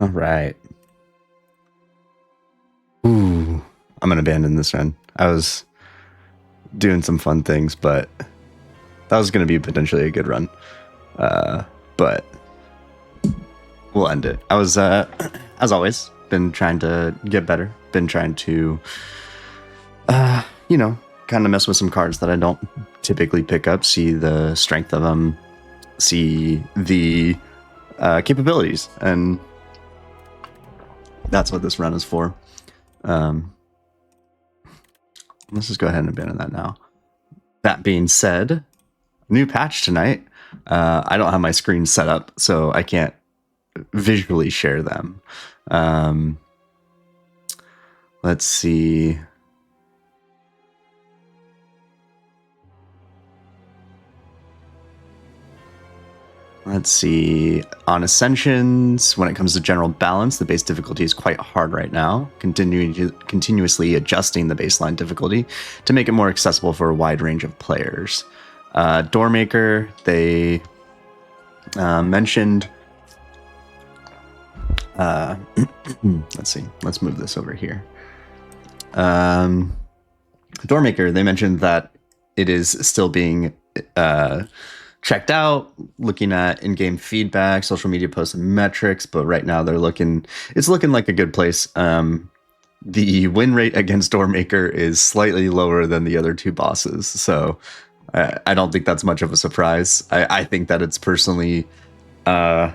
All right. Ooh, I'm gonna abandon this run. I was doing some fun things, but that was gonna be potentially a good run. But we'll end it. I was, as always, been trying to get better. Been trying to, kind of mess with some cards that I don't typically pick up. See the strength of them. See the capabilities, and that's what this run is for. Let's just go ahead and abandon that now. That being said, new patch tonight. I don't have my screen set up, so I can't visually share them. Let's see. Let's see. On Ascensions, when it comes to general balance, the base difficulty is quite hard right now, continuously adjusting the baseline difficulty to make it more accessible for a wide range of players. Doormaker, they mentioned... let's see. Let's move this over here. Doormaker, they mentioned that it is still being... checked out, looking at in-game feedback, social media posts, and metrics, but right now it's looking like a good place. The win rate against Doormaker is slightly lower than the other two bosses, so I don't think that's much of a surprise. I think that it's personally, it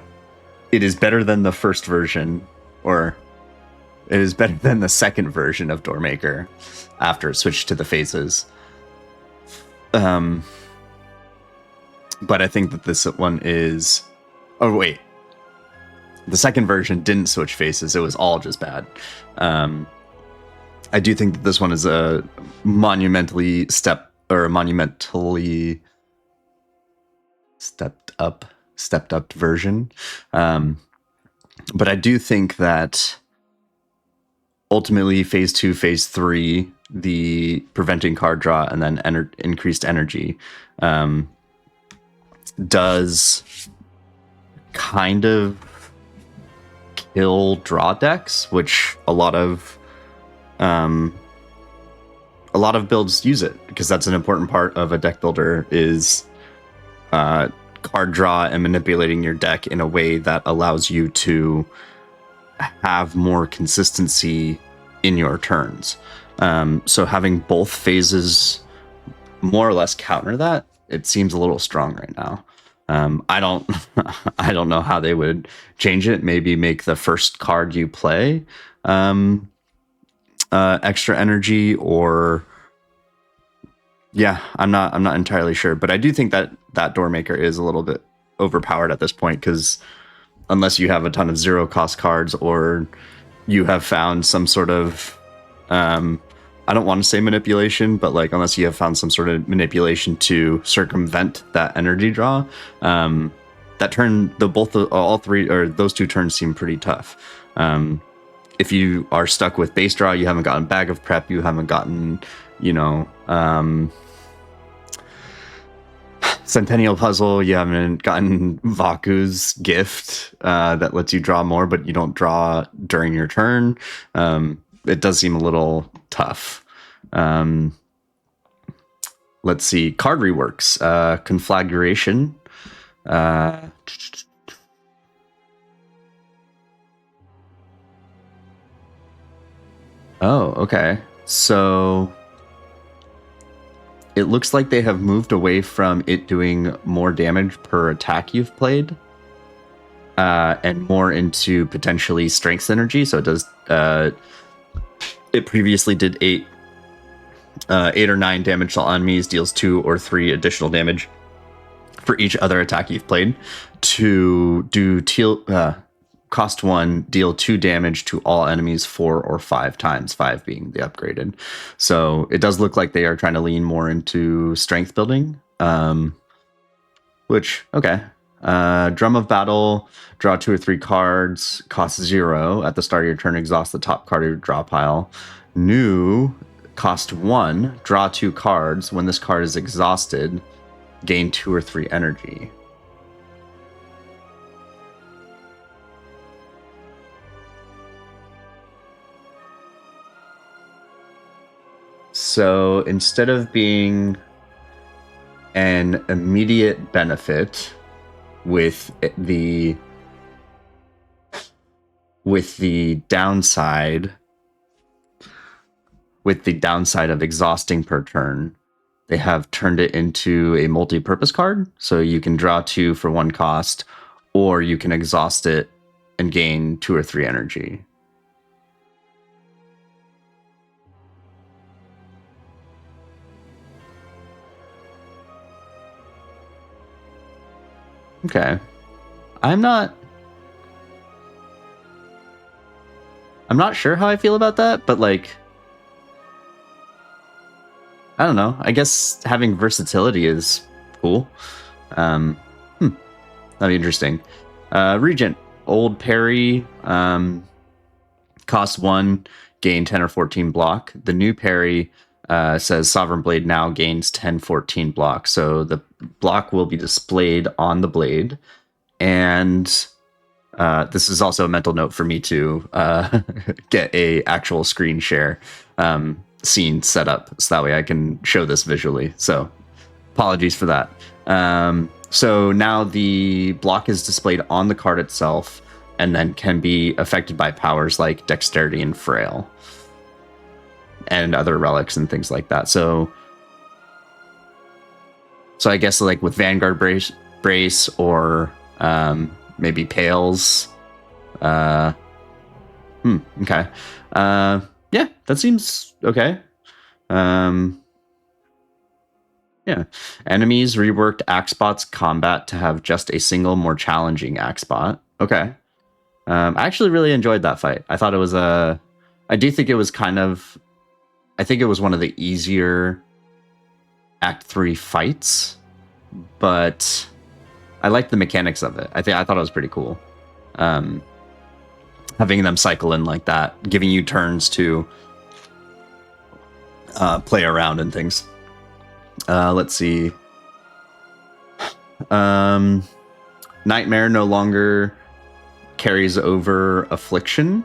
is better than the first version, or it is better than the second version of Doormaker after it switched to the phases. But I think that this one is... Oh, wait. The second version didn't switch faces. It was all just bad. I do think that this one is a monumentally stepped up, stepped up version. But I do think that ultimately phase 2, phase 3, the preventing card draw and then increased energy does kind of kill draw decks, which a lot of builds use it, because that's an important part of a deck builder is card draw and manipulating your deck in a way that allows you to have more consistency in your turns. So having both phases more or less counter that, it seems a little strong right now. I don't I don't know how they would change it. Maybe make the first card you play extra energy, or I'm not entirely sure, but I do think that Doormaker is a little bit overpowered at this point, because unless you have a ton of zero cost cards, or you have found some sort of I don't want to say manipulation, but like unless you have found some sort of manipulation to circumvent that energy draw, that turn, all three or those two turns seem pretty tough. If you are stuck with base draw, you haven't gotten Bag of Prep, you haven't gotten, Centennial Puzzle, you haven't gotten Vaku's Gift that lets you draw more, but you don't draw during your turn. It does seem a little tough. Let's see. Card reworks. Conflagration. Oh, okay. So it looks like they have moved away from it doing more damage per attack you've played, and more into potentially strength synergy. So it does. It previously did 8 or 9 damage to all enemies, deals 2 or 3 additional damage for each other attack you've played. To do cost 1, deal 2 damage to all enemies 4 or 5 times, 5 being the upgraded. So it does look like they are trying to lean more into strength building, which, okay. Drum of Battle, draw 2 or 3 cards, cost 0. At the start of your turn, exhaust the top card of your draw pile. New, cost 1, draw 2 cards. When this card is exhausted, gain 2 or 3 energy. So instead of being an immediate benefit with the downside of exhausting per turn, they have turned it into a multi-purpose card. So you can draw 2 for 1 cost, or you can exhaust it and gain 2 or 3 energy. Okay. I'm not sure how I feel about that, but like, I don't know. I guess having versatility is cool. That'd be interesting. Regent, old parry, cost 1, gain 10 or 14 block. The new parry says Sovereign Blade now gains 10, 14 block. So the block will be displayed on the blade. And this is also a mental note for me to get a actual screen share scene set up, so that way I can show this visually. So apologies for that. So now the block is displayed on the card itself, and then can be affected by powers like Dexterity and Frail, and other relics and things like that. So I guess like with Vanguard Brace or maybe Pales. Okay. Yeah, that seems okay. Yeah. Enemies reworked Axebot's combat to have just a single more challenging Axebot. Okay. I actually really enjoyed that fight. I thought it was I do think it was I think it was one of the easier Act 3 fights, but I like the mechanics of it. I thought it was pretty cool. Having them cycle in like that, giving you turns to play around and things. Let's see. Nightmare no longer carries over Affliction.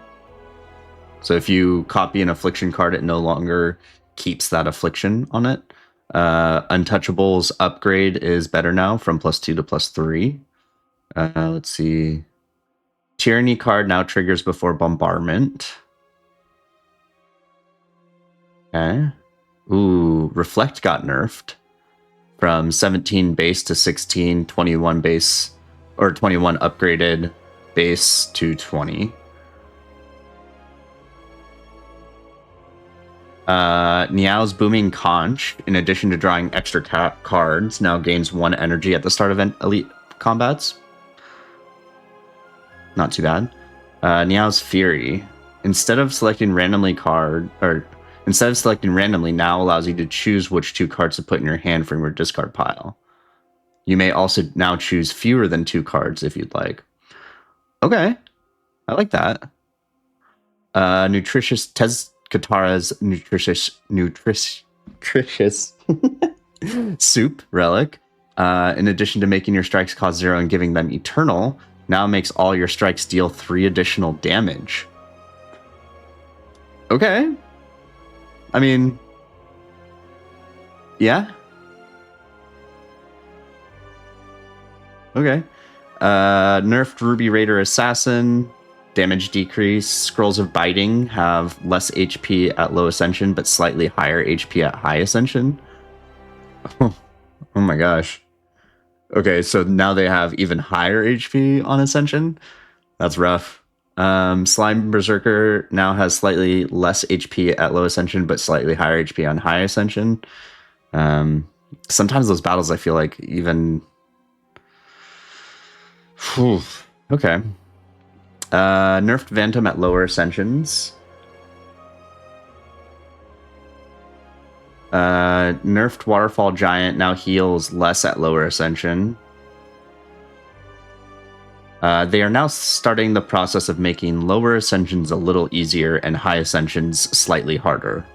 So if you copy an Affliction card, it no longer keeps that Affliction on it. Untouchable's upgrade is better now from +2 to +3. Let's see. Tyranny card now triggers before bombardment. Okay. Ooh, Reflect got nerfed from 17 base to 16, 21 base, or 21 upgraded base to 20. Niao's Booming Conch, in addition to drawing extra cards, now gains 1 energy at the start of elite combats. Not too bad. Niao's Fury, instead of selecting randomly, now allows you to choose which 2 cards to put in your hand from your discard pile. You may also now choose fewer than 2 cards if you'd like. Okay, I like that. Nutritious Katara's nutritious soup relic. In addition to making your strikes cost 0 and giving them eternal, now makes all your strikes deal 3 additional damage. Okay. I mean, yeah. Okay. Nerfed Ruby Raider Assassin. Damage decrease. Scrolls of Biting have less HP at low ascension, but slightly higher HP at high ascension. Oh my gosh. Okay, so now they have even higher HP on ascension. That's rough. Slime Berserker now has slightly less HP at low ascension, but slightly higher HP on high ascension. Sometimes those battles, I feel like even... Whew. Okay. Nerfed Phantom at lower ascensions. Nerfed Waterfall Giant now heals less at lower ascension. They are now starting the process of making lower ascensions a little easier and high ascensions slightly harder.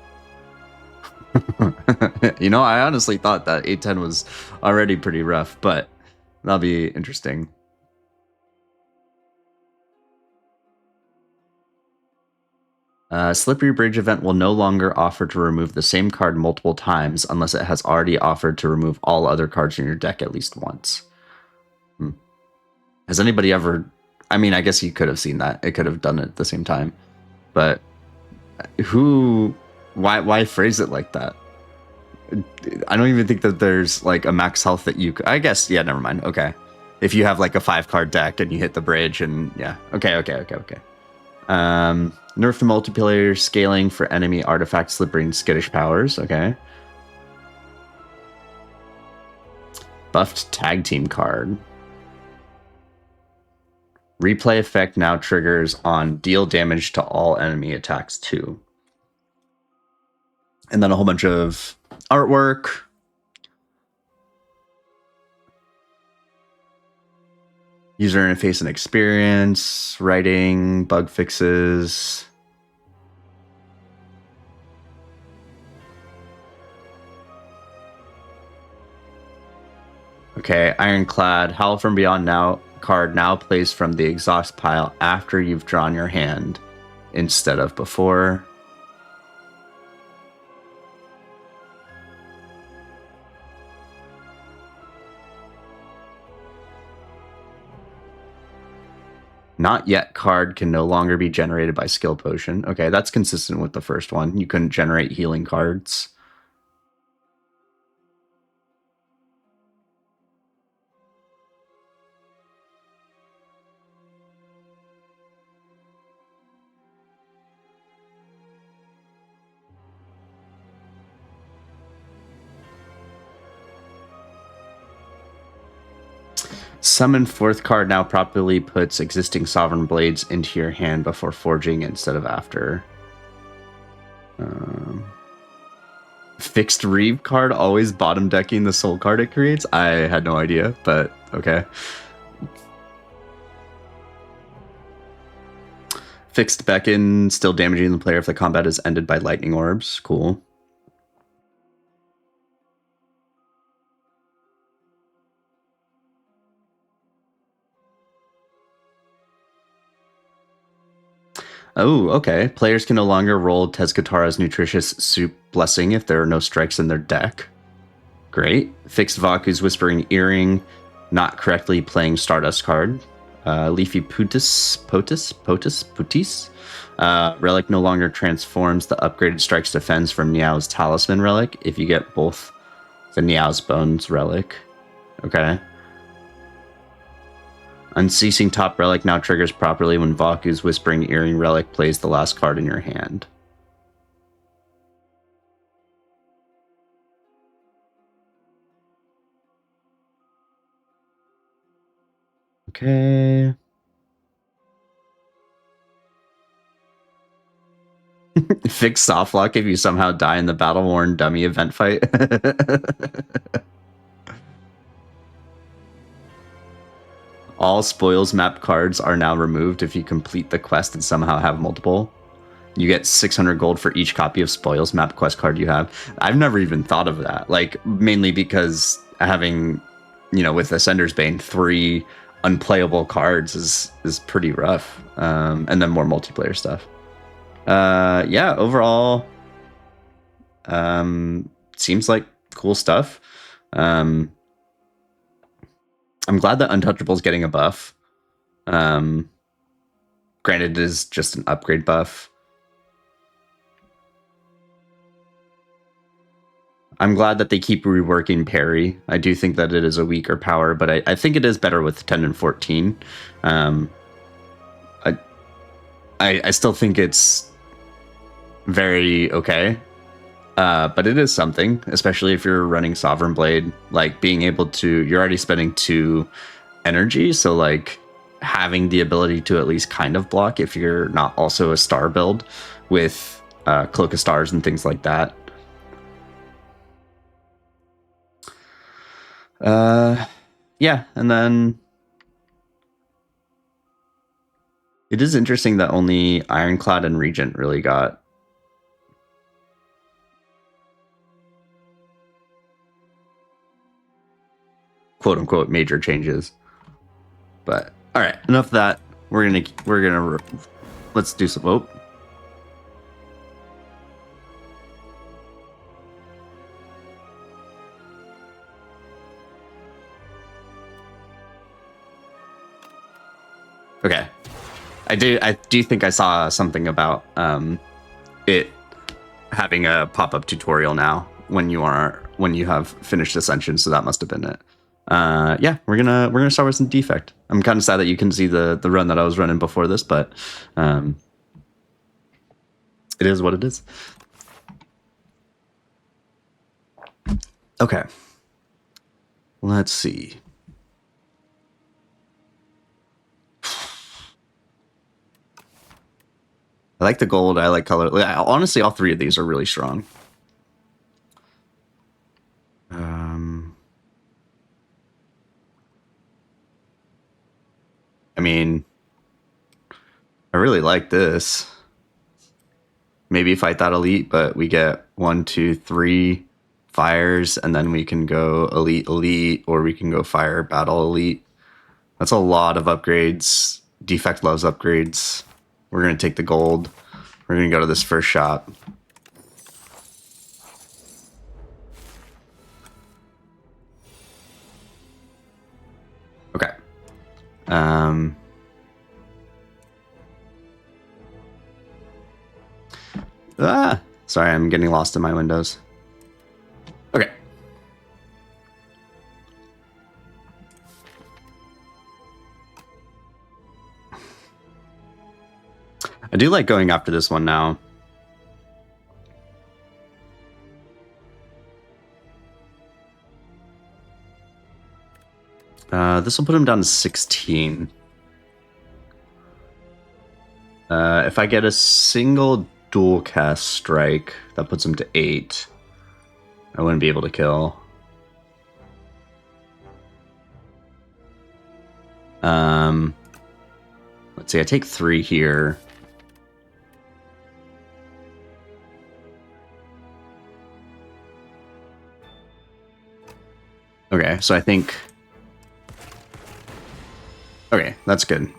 You know, I honestly thought that A10 was already pretty rough, but that'll be interesting. Slippery Bridge event will no longer offer to remove the same card multiple times unless it has already offered to remove all other cards in your deck at least once. Has anybody ever... I mean, I guess you could have seen that. It could have done it at the same time. But who... Why phrase it like that? I don't even think that there's like a max health that you... I guess, yeah, never mind. Okay. If you have like a 5-card deck and you hit the bridge and... Yeah. Okay. Nerf the multiplayer scaling for enemy artifact slippery and skittish powers. Okay. Buffed tag team card. Replay effect now triggers on deal damage to all enemy attacks too. And then a whole bunch of artwork. User interface and experience, writing, bug fixes. Okay, Ironclad. Howl from Beyond now card now plays from the exhaust pile after you've drawn your hand instead of before. Not yet card can no longer be generated by skill potion. Okay, that's consistent with the first one. You couldn't generate healing cards. Summon 4th card now properly puts existing Sovereign Blades into your hand before forging instead of after. fixed Reeve card always bottom decking the soul card it creates? I had no idea, but okay. Fixed Beckon, still damaging the player if the combat is ended by lightning orbs. Cool. Oh, okay. Players can no longer roll Tezkatara's Nutritious Soup Blessing if there are no strikes in their deck. Great. Fixed Vaku's Whispering Earring, not correctly playing Stardust card. Leafy Putis. Relic no longer transforms the upgraded Strikes Defense from Niao's Talisman Relic if you get both the Niao's Bones Relic. Okay. Unceasing Top Relic now triggers properly when Vaku's Whispering Earring Relic plays the last card in your hand. Okay. Fix soft lock if you somehow die in the battle worn dummy event fight. All spoils map cards are now removed if you complete the quest and somehow have multiple. You get 600 gold for each copy of spoils map quest card you have. I've never even thought of that. Like, mainly because having, with Ascender's Bane, 3 unplayable cards is pretty rough. And then more multiplayer stuff. Yeah, overall, seems like cool stuff. I'm glad that Untouchable's getting a buff. Granted, it is just an upgrade buff. I'm glad that they keep reworking parry. I do think that it is a weaker power, but I think it is better with 10 and 14. I still think it's very okay. But it is something, especially if you're running Sovereign Blade, like being able to, you're already spending 2 energy, so like having the ability to at least kind of block if you're not also a star build with Cloak of Stars and things like that. Yeah, and then it is interesting that only Ironclad and Regent really got quote unquote major changes. But all right, enough of that. We're gonna let's do some. Oh. Okay, I do think I saw something about it having a pop-up tutorial now when you have finished Ascension, so that must have been it. Yeah, we're gonna start with some defect. I'm kind of sad that you can see the run that I was running before this, but it is what it is. Okay, let's see. I like the gold. I like color. Honestly, all 3 of these are really strong. I mean, I really like this. Maybe fight that elite, but we get 1, 2, 3 fires, and then we can go elite, or we can go fire battle elite. That's a lot of upgrades. Defect loves upgrades. We're gonna take the gold. We're gonna go to this first shop. Okay. Sorry, I'm getting lost in my windows. Okay. I do like going after this one now. This will put him down to 16. If I get a single dual cast strike, that puts him to 8. I wouldn't be able to kill. Let's see, I take 3 here. Okay, so I think... Okay, that's good.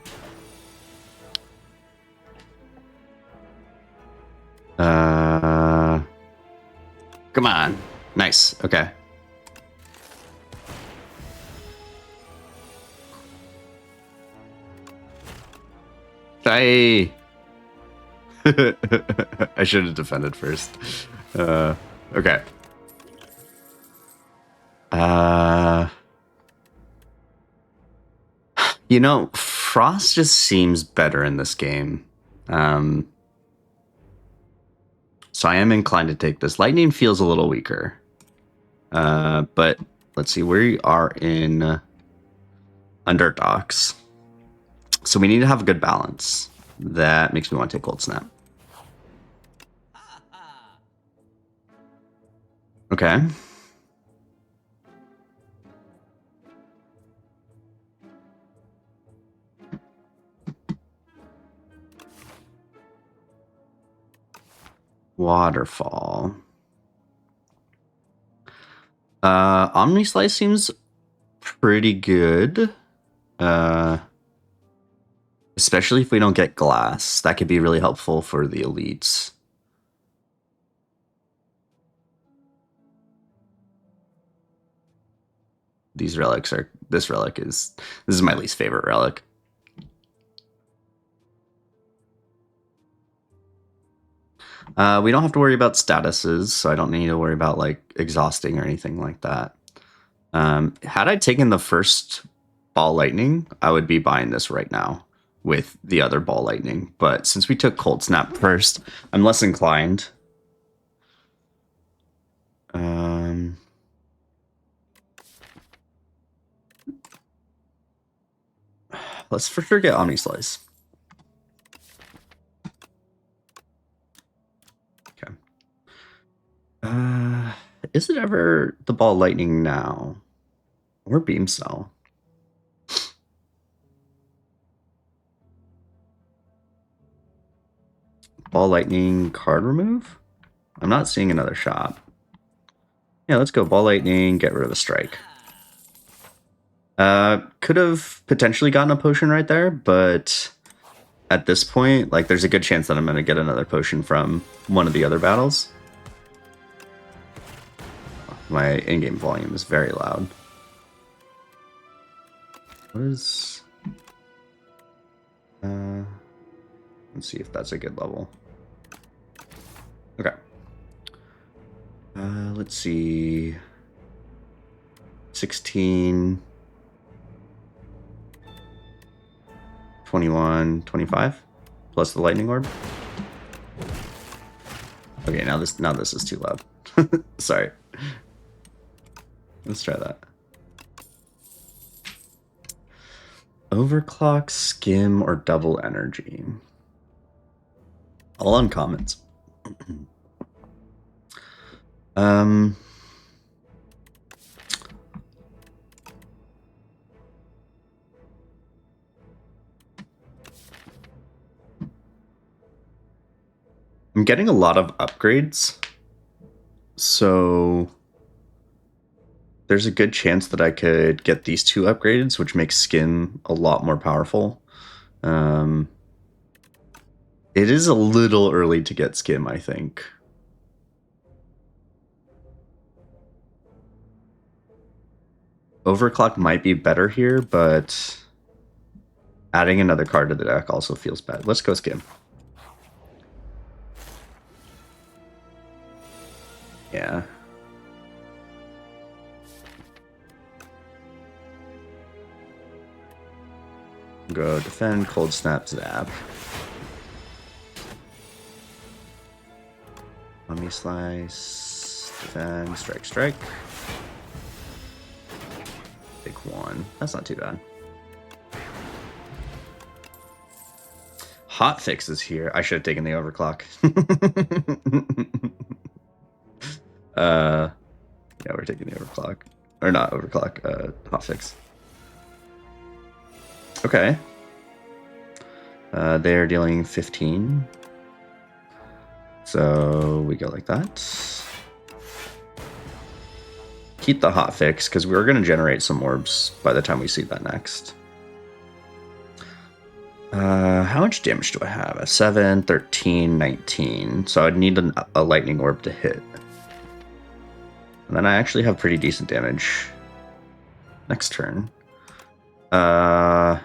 Come on. Nice, okay. I should have defended first. Okay. You know, Frost just seems better in this game. So I am inclined to take this. Lightning feels a little weaker. But let's see, we are in underdogs. So we need to have a good balance. That makes me want to take Cold Snap. Okay. Waterfall. Omni Slice seems pretty good. Especially if we don't get glass. That could be really helpful for the elites. These relics are... This is my least favorite relic. We don't have to worry about statuses, so I don't need to worry about like exhausting or anything like that. Had I taken the first ball lightning, I would be buying this right now with the other ball lightning. But since we took Cold Snap first, I'm less inclined. Let's for sure get Omni Slice. Okay. Is it ever the ball lightning now? Or beam cell? Ball lightning card remove? I'm not seeing another shop. Yeah, let's go ball lightning, get rid of the strike. Could have potentially gotten a potion right there, but at this point, like, there's a good chance that I'm going to get another potion from one of the other battles. My in-game volume is very loud. What is... let's see if that's a good level. Okay. Let's see... 16... 21, 25, plus the lightning orb. Okay, now this is too loud. Sorry. Let's try that. Overclock, skim, or double energy. All uncommons. I'm getting a lot of upgrades, so there's a good chance that I could get these 2 upgrades, which makes skin a lot more powerful. It is a little early to get skim, I think. Overclock might be better here, but adding another card to the deck also feels bad. Let's go skim. Yeah. Go defend, cold snap, zap. Mummy slice, defend, strike, strike. Take 1. That's not too bad. Hot fix is here. I should have taken the overclock. Yeah, we're taking the overclock. Or not overclock, hotfix. Okay. They're dealing 15. So we go like that. Keep the hotfix, because we're going to generate some orbs by the time we see that next. How much damage do I have? A 7, 13, 19. So I'd need a lightning orb to hit. And then I actually have pretty decent damage next turn. Yeah,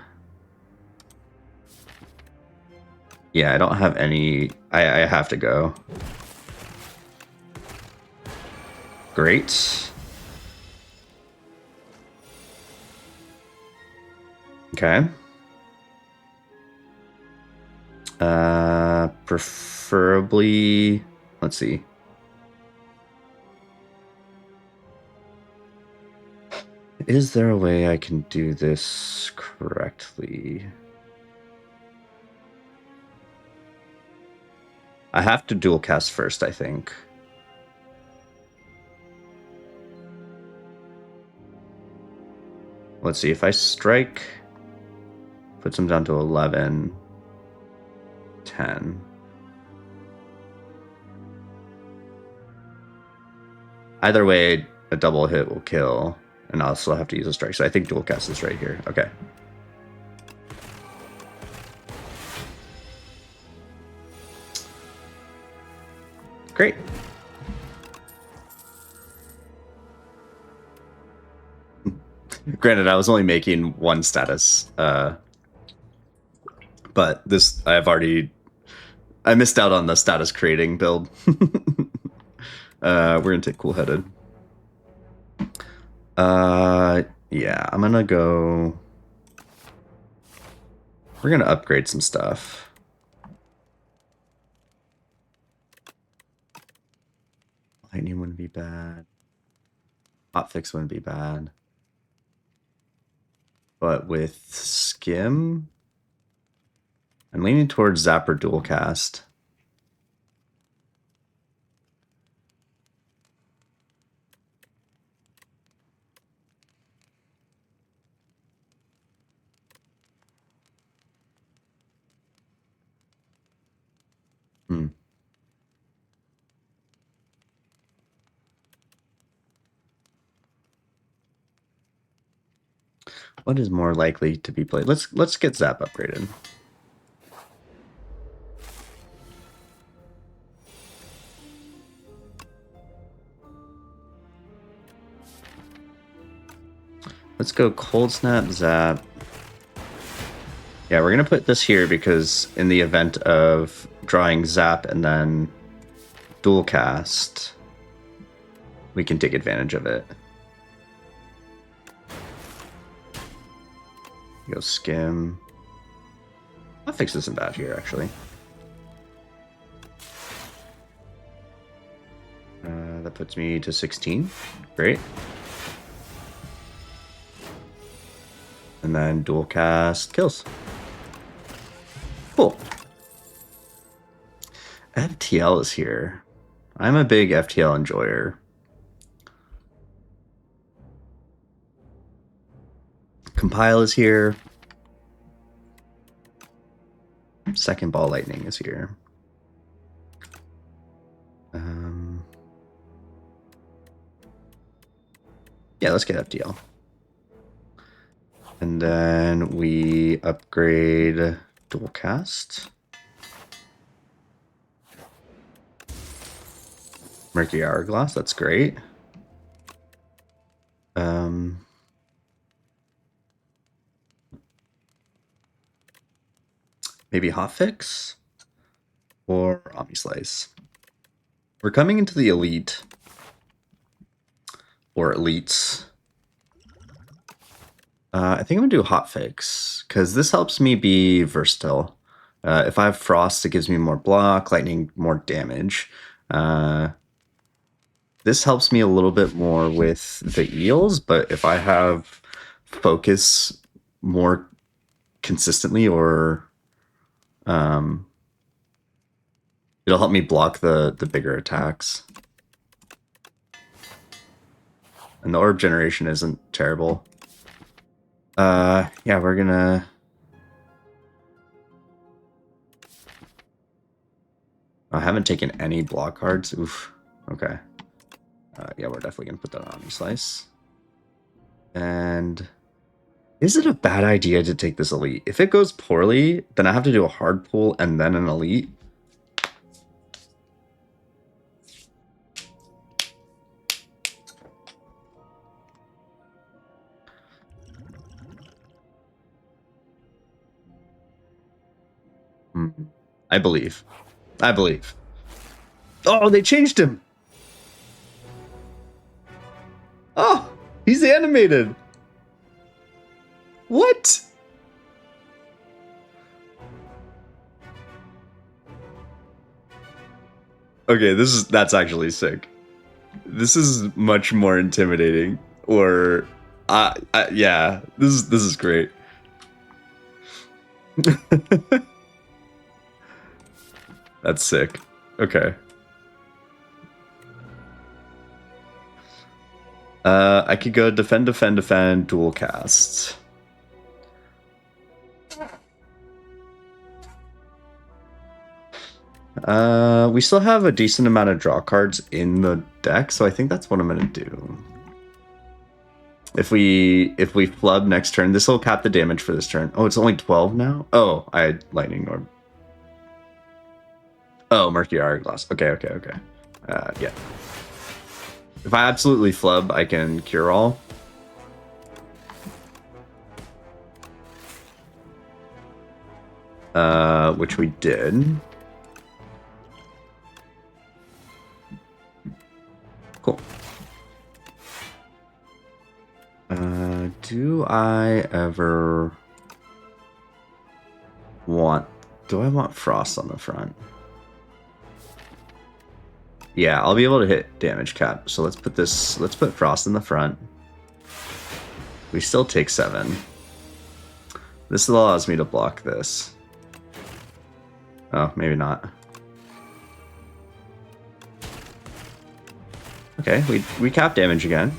I don't have any... I have to go. Great. Okay. Preferably... Let's see. Is there a way I can do this correctly? I have to dual cast first, I think. Let's see, if I strike, puts him down to 11, 10. Either way, a double hit will kill, and I'll still have to use a strike. So I think dual cast is right here. Okay. Great. Granted, I was only making one status, but this I missed out on the status creating build. We're gonna take cool-headed. Yeah, I'm gonna go. We're gonna upgrade some stuff. Lightning wouldn't be bad. Hotfix wouldn't be bad. But with Skim, I'm leaning towards Zapper dual cast. What is more likely to be played? Let's get Zap upgraded. Let's go Cold Snap, Zap. Yeah, we're gonna put this here because in the event of drawing Zap and then dual cast, we can take advantage of it. Go Skim. Hotfix isn't bad here, actually. That puts me to 16. Great. And then dual cast kills. Cool. FTL is here. I'm a big FTL enjoyer. Compile is here. Second Ball Lightning is here. Yeah, let's get FTL. And then we upgrade dual cast. Mercury Hourglass, that's great. Maybe Hotfix or Omnislice. We're coming into the Elite or Elites. I think I'm gonna do Hotfix because this helps me be versatile. If I have Frost, it gives me more block, Lightning, more damage. This helps me a little bit more with the eels, but if I have Focus more consistently, or it'll help me block the bigger attacks. And the orb generation isn't terrible. Yeah, we're gonna... I haven't taken any block cards. Oof. Okay. Yeah, we're definitely gonna put that on slice. And is it a bad idea to take this elite? If it goes poorly, then I have to do a hard pull and then an elite. I believe. I believe. Oh, they changed him. Oh, he's animated. What? Okay, that's actually sick. This is much more intimidating. Or, yeah, this is great. That's sick. Okay. I could go defend, defend, defend, dual cast. We still have a decent amount of draw cards in the deck, so I think that's what I'm gonna do. If we flub next turn, this will cap the damage for this turn. Oh, it's only 12 now? Oh, I had Lightning Orb. Oh, Murky Hourglass. Okay. Yeah. If I absolutely flub, I can Cure All. Which we did. Cool. Do I ever want... Do I want Frost on the front? Yeah, I'll be able to hit damage cap. So let's put Frost in the front. We still take 7. This allows me to block this. Oh, maybe not. Okay, we cap damage again.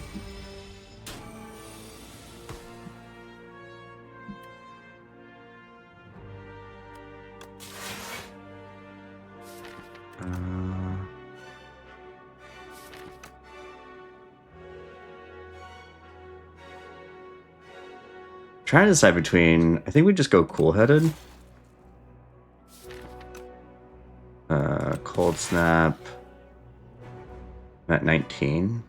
Trying to decide between... I think we just go cool-headed. Cold Snap. I'm at 19.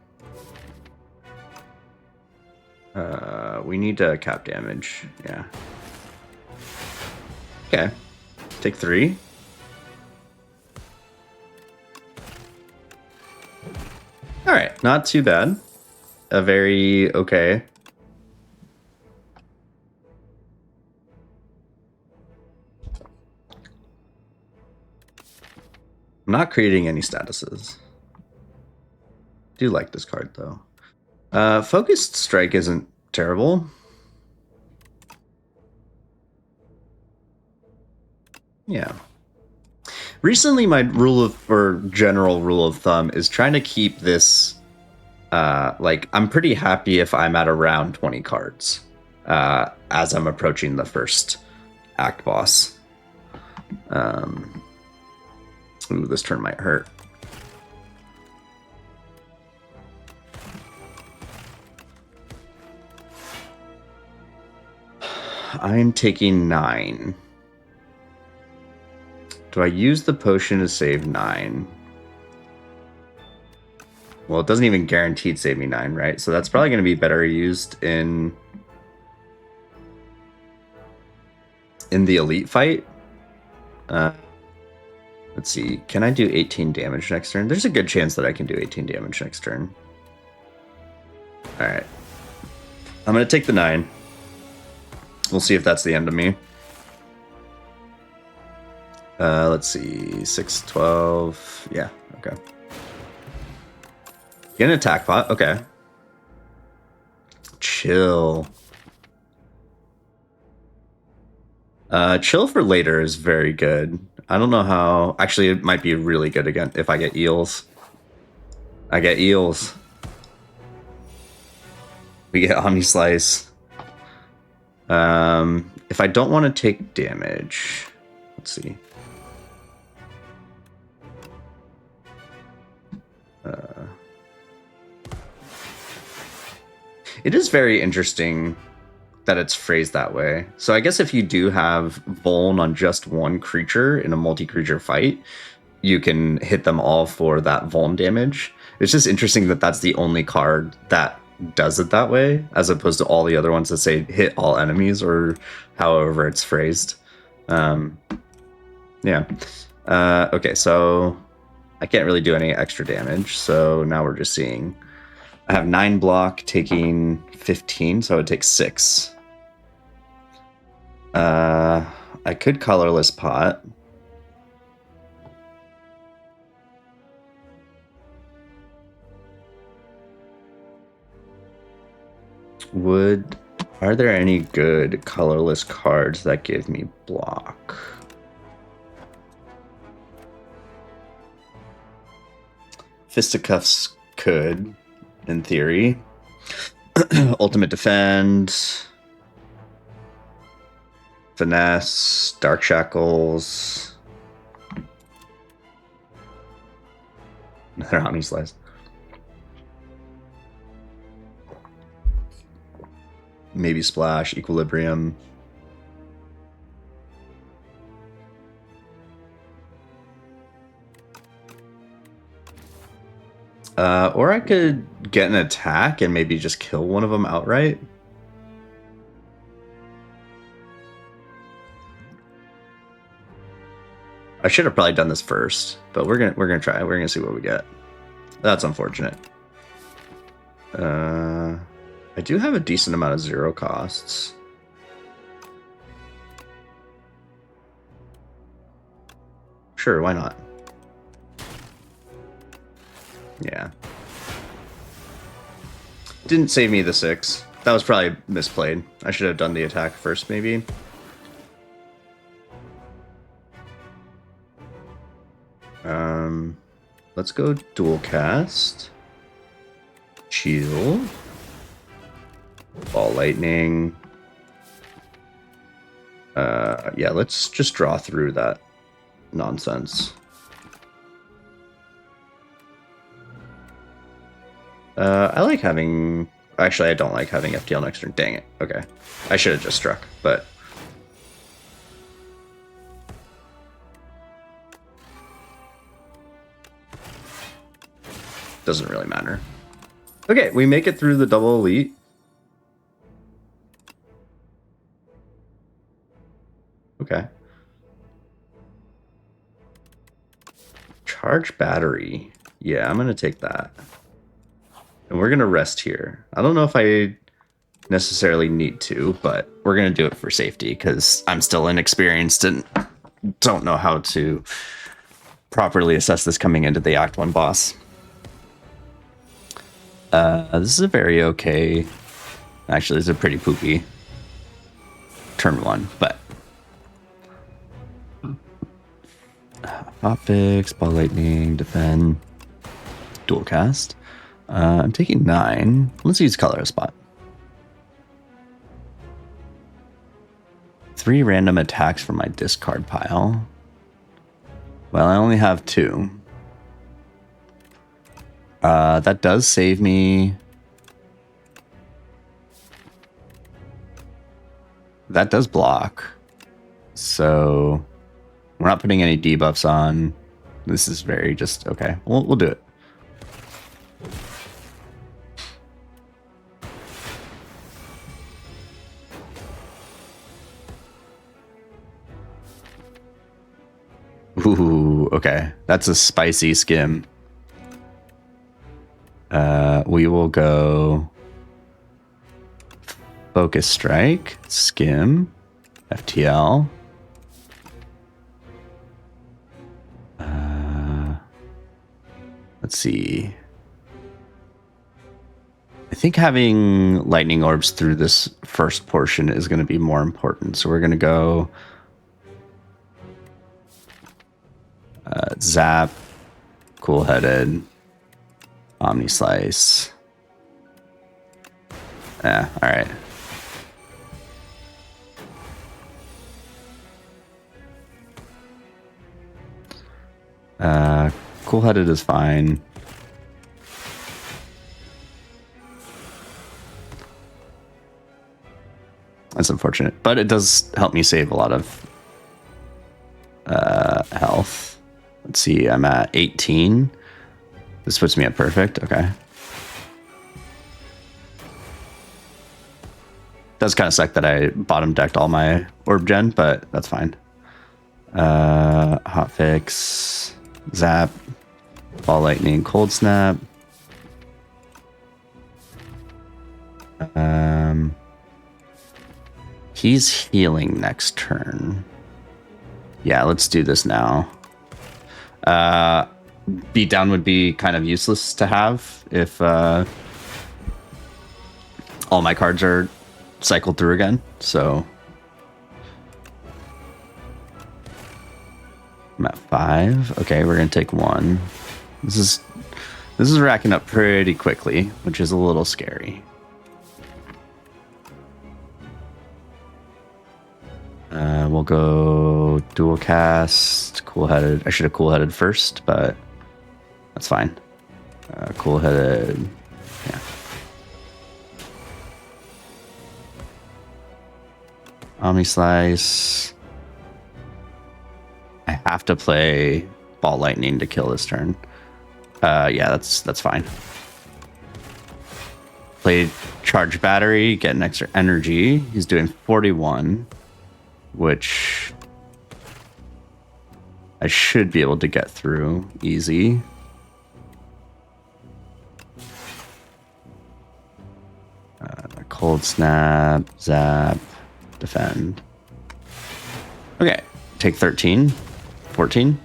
We need to cap damage. Yeah. Okay. Take 3. Alright, not too bad. A very okay. I'm not creating any statuses. Do like this card though. Focused Strike isn't terrible. Yeah. Recently, my general rule of thumb is trying to keep this. Like, I'm pretty happy if I'm at around 20 cards as I'm approaching the first act boss. Ooh, this turn might hurt. I'm taking 9. Do I use the potion to save 9? Well, it doesn't even guaranteed save me 9, right? So that's probably going to be better used in the elite fight. Let's see. Can I do 18 damage next turn? There's a good chance that I can do 18 damage next turn. All right. I'm going to take the 9. We'll see if that's the end of me. Let's see. 6, 12. Yeah, okay. Get an attack pot. Okay. Chill. Chill for later is very good. I don't know how... Actually, it might be really good again if I get eels. I get eels. We get Omni Slice. If I don't want to take damage, let's see. It is very interesting that it's phrased that way. So I guess if you do have Vuln on just one creature in a multi-creature fight, you can hit them all for that Vuln damage. It's just interesting that that's the only card that does it that way, as opposed to all the other ones that say hit all enemies or however it's phrased. Yeah. Okay, so I can't really do any extra damage, so now we're just seeing. I have 9 block, taking 15, so it would take 6. I could Colorless Pot. Are there any good colorless cards that give me block? Fisticuffs could, in theory. Ultimate Defend. Finesse, Dark Shackles. Another Omni Slice. Maybe Splash, Equilibrium. Or I could get an attack and maybe just kill one of them outright. I should have probably done this first, but we're gonna try. We're gonna see what we get. That's unfortunate. I do have a decent amount of 0 costs. Sure, why not? Yeah. Didn't save me the 6. That was probably misplayed. I should have done the attack first, maybe. Let's go dual cast. Shield. Ball lightning. Yeah, let's just draw through that nonsense. I like having... Actually, I don't like having FTL next turn. Dang it. Okay. I should have just struck, but... Doesn't really matter. Okay, we make it through the double elite. Okay. Charge battery. Yeah, I'm going to take that. And we're going to rest here. I don't know if I necessarily need to, but we're going to do it for safety because I'm still inexperienced and don't know how to properly assess this coming into the Act 1 boss. This is a very okay... Actually, this is a pretty poopy turn 1, but... Optics, Ball Lightning, Defend, Dual Cast. I'm taking 9. Let's use Color Spot. 3 random attacks from my discard pile. Well, I only have 2. That does save me. That does block. So we're not putting any debuffs on. This is very just okay. We'll do it. Ooh, okay. That's a spicy skim. We will go Focus Strike, Skim, FTL. Let's see. I think having lightning orbs through this first portion is going to be more important. So we're going to go Zap, Cool-Headed, Omni Slice. Yeah, all right. Cool-headed is fine. That's unfortunate, but it does help me save a lot of health. Let's see, I'm at 18. This puts me at perfect. Okay. Does kind of suck that I bottom decked all my orb gen, but that's fine. Hot fix, zap, ball lightning, cold snap. He's healing next turn. Yeah, let's do this now. Beatdown would be kind of useless to have if all my cards are cycled through again. So I'm at 5. Okay, we're gonna take 1. This is racking up pretty quickly, which is a little scary. We'll go dual cast, cool-headed. I should have cool-headed first, but that's fine. Cool-headed, yeah. Omni Slice. I have to play Ball Lightning to kill this turn. Yeah, that's fine. Play Charge Battery, get an extra energy. He's doing 41, which I should be able to get through easy. Cold Snap, Zap, Defend. Okay, take 13, 14.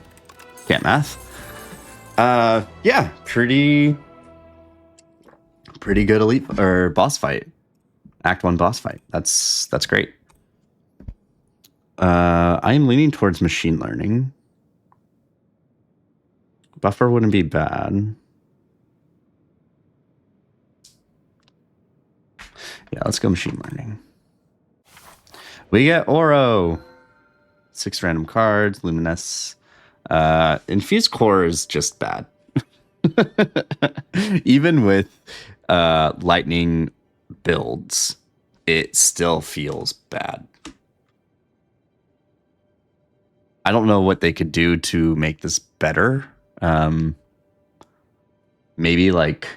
Can't math. Yeah, pretty good elite or boss fight. Act 1 boss fight. That's great. I am leaning towards machine learning. Buffer wouldn't be bad. Yeah, let's go machine learning. We get Oro. 6 random cards, Luminous. Infused Core is just bad. Even with lightning builds, it still feels bad. I don't know what they could do to make this better. Maybe like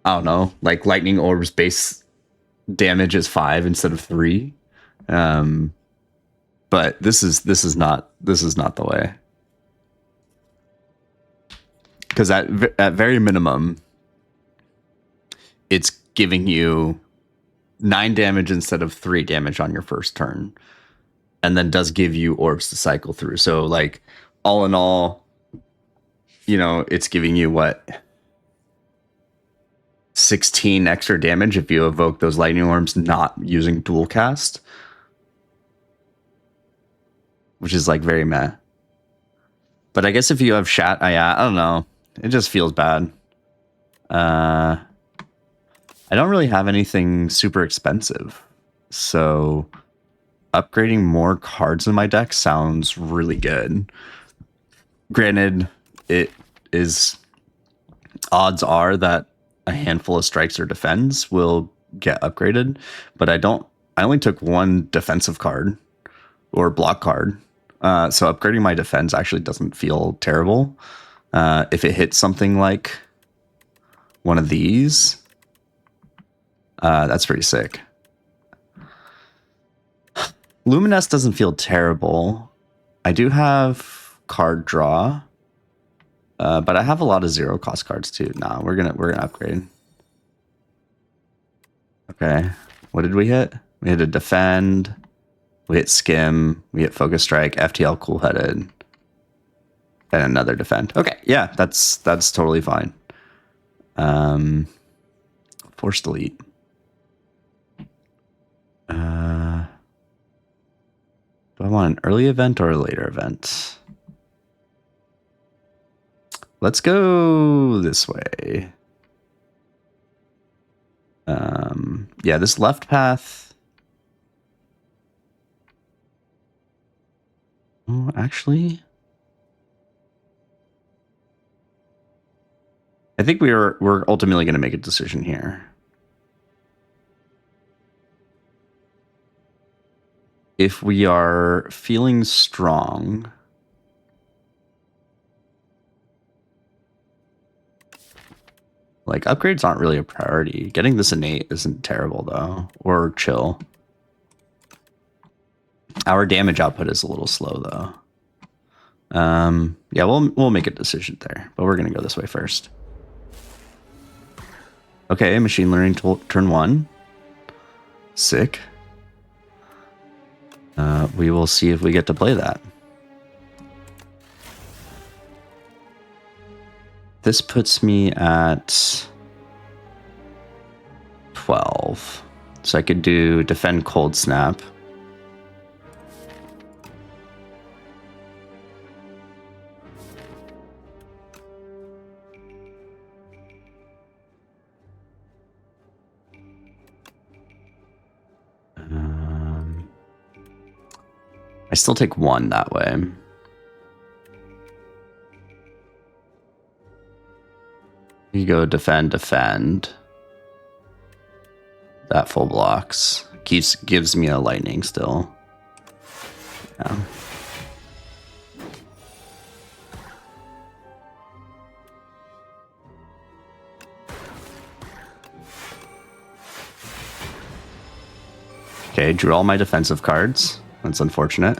I don't know, like lightning orbs base damage is 5 instead of 3. But this is not the way. Because at very minimum, it's giving you 9 damage instead of 3 damage on your first turn, and then does give you orbs to cycle through. So like all in all, you know, it's giving you what, 16 extra damage if you evoke those lightning orbs not using dual cast, which is like very meh. But I guess if you have I don't know, it just feels bad. I don't really have anything super expensive, so upgrading more cards in my deck sounds really good. Granted, it is odds are that a handful of strikes or defends will get upgraded, but I only took 1 defensive card or block card. So upgrading my defense actually doesn't feel terrible. If it hits something like one of these, that's pretty sick. Luminous doesn't feel terrible. I do have card draw, but I have a lot of 0 cost cards too. Nah, we're gonna upgrade. Okay, what did we hit? We hit a defend. We hit skim. We hit focus strike. FTL cool headed. And another defend. Okay, yeah, that's totally fine. Force delete. Do I want an early event or a later event? Let's go this way. Yeah, this left path. Oh, actually, I think we're ultimately going to make a decision here. If we are feeling strong, like upgrades aren't really a priority. Getting this innate isn't terrible though, or chill. Our damage output is a little slow though. Yeah, we'll make a decision there, but we're gonna go this way first. Okay, machine learning turn 1. Sick. We will see if we get to play that. This puts me at 12. So I could do defend cold snap. I still take 1 that way. You go defend. That full blocks. Gives me a lightning still. Yeah. Okay, drew all my defensive cards. That's unfortunate.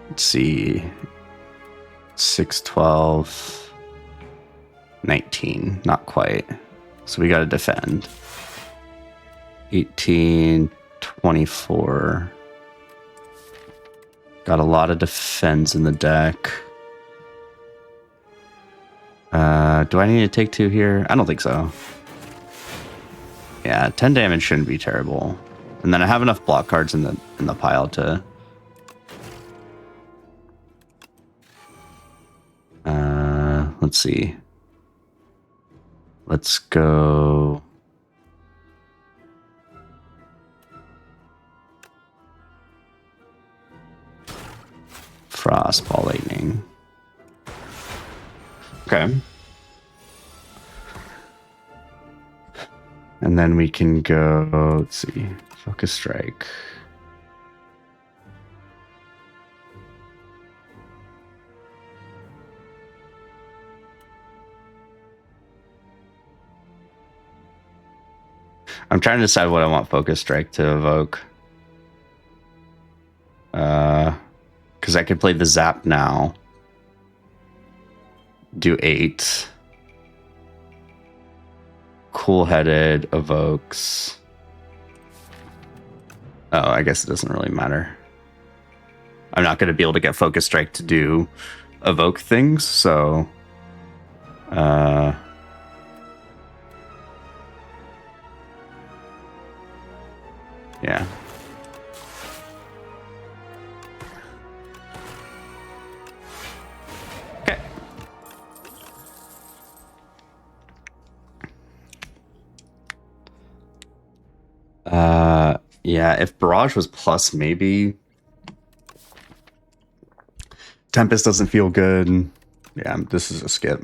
Let's see. 6, 12, 19. Not quite. So we got to defend. 18, 24. Got a lot of defense in the deck. Do I need to take 2 here? I don't think so. Yeah, 10 damage shouldn't be terrible. And then I have enough block cards in the pile to... let's see. Let's go... Frost, Ball, Lightning. Okay. And then we can go, let's see, Focus Strike. I'm trying to decide what I want Focus Strike to evoke. Because I could play the Zap now. Do 8. Cool-Headed evokes. Oh, I guess it doesn't really matter. I'm not going to be able to get Focus Strike to do evoke things, so... yeah. Okay. Yeah, if Barrage was plus, maybe. Tempest doesn't feel good. Yeah, this is a skip.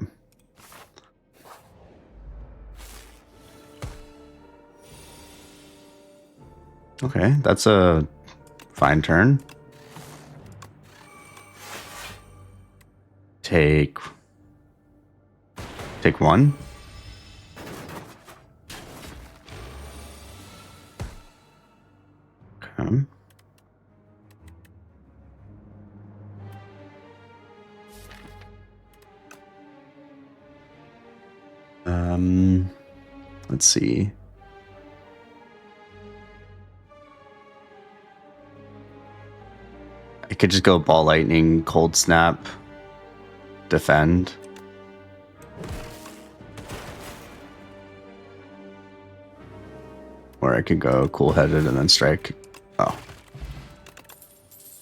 Okay, that's a fine turn. Take 1. Okay. Let's see. I could just go Ball Lightning, Cold Snap, defend. Or I could go cool-headed and then strike. Oh.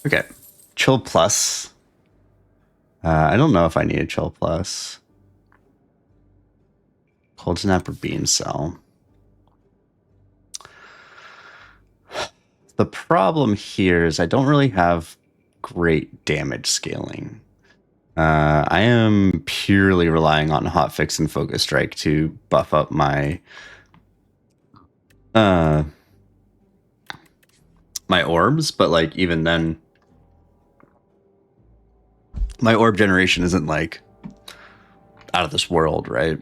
Okay. Chill plus. I don't know if I need a chill plus. Cold snap or beam cell. The problem here is I don't really have great damage scaling. I am purely relying on hotfix and focus strike to buff up my my orbs, but like even then my orb generation isn't like out of this world, right?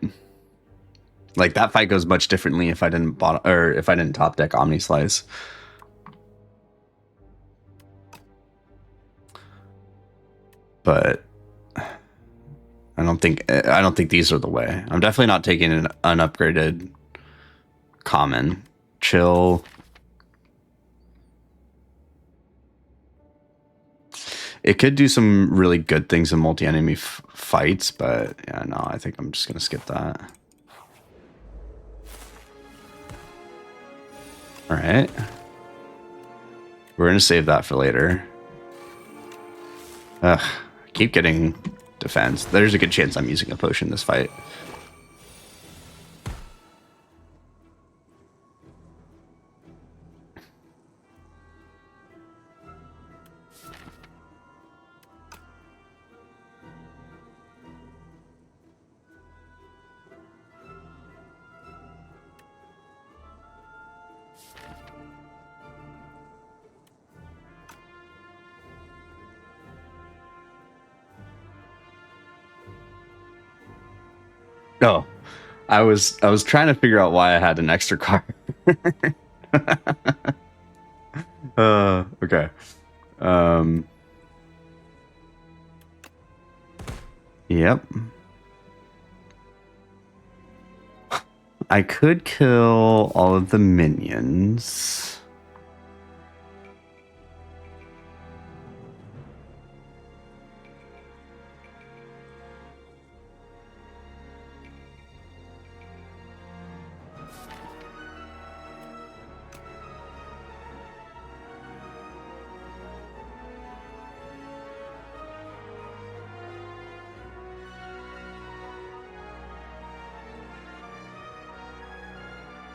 Like that fight goes much differently if I didn't if I didn't top deck Omni Slice. But I don't think these are the way. I'm definitely not taking an unupgraded common. Chill. It could do some really good things in multi-enemy fights, but yeah, no, I think I'm just gonna skip that. All right, we're gonna save that for later. Ugh, I keep getting defense. There's a good chance I'm using a potion this fight. Oh, I was trying to figure out why I had an extra card. Okay. Yep. I could kill all of the minions.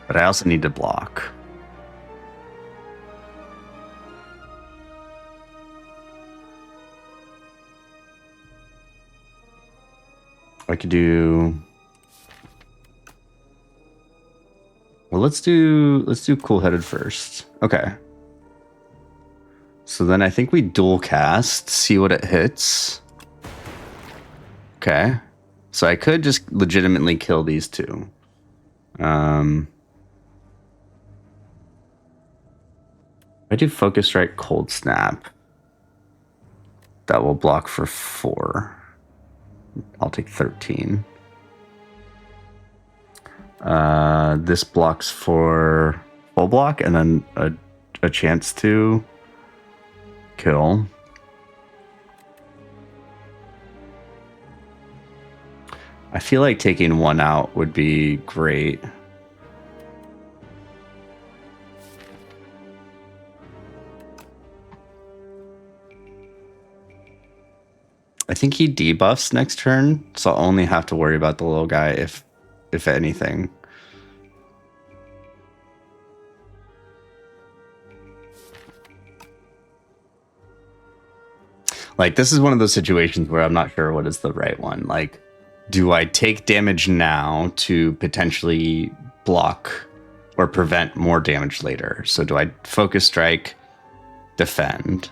But I also need to block. I could do. Well, let's do cool-headed first. Okay. So then I think we dual cast, see what it hits. Okay. So I could just legitimately kill these two. I do focus strike, cold snap. That will block for 4. I'll take 13. This blocks for full block and then a chance to kill. I feel like taking one out would be great. I think he debuffs next turn, so I'll only have to worry about the little guy if anything. Like, this is one of those situations where I'm not sure what is the right one. Like, do I take damage now to potentially block or prevent more damage later? So do I focus strike, defend?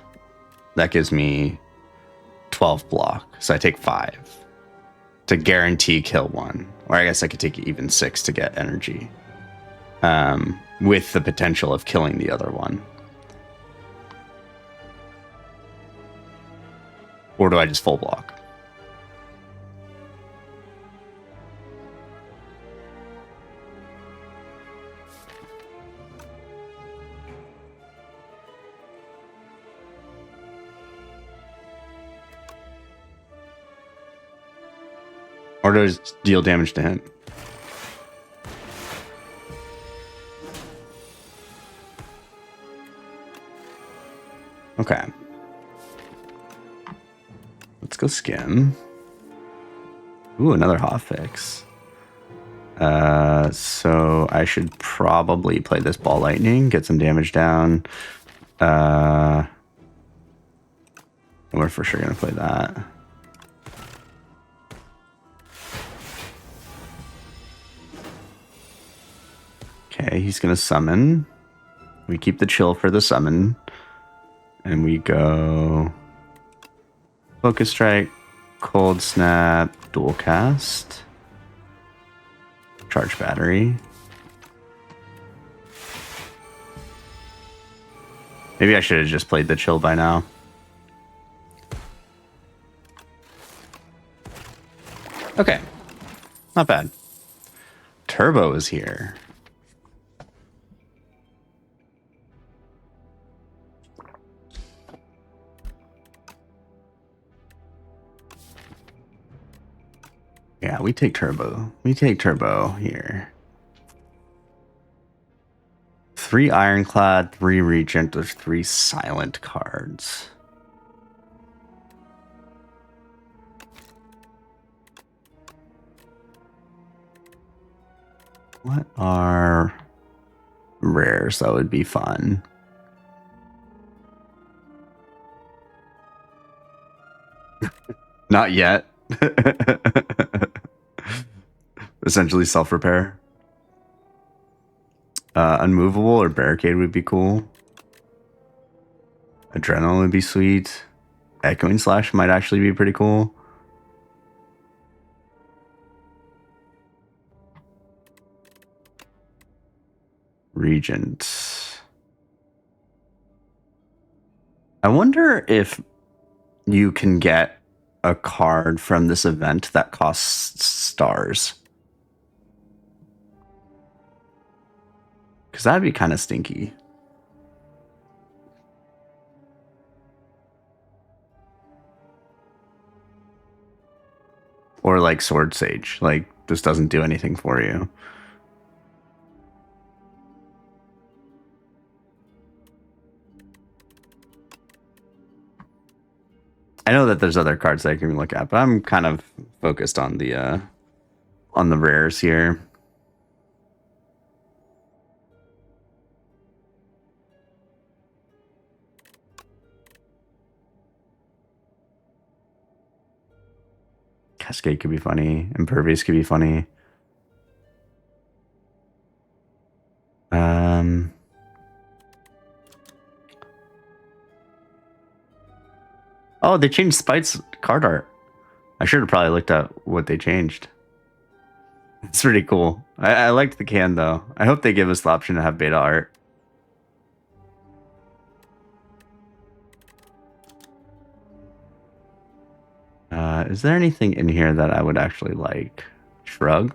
That gives me 12 block. So I take 5 to guarantee kill 1. Or I guess I could take even 6 to get energy. With the potential of killing the other one. Or do I just full block? Or do I just deal damage to him? Okay. Let's go skim. Ooh, another hotfix. So I should probably play this ball lightning, get some damage down. We're for sure gonna play that. Okay, he's gonna summon. We keep the chill for the summon. And we go Focus Strike, Cold Snap, Dual Cast, Charge Battery. Maybe I should have just played the chill by now. Okay, not bad. Turbo is here. Yeah, we take Turbo. We take Turbo here. 3 Ironclad, 3 Regent, there's 3 Silent cards. What are rares that would be fun? Not yet. Essentially self-repair. Unmovable or Barricade would be cool. Adrenaline would be sweet. Echoing Slash might actually be pretty cool. Regent. I wonder if you can get a card from this event that costs stars. Because that'd be kind of stinky. Or like Sword Sage. Like, this doesn't do anything for you. I know that there's other cards that I can look at, but I'm kind of focused on the rares here. Cascade could be funny. Impervious could be funny. Oh, they changed Spite's card art. I should have probably looked at what they changed. It's pretty cool. I liked the can, though. I hope they give us the option to have beta art. Is there anything in here that I would actually like? Shrug?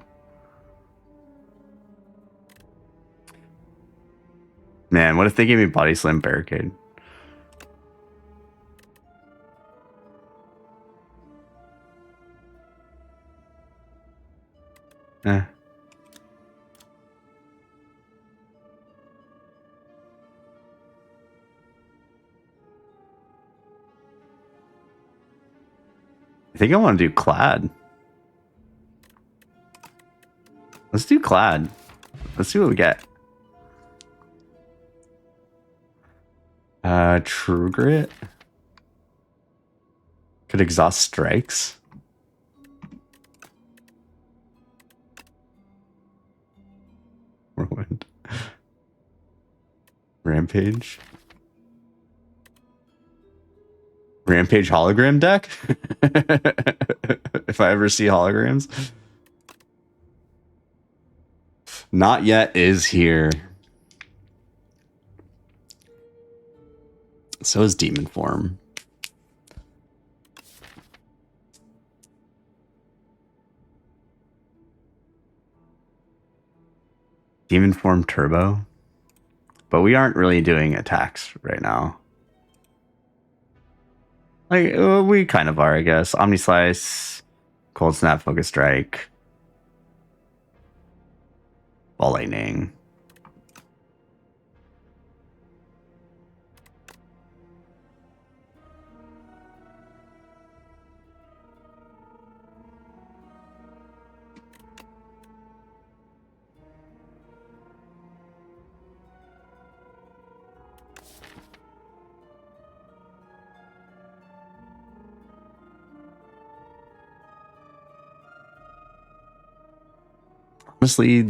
Man, what if they gave me Body Slam Barricade? Eh. I think I want to do Clad. Let's do Clad. Let's see what we get. True Grit. Could exhaust strikes. Whirlwind. Rampage. Rampage hologram deck? If I ever see holograms. Not Yet is here. So is Demon Form. Demon Form Turbo. But we aren't really doing attacks right now. Like, we kind of are, I guess. Omni Slice, Cold Snap, Focus Strike, Ball Lightning. Honestly,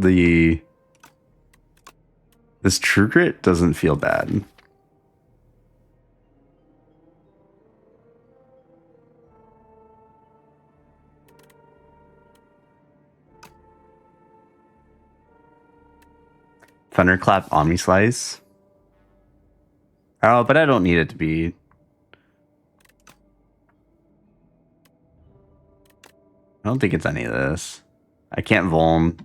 this True Grit doesn't feel bad. Thunderclap Omnislice. Oh, but I don't need it to be. I don't think it's any of this. I can't Vuln.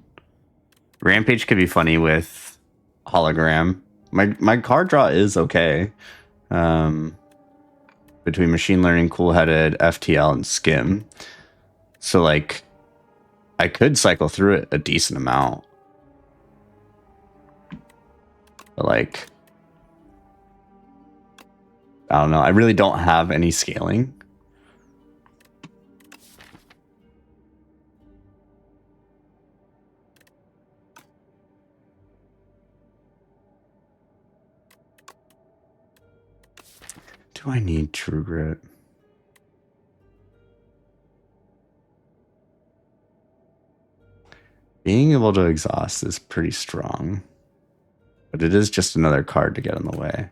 Rampage could be funny with Hologram. My card draw is okay. Between Machine Learning, Cool Headed, FTL, and Skim. So, like, I could cycle through it a decent amount. But, like, I don't know. I really don't have any scaling. Do I need True Grit? Being able to exhaust is pretty strong. But it is just another card to get in the way.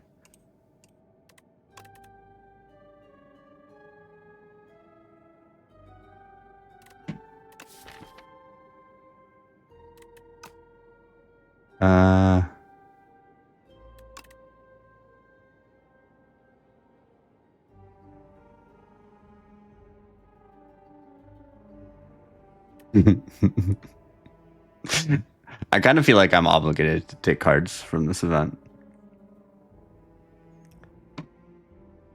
I kind of feel like I'm obligated to take cards from this event.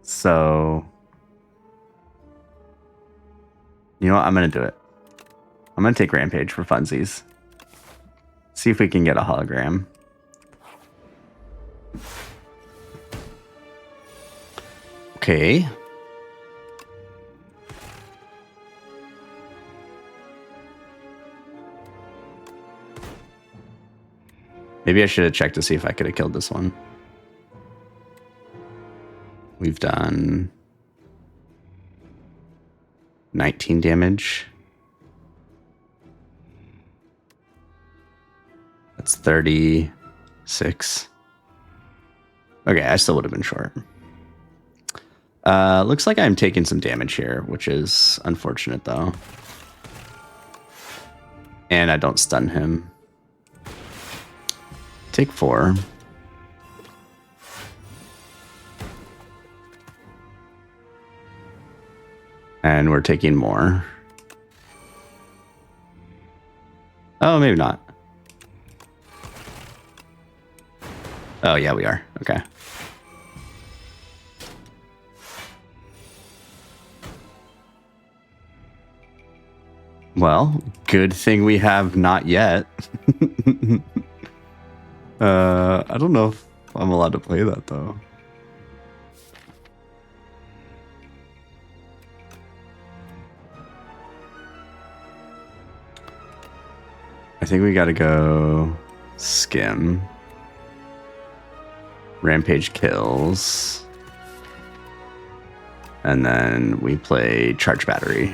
So, you know what? I'm going to do it. I'm going to take Rampage for funsies. See if we can get a hologram. Okay. Maybe I should have checked to see if I could have killed this one. We've done 19 damage. That's 36. Okay, I still would have been short. Looks like I'm taking some damage here, which is unfortunate though. And I don't stun him. Take 4. And we're taking more. Oh, maybe not. Oh, yeah, we are. Okay. Well, good thing we have not yet. I don't know if I'm allowed to play that, though. I think we gotta go Skim. Rampage kills. And then we play Charge Battery.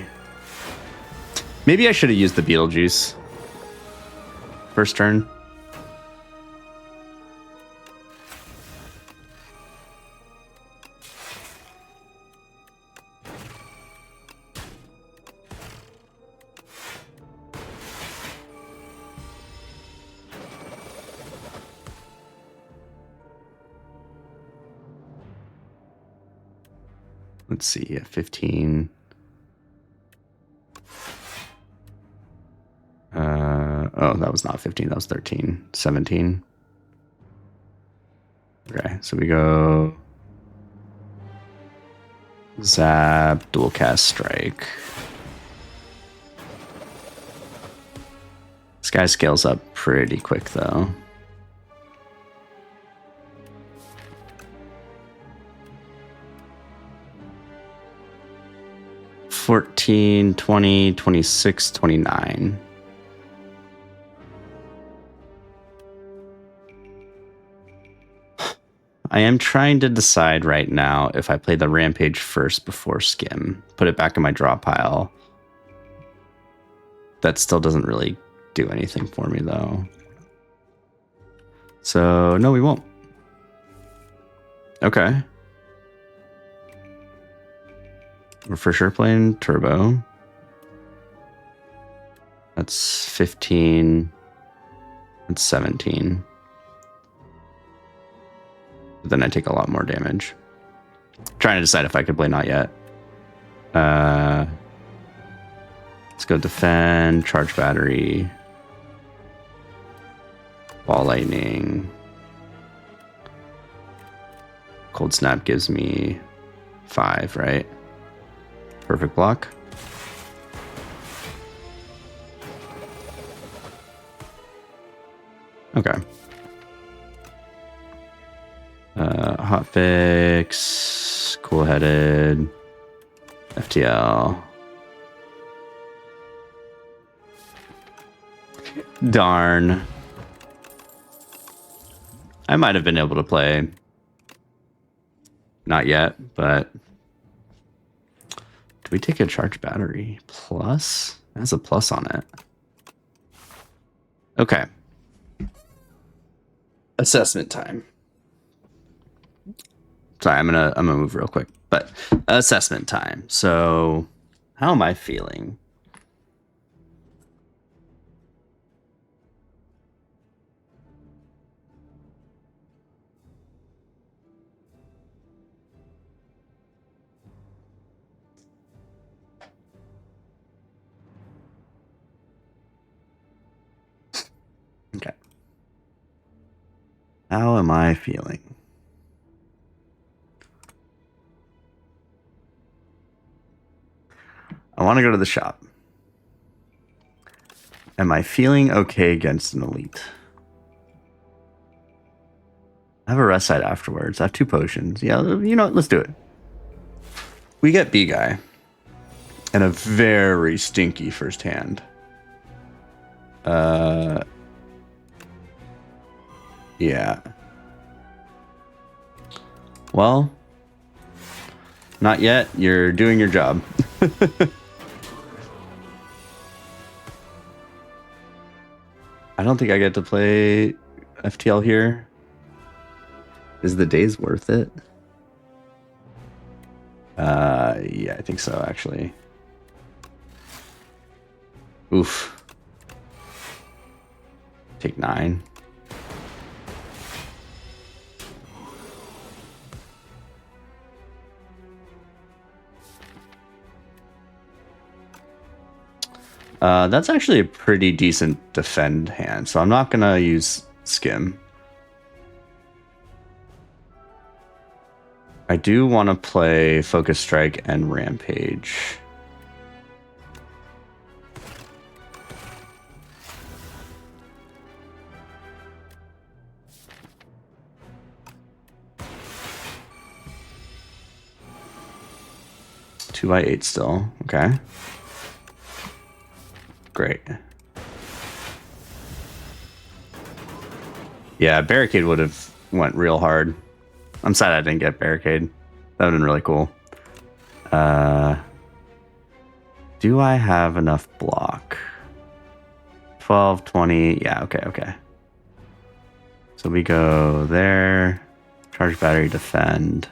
Maybe I should have used the Beetlejuice. First turn. Let's see, 15. Oh, that was not 15, that was 13. 17. Okay, so we go Zap, Dual Cast Strike. This guy scales up pretty quick, though. $14, $20, $26, $29. I am trying to decide right now if I play the Rampage first before Skim. Put it back in my draw pile. That still doesn't really do anything for me, though. So, no, we won't. Okay. We're for sure playing turbo. That's 15. That's 17. But then I take a lot more damage. Trying to decide if I could play not yet. Let's go defend, charge battery, ball lightning. Cold snap gives me 5, right? Perfect block. Okay. Hot fix, cool headed, FTL. Darn. I might have been able to play. Not yet, but do we take a charge battery? Plus? It has a plus on it. Okay. Assessment time. Sorry, I'm gonna move real quick. But assessment time. So how am I feeling? Okay. How am I feeling? I want to go to the shop. Am I feeling okay against an elite? I have a rest side afterwards. I have 2 potions. Yeah, you know what? Let's do it. We get B guy. And a very stinky first hand. Yeah. Well, not yet. You're doing your job. I don't think I get to play FTL here. Is the days worth it? Yeah, I think so, actually. Oof. Take 9. That's actually a pretty decent defend hand, so I'm not gonna use Skim. I do want to play Focus Strike and Rampage. Two by 8 still. Okay. Great. Yeah, Barricade would have went real hard. I'm sad I didn't get Barricade. That would have been really cool. Do I have enough block? 12, 20. Yeah, okay. So we go there. Charge battery, defend.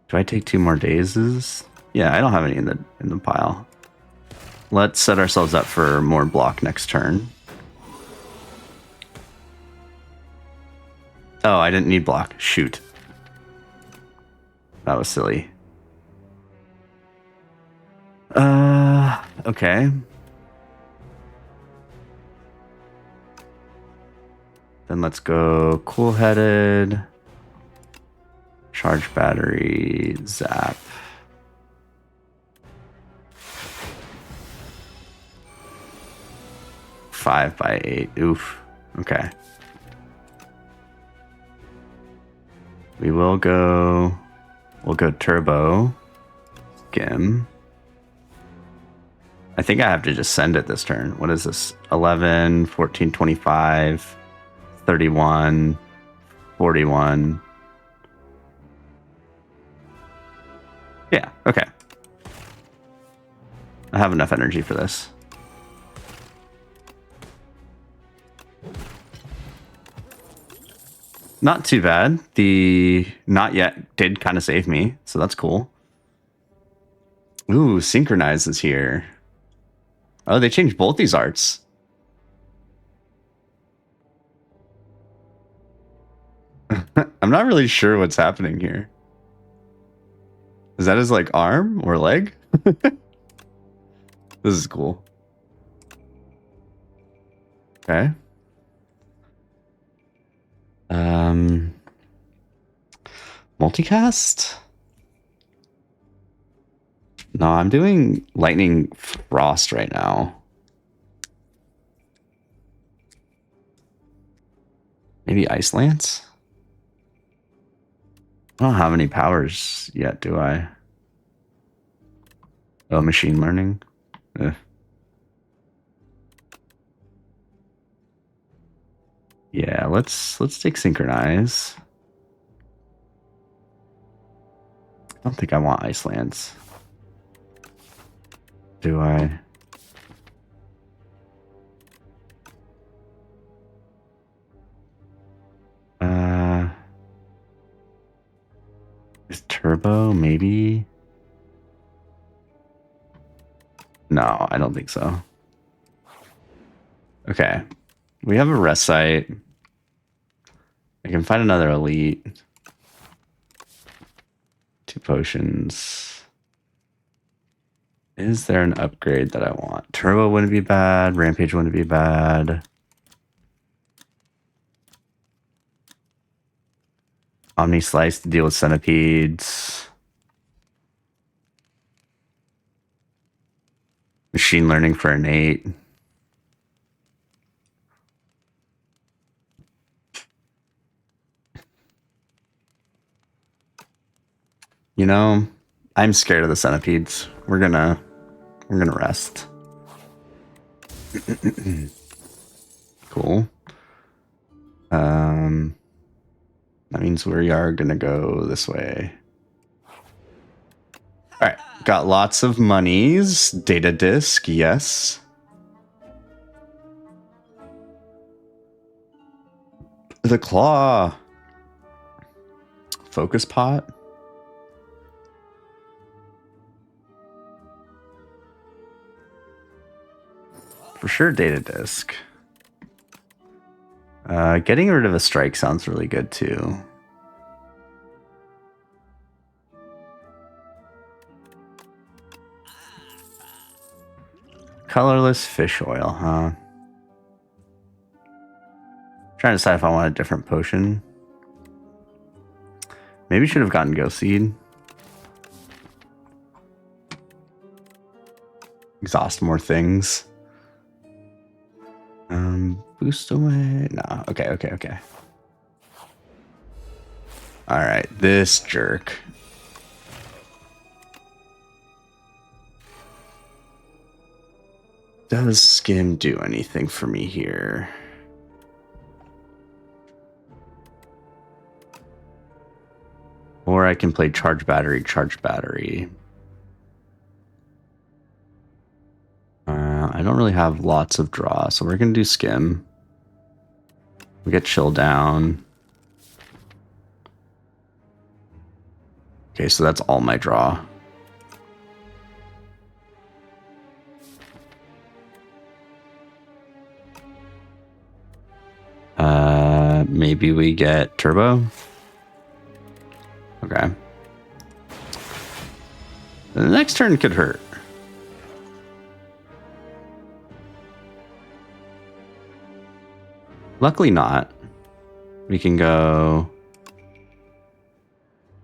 Do I take 2 more dazes? Yeah, I don't have any in the pile. Let's set ourselves up for more block next turn. Oh, I didn't need block. Shoot. That was silly. Okay. Then let's go cool-headed. Charge battery, zap. Five by 8. Oof. Okay. We'll go turbo. Skim. I think I have to just send it this turn. What is this? 11, 14, 25, 31, 41. Yeah, okay. I have enough energy for this. Not too bad. The not yet did kind of save me, so that's cool. Ooh, synchronize is here. Oh, they changed both these arts. I'm not really sure what's happening here. Is that his like arm or leg? This is cool. Okay. Multicast? No, I'm doing Lightning Frost right now. Maybe Ice Lance? I don't have any powers yet, do I? Oh, machine learning? Yeah, let's take synchronize. I don't think I want Ice Lance. Do I? Is Turbo maybe? No, I don't think so. Okay. We have a rest site. I can find another elite. 2 potions. Is there an upgrade that I want? Turbo wouldn't be bad. Rampage wouldn't be bad. Omni Slice to deal with centipedes. Machine learning for innate. You know, I'm scared of the centipedes. We're gonna rest. Cool. That means we are gonna go this way. All right, got lots of monies. Data disk, yes. The claw. Focus pot. For sure, data disk. Getting rid of a strike sounds really good too. Colorless fish oil, huh? Trying to decide if I want a different potion. Maybe should have gotten Ghost Seed. Exhaust more things. Boost away. Nah, okay. Alright, this jerk. Does Skim do anything for me here? Or I can play charge battery. I don't really have lots of draw, so we're going to do Skim. We get Chill Down. Okay, so that's all my draw. Maybe we get Turbo. Okay. The next turn could hurt. Luckily not. We can go...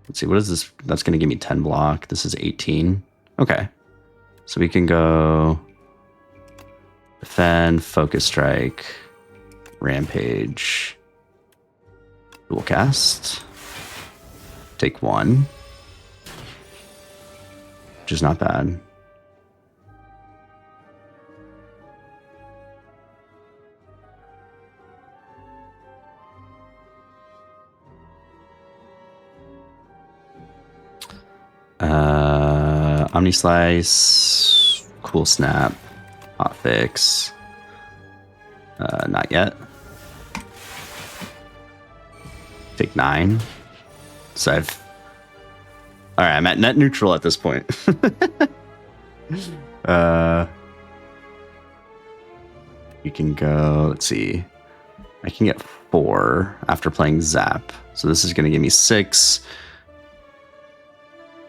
Let's see, what is this? That's going to give me 10 block. This is 18. Okay. So we can go... Defend, Focus Strike, Rampage, Dual Cast. Take 1. Which is not bad. Omni Slice, Cool Snap, Hot Fix. Not yet. Take 9. So I've... Alright, I'm at net neutral at this point. You can go... Let's see. I can get 4 after playing Zap. So this is going to give me 6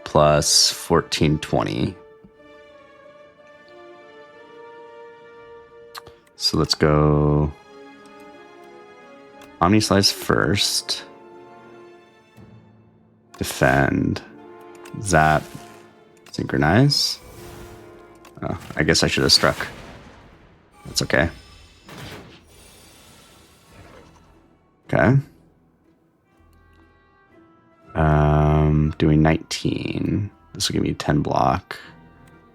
plus 14, 20. So let's go Omni Slice first. Defend. Zap. Synchronize. Oh, I guess I should have struck. That's okay. Okay. Doing 19. This will give me 10 block.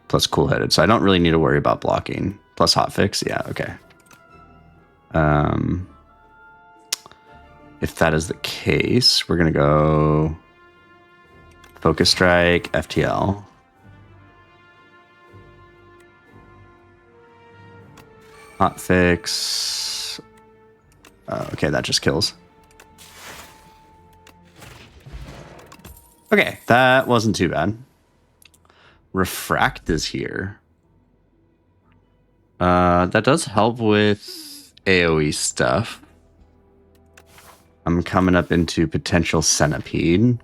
Plus cool headed. So I don't really need to worry about blocking. Plus hotfix. Yeah, okay. If that is the case, we're gonna go Focus Strike, FTL. Hotfix. Okay, that just kills. Okay, that wasn't too bad. Refract is here. That does help with AoE stuff. I'm coming up into potential Centipede.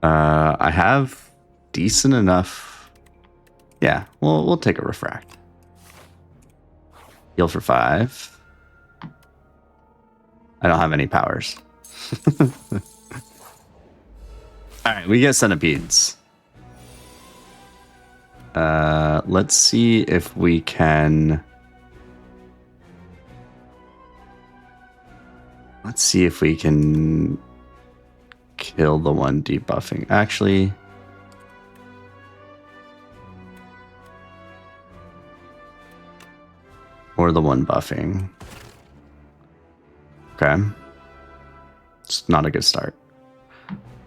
I have decent enough. Yeah, we'll take a Refract. Heal for 5. I don't have any powers. Alright, we get Centipedes. Let's see if we can... Let's see if we can kill the one debuffing. Actually... Or the one buffing. Okay. It's not a good start.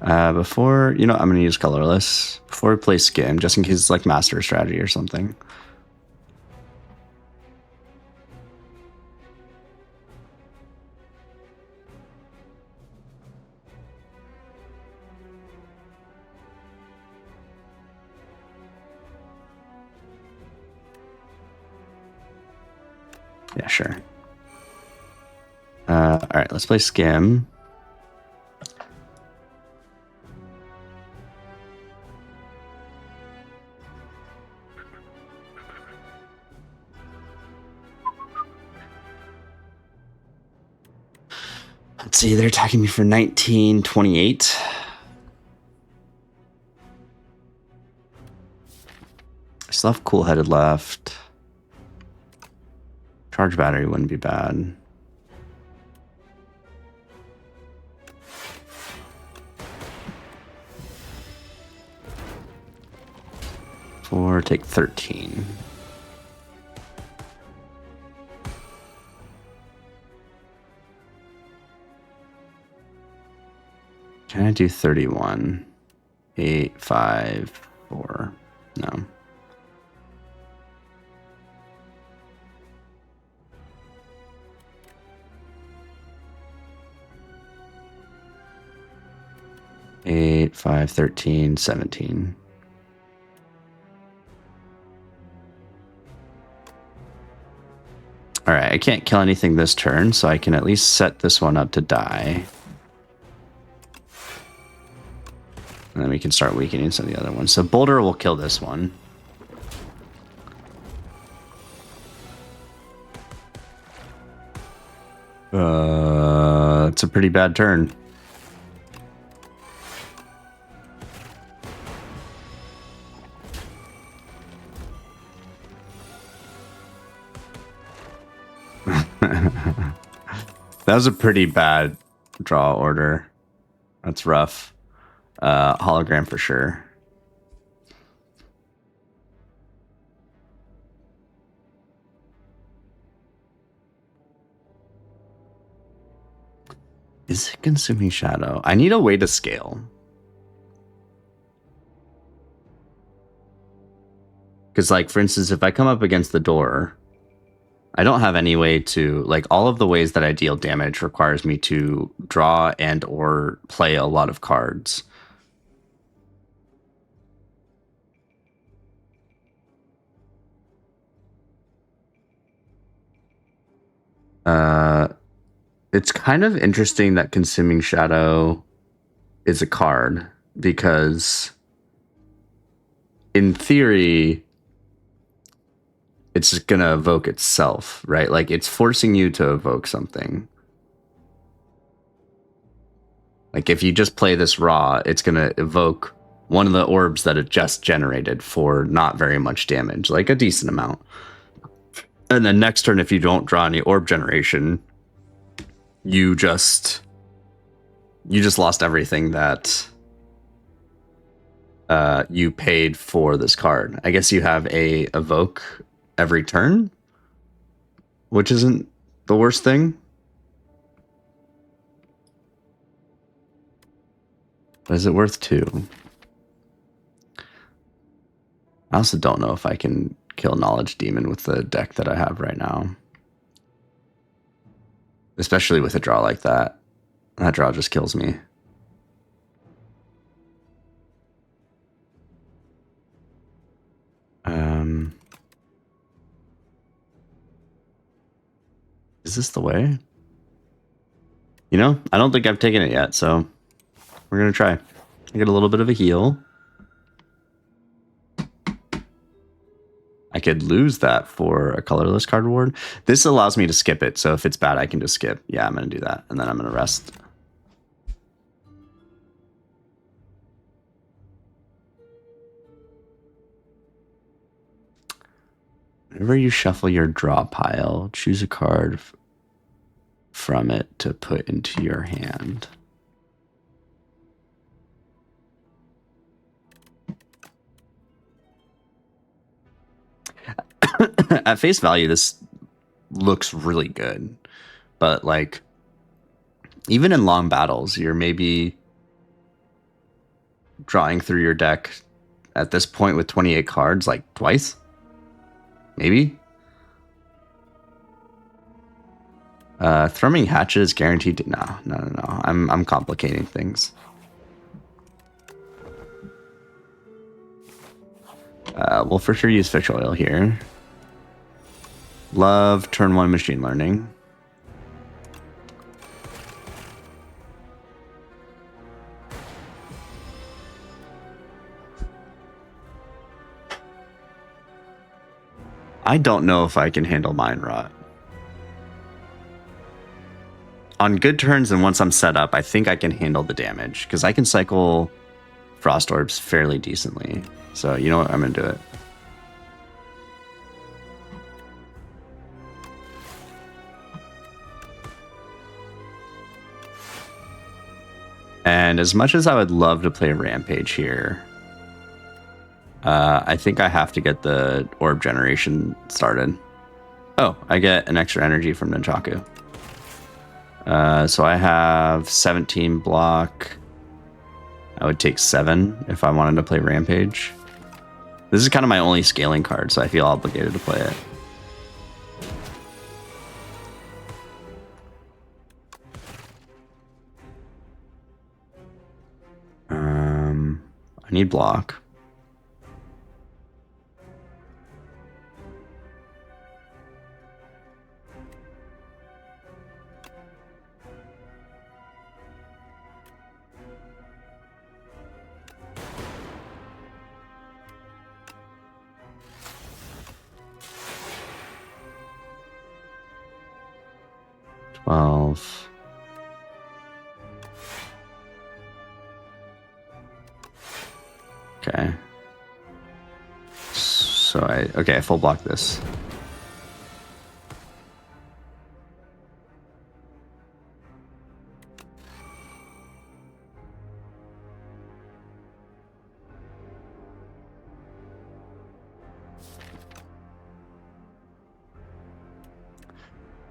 Before, you know, I'm going to use colorless. Before we play Skim, just in case it's like master strategy or something. Yeah, sure. All right, let's play Skim. Let's see, they're attacking me for 1928. I still have Cool Headed left. Charge battery wouldn't be bad. Four, take 13. Can I do 31? 8, 5, 4. No. Eight, 5, 13, 17. All right, I can't kill anything this turn, so I can at least set this one up to die. And then we can start weakening some of the other ones. So Boulder will kill this one. It's a pretty bad turn. That was a pretty bad draw order. That's rough. Hologram for sure. Is it Consuming Shadow? I need a way to scale. Because, like, for instance, if I come up against the door, I don't have any way to, like, all of the ways that I deal damage requires me to draw and or play a lot of cards. It's kind of interesting that Consuming Shadow is a card because in theory it's going to evoke itself, right? Like it's forcing you to evoke something. Like if you just play this raw, it's going to evoke one of the orbs that it just generated for not very much damage, like a decent amount. And then next turn, if you don't draw any orb generation, you just lost everything that you paid for this card. I guess you have a evoke every turn, which isn't the worst thing. But is it worth 2? I also don't know if I can kill Knowledge Demon with the deck that I have right now. Especially with a draw like that. That draw just kills me. Is this the way? You know, I don't think I've taken it yet, so we're going to try. I get a little bit of a heal. I could lose that for a colorless card reward. This allows me to skip it, so if it's bad, I can just skip. Yeah, I'm going to do that, and then I'm going to rest. Whenever you shuffle your draw pile, choose a card from it to put into your hand. At face value, this looks really good, but like even in long battles, you're maybe drawing through your deck at this point with 28 cards like twice, maybe. Thrumming Hatchet is guaranteed to... No. I'm complicating things. We'll for sure use Fish Oil here. Love turn 1 Machine Learning. I don't know if I can handle Mind Rot. On good turns and once I'm set up, I think I can handle the damage because I can cycle Frost Orbs fairly decently. So you know what? I'm going to do it. And as much as I would love to play Rampage here, I think I have to get the orb generation started. Oh, I get an extra energy from Nunchaku. So I have 17 block. I would take 7 if I wanted to play Rampage. This is kind of my only scaling card, so I feel obligated to play it. I need block. Okay. So I full block this.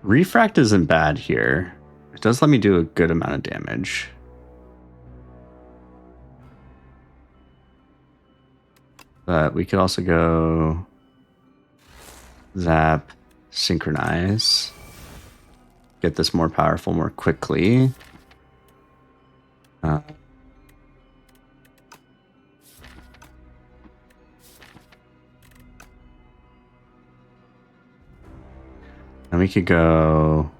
Refract isn't bad here. It does let me do a good amount of damage. But we could also go Zap, synchronize. Get this more powerful more quickly. And we could go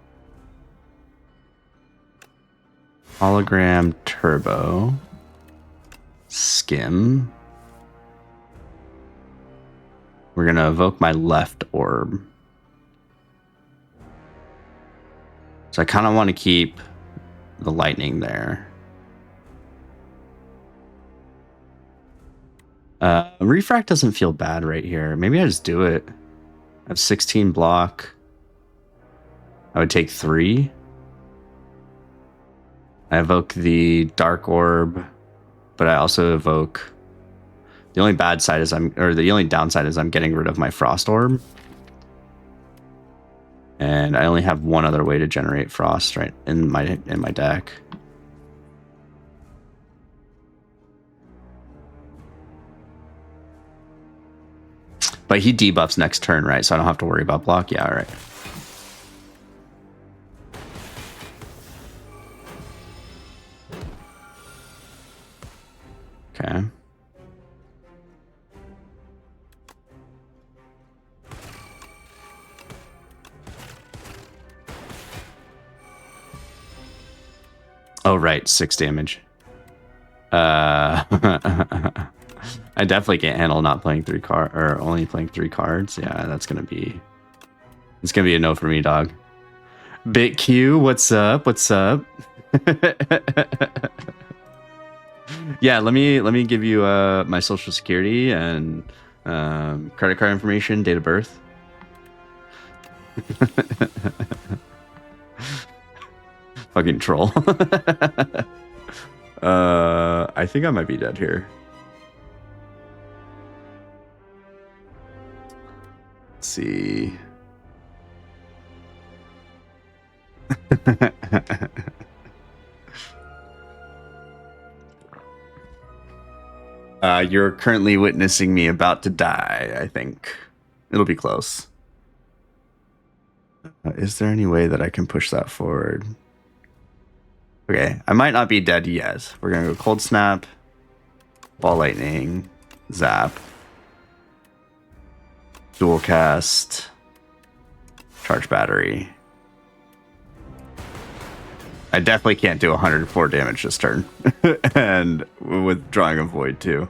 hologram turbo, skim. We're going to evoke my left orb. So I kind of want to keep the lightning there. Refract doesn't feel bad right here. Maybe I just do it. I have 16 block. I would take 3. I evoke the dark orb, but I also evoke... The only bad side is the only downside is I'm getting rid of my frost orb. And I only have one other way to generate frost right in my deck. But he debuffs next turn, right? So I don't have to worry about block. Yeah, all right. Okay. Oh, right. 6 damage. I definitely can't handle not playing 3 cards or only playing 3 cards. Yeah, it's gonna be a no for me, dog. BitQ, what's up? What's up? Yeah, let me give you my social security and credit card information, date of birth. Fucking troll. I think I might be dead here. Let's see. You're currently witnessing me about to die, I think. It'll be close. Is there any way that I can push that forward? Okay, I might not be dead yet. We're gonna go cold snap, ball lightning, zap, dual cast, charge battery. I definitely can't do 104 damage this turn. And with drawing a void too.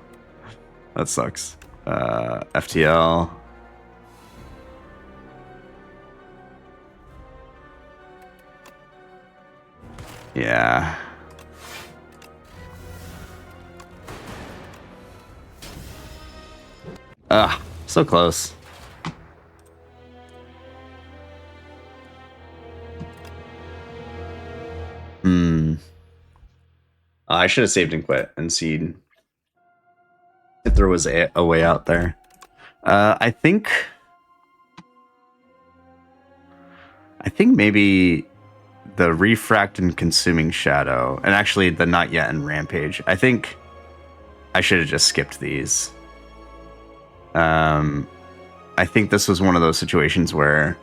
That sucks. FTL. Yeah. So close. I should have saved and quit and seen if there was a way out there. I think maybe the refract and consuming shadow, and actually the not yet and rampage. I think I should have just skipped these. I think this was one of those situations where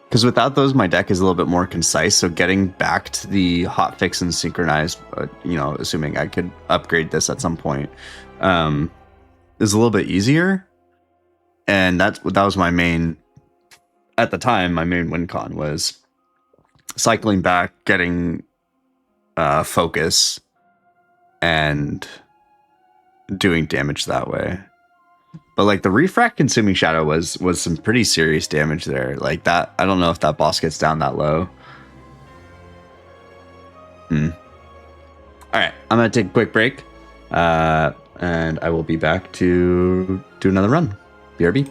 because without those, my deck is a little bit more concise. So getting back to the hotfix and synchronized, assuming I could upgrade this at some point, is a little bit easier. And that was my main, at the time, my main win con was cycling back, getting focus, and doing damage that way. But like the refract consuming shadow was some pretty serious damage there. Like that, I don't know if that boss gets down that low. All right, I'm gonna take a quick break, and I will be back to do another run. BRB.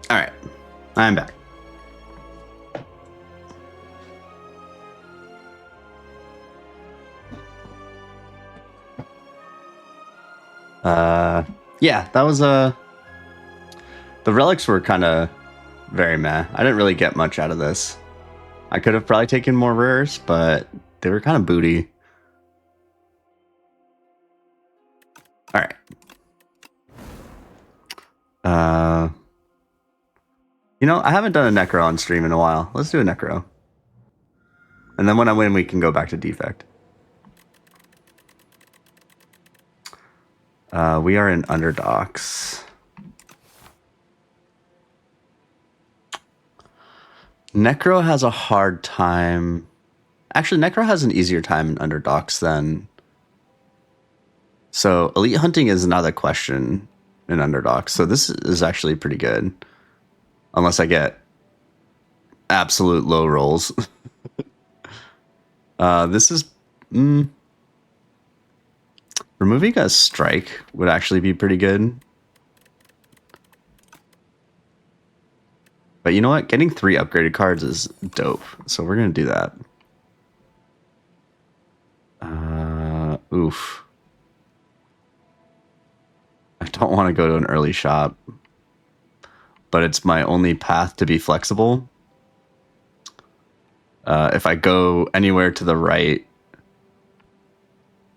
All right, I'm back. Yeah, that was the relics were kind of very meh. I didn't really get much out of this. I could have probably taken more rares, but they were kind of booty. All right. You know, I haven't done a Necro on stream in a while. Let's do a Necro. And then when I win, we can go back to Defect. We are in Underdocs. Necro has a hard time. Actually, Necro has an easier time in Underdocs than... So, Elite Hunting is another question in Underdocs. So this is actually pretty good. Unless I get absolute low rolls. This is... removing a strike would actually be pretty good. But you know what? Getting 3 upgraded cards is dope. So we're going to do that. Oof. I don't want to go to an early shop. But it's my only path to be flexible. If I go anywhere to the right...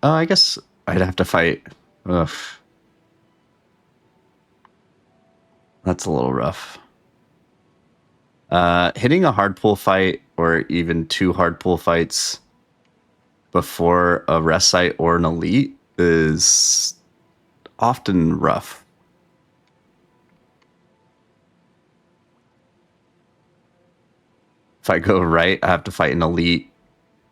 I guess I'd have to fight... Ugh. That's a little rough. Hitting a hard pull fight or even 2 hard pull fights before a rest site or an elite is often rough. If I go right, I have to fight an elite,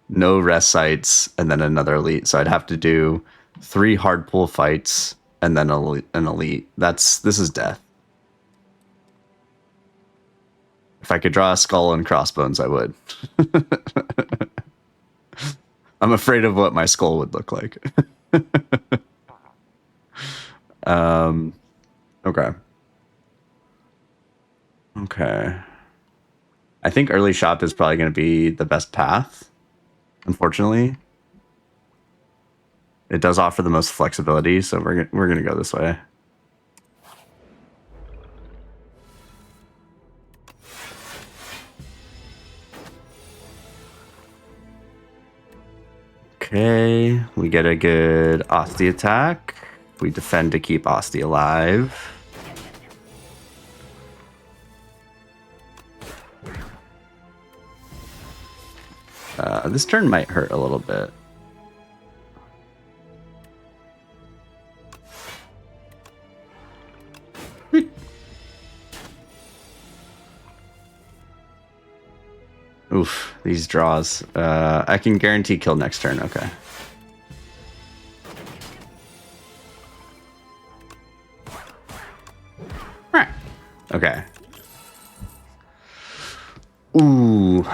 no rest sites, and then another elite. So I'd have to do 3 hard pull fights and then an elite. This is death. If I could draw a skull and crossbones, I would. I'm afraid of what my skull would look like. Okay. Okay. I think early shop is probably going to be the best path, unfortunately. It does offer the most flexibility, so we're going to go this way. Okay, we get a good Osti attack. We defend to keep Osti alive. This turn might hurt a little bit. Oof, these draws. I can guarantee kill next turn, okay. Okay. Ooh.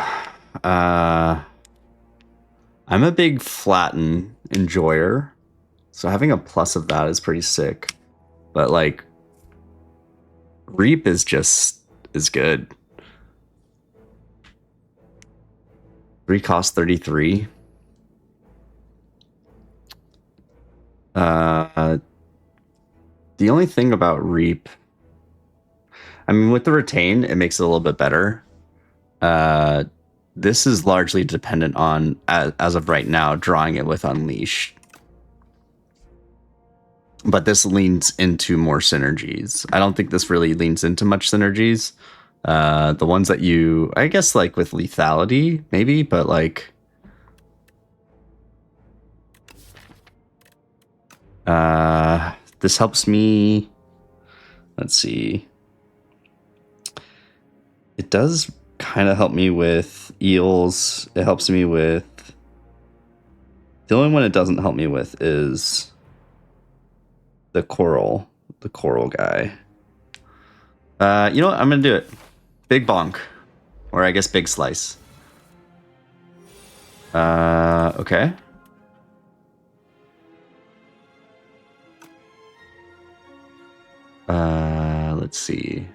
I'm a big flatten enjoyer, so having a plus of that is pretty sick. But like, Reap is good. 3 cost 33. The only thing about Reap, I mean, with the retain, it makes it a little bit better. This is largely dependent on, as of right now, drawing it with Unleash. But this leans into more synergies. I don't think this really leans into much synergies. The ones that you, I guess, like with lethality, maybe, but like... this helps me... Let's see. It does kind of help me with eels. It helps me with... The only one it doesn't help me with is the coral guy. You know what? I'm going to do it. Big bonk. Or I guess big slice. Okay. Let's see.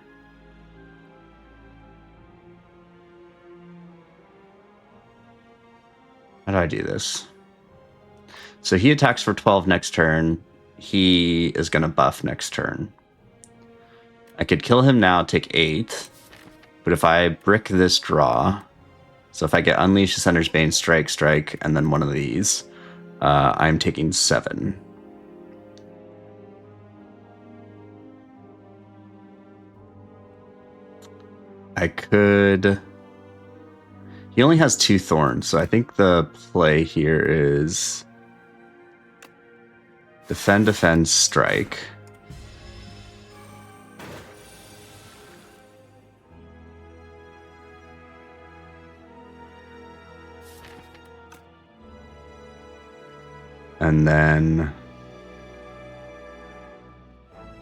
How do I do this? So he attacks for 12 next turn. He is going to buff next turn. I could kill him now, take 8. But if I brick this draw, so if I get Unleash, Ascender's Bane, Strike, and then one of these, I'm taking 7. I could... He only has 2 Thorns, so I think the play here is... Defend, Strike. And then...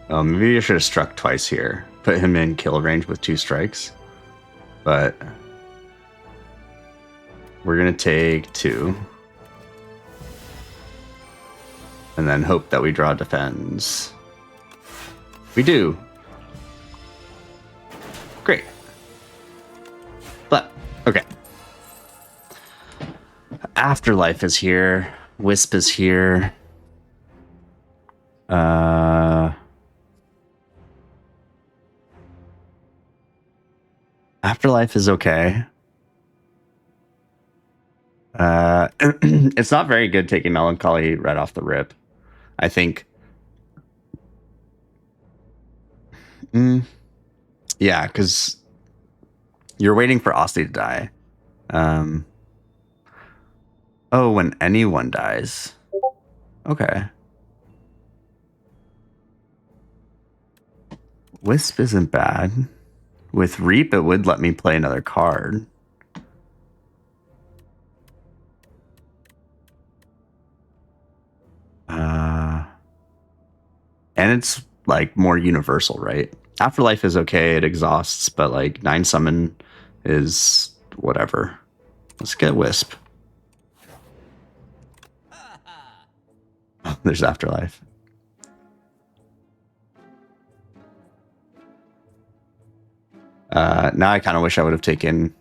Oh, maybe I should have struck twice here. Put him in kill range with 2 strikes. But... We're going to take 2. And then hope that we draw defends. We do. Great. But, okay. Afterlife is here. Wisp is here. Afterlife is okay. It's not very good taking Melancholy right off the rip. I think. Yeah, because you're waiting for Osti to die. Oh, when anyone dies. Okay. Wisp isn't bad. With Reap, it would let me play another card. And it's like more universal, right? Afterlife is okay, it exhausts, but like 9 summon is whatever. Let's get Wisp. Oh, there's Afterlife. Now I kind of wish I would have taken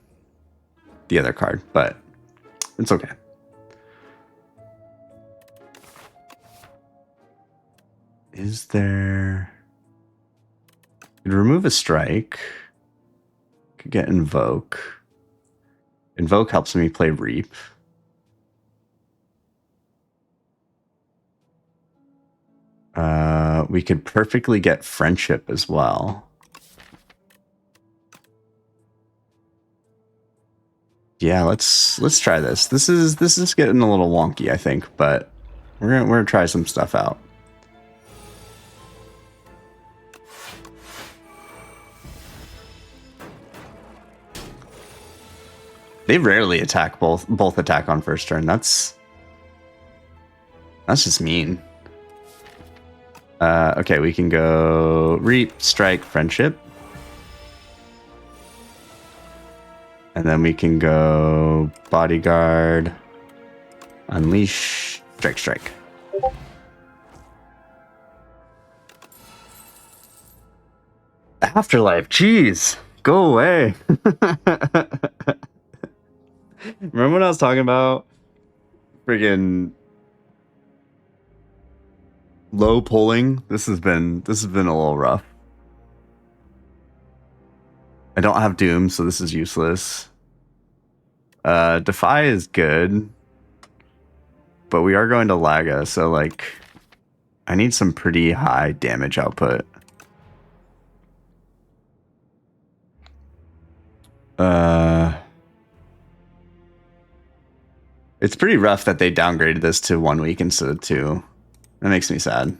the other card, but it's okay. Is there... Could remove a strike. Could get Invoke. Invoke helps me play Reap. We could perfectly get Friendship as well. Yeah, let's try this. This is getting a little wonky, I think, but we're gonna try some stuff out. They rarely attack both attack on first turn. That's just mean. Okay, we can go Reap, Strike, Friendship. And then we can go Bodyguard, Unleash, Strike. Afterlife, jeez, go away. Remember when I was talking about friggin' low pulling? This has been a little rough. I don't have Doom, so this is useless. Defy is good, but we are going to Laga, so like I need some pretty high damage output. It's pretty rough that they downgraded this to 1 week instead of 2. That makes me sad.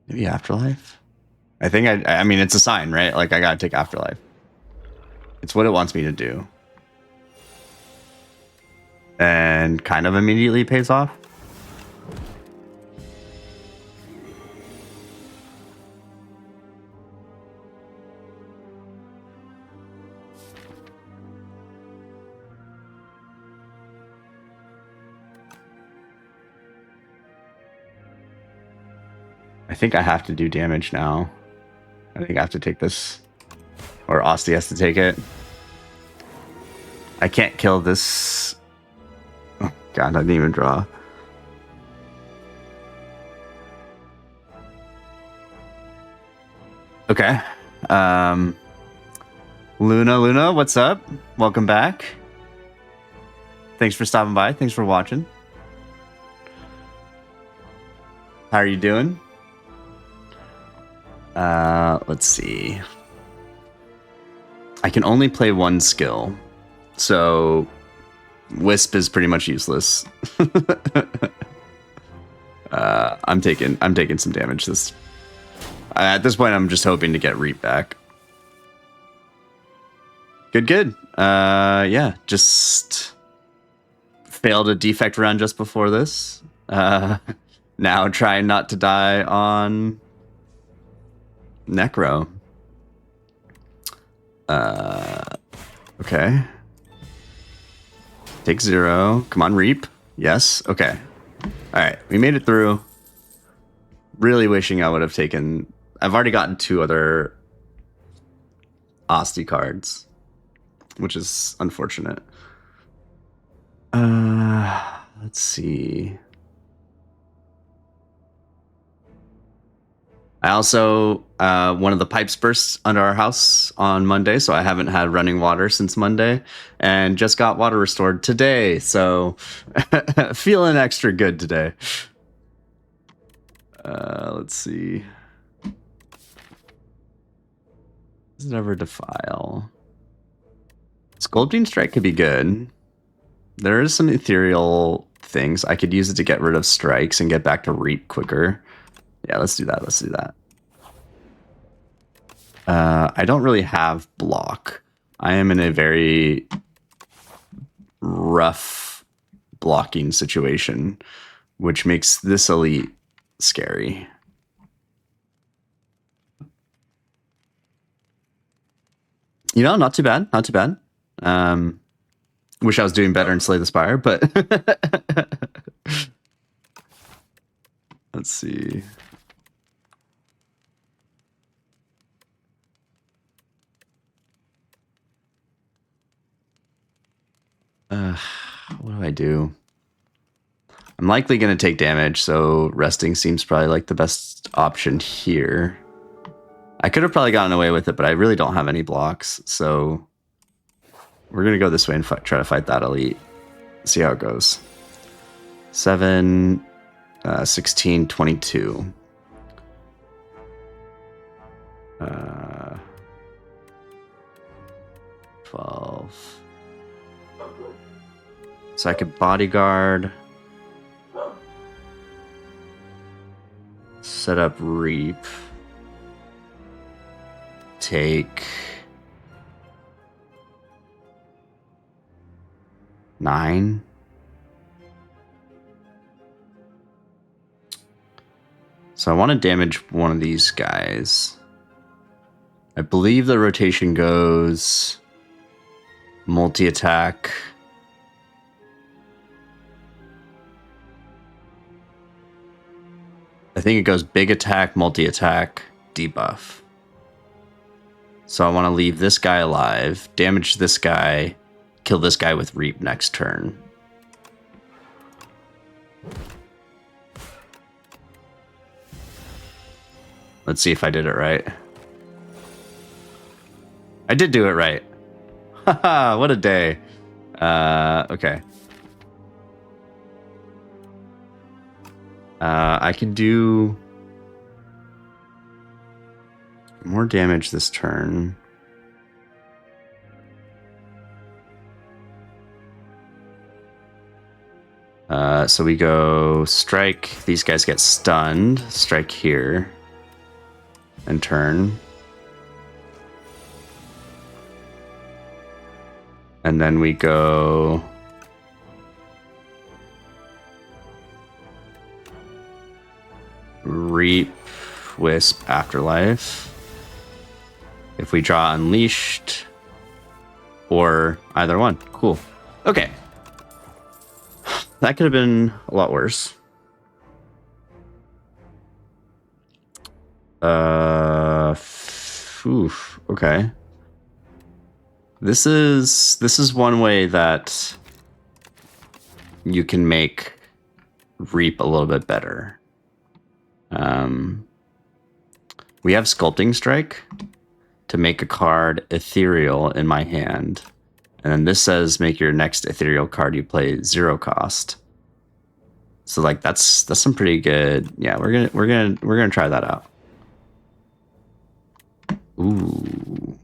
Maybe Afterlife? I think I mean, it's a sign, right? Like, I gotta take Afterlife. It's what it wants me to do. And kind of immediately pays off. I think I have to do damage now. I think I have to take this. Or Osti has to take it. I can't kill this. Oh, God, I didn't even draw. Okay. Luna, what's up? Welcome back. Thanks for stopping by. Thanks for watching. How are you doing? Let's see. I can only play one skill, so Wisp is pretty much useless. I'm taking some damage. At this point, I'm just hoping to get Reap back. Good. Yeah, just failed a defect run just before this. Now trying not to die on Necro. Okay. Take 0. Come on, Reap. Yes. Okay. All right. We made it through. Really wishing I would have taken... I've already gotten 2 other Osti cards, which is unfortunate. Let's see. I also, one of the pipes burst under our house on Monday, so I haven't had running water since Monday, and just got water restored today, so feeling extra good today. Let's see. Does it ever defile? Sculpting Strike could be good. There is some ethereal things. I could use it to get rid of strikes and get back to Reap quicker. Yeah, let's do that. I don't really have block. I am in a very rough blocking situation, which makes this elite scary. You know, not too bad. Wish I was doing better in Slay the Spire, but let's see. What do I do? I'm likely going to take damage, so resting seems probably like the best option here. I could have probably gotten away with it, but I really don't have any blocks, so we're going to go this way and try to fight that elite. See how it goes. 7, 16, 22. 12. So I could bodyguard. Set up Reap. Take 9. So I want to damage one of these guys. I believe the rotation goes multi-attack. I think it goes big attack, multi-attack, debuff. So I want to leave this guy alive, damage this guy, kill this guy with Reap next turn. Let's see if I did it right. I did do it right. Haha, what a day. Okay. I can do more damage this turn. So we go strike. These guys get stunned. Strike here. And turn. And then we go... Reap, Wisp, Afterlife. If we draw Unleashed, or either one. Cool. Okay. That could have been a lot worse. Oof. Okay. This is one way that you can make Reap a little bit better. We have Sculpting Strike to make a card ethereal in my hand, and then this says make your next ethereal card you play 0 cost. So like that's some pretty good. Yeah, we're gonna try that out. Ooh.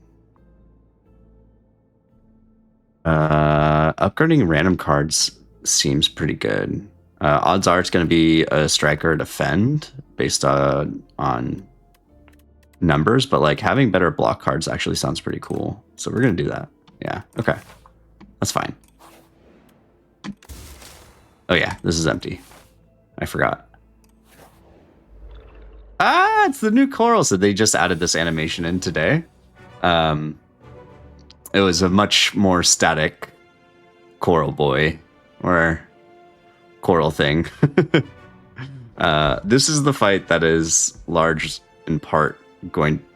Upgrading random cards seems pretty good. Odds are it's going to be a striker defend based on numbers, but like having better block cards actually sounds pretty cool. So we're going to do that. Yeah. Okay. That's fine. Oh yeah, this is empty. I forgot. Ah, it's the new coral. So they just added this animation in today. It was a much more static coral boy or coral thing. This is the fight that is large in part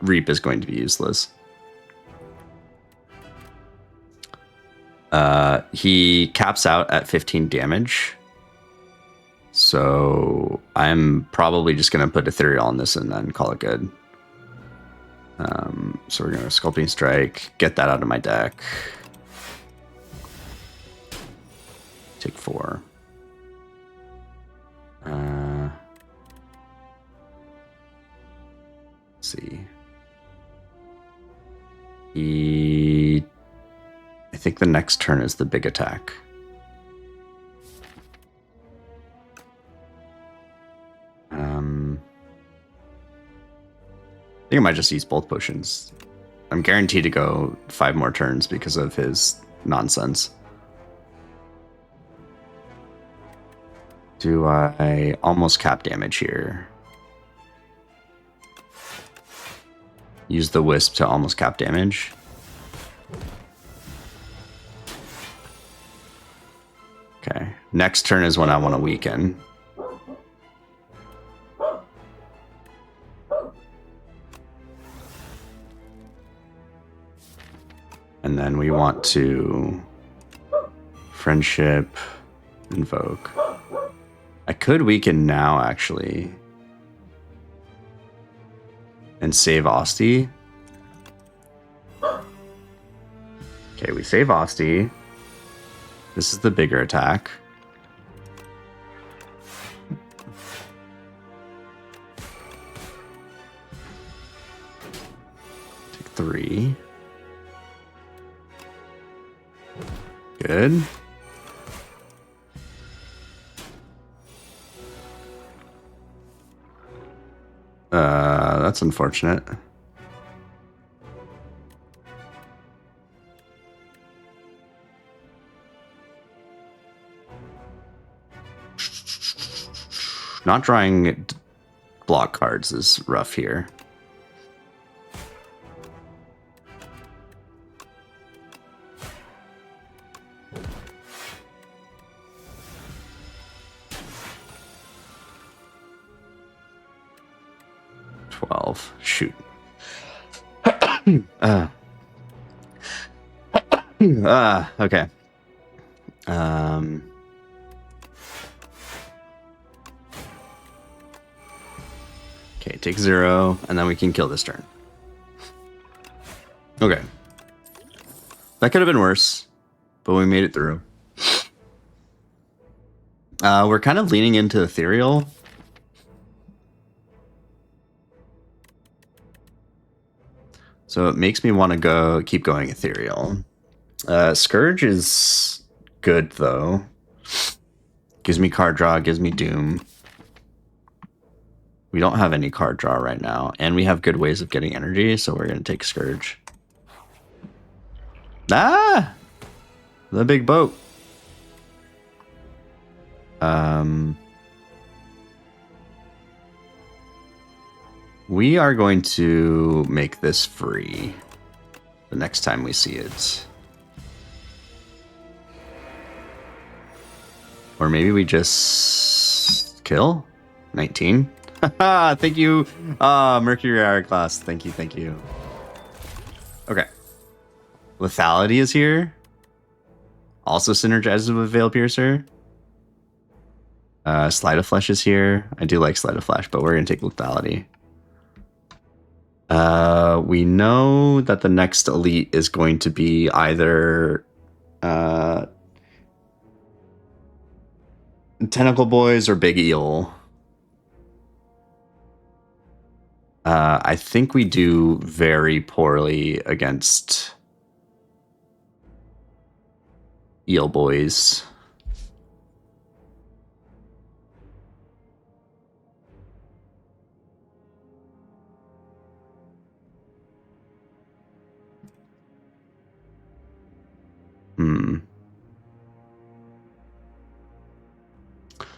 Reap is going to be useless. He caps out at 15 damage. So I'm probably just going to put Ethereal on this and then call it good. So we're going to Sculpting Strike, get that out of my deck. Take 4. Let's see. I think the next turn is the big attack. I think I might just use both potions. I'm guaranteed to go 5 more turns because of his nonsense. Do I almost cap damage here? Use the Wisp to almost cap damage. Okay. Next turn is when I want to weaken. And then we want to Friendship, Invoke. I could weaken now, actually. And save Asti. Okay, we save Asti. This is the bigger attack. Take 3. Good. That's unfortunate. Not drawing block cards is rough here. Shoot. Okay. Okay, take 0, and then we can kill this turn. Okay. That could have been worse, but we made it through. We're kind of leaning into Ethereal. So it makes me want to keep going Ethereal. Scourge is good, though. Gives me card draw, gives me Doom. We don't have any card draw right now, and we have good ways of getting energy, so we're going to take Scourge. Ah! The big boat. We are going to make this free the next time we see it. Or maybe we just kill? 19? Thank you, Mercury Hourglass. Thank you, thank you. Okay. Lethality is here. Also synergizes with Veil Piercer. Sleight of Flesh is here. I do like Sleight of Flesh, but we're going to take Lethality. We know that the next elite is going to be either Tentacle Boys or Big Eel. I think we do very poorly against Eel Boys.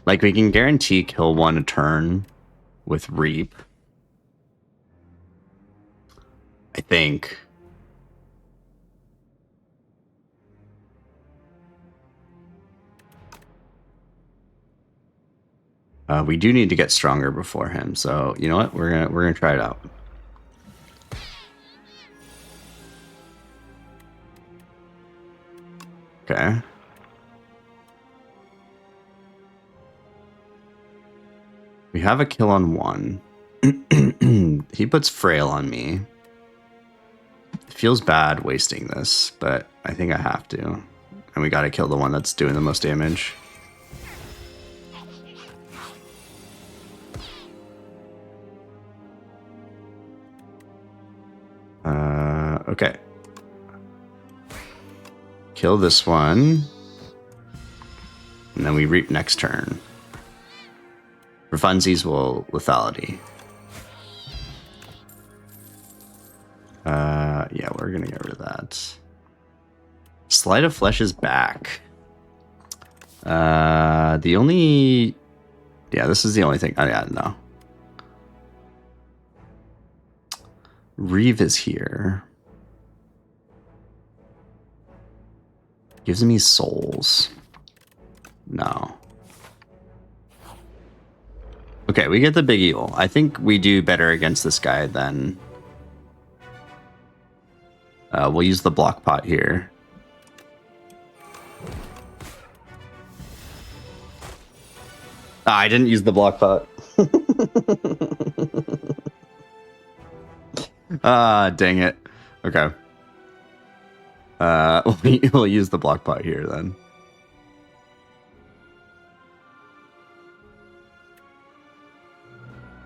Like, we can guarantee kill one a turn with Reap. I think. We do need to get stronger before him, so you know what? We're gonna try it out. Okay. We have a kill on one. He puts Frail on me. It feels bad wasting this, but I think I have to. And we gotta kill the one that's doing the most damage. Okay. Kill this one. And then we reap next turn. For funsies, will lethality. Yeah, we're gonna get rid of that. Sleight of Flesh is back. The only... Yeah, this is the only thing... Oh, yeah, no. Reeve is here. Gives me souls. No. Okay, we get the big eel. I think we do better against this guy than... we'll use the block pot here. I didn't use the block pot. Dang it. Okay. We'll use the block pot here then.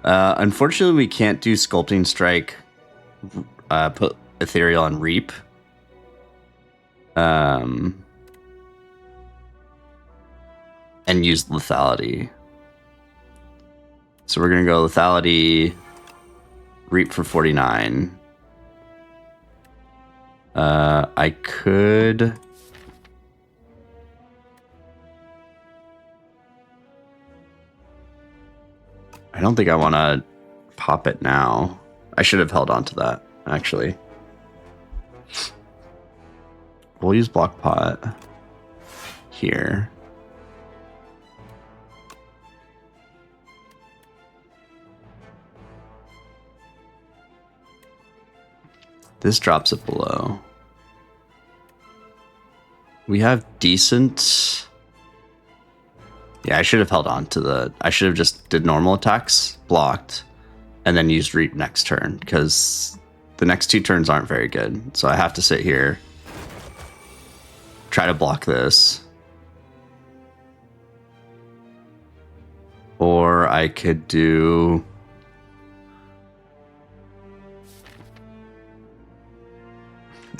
Unfortunately, we can't do Sculpting Strike, put Ethereal on Reap. And use Lethality. So we're going to go Lethality, Reap for 49. I could... I don't think I want to pop it now. I should have held on to that, actually. We'll use Block Pot here. This drops it below. We have decent... Yeah, I should have held on to the... I should have just did normal attacks, blocked, and then used Reap next turn, because the next two turns aren't very good. So I have to sit here, try to block this. Or I could do...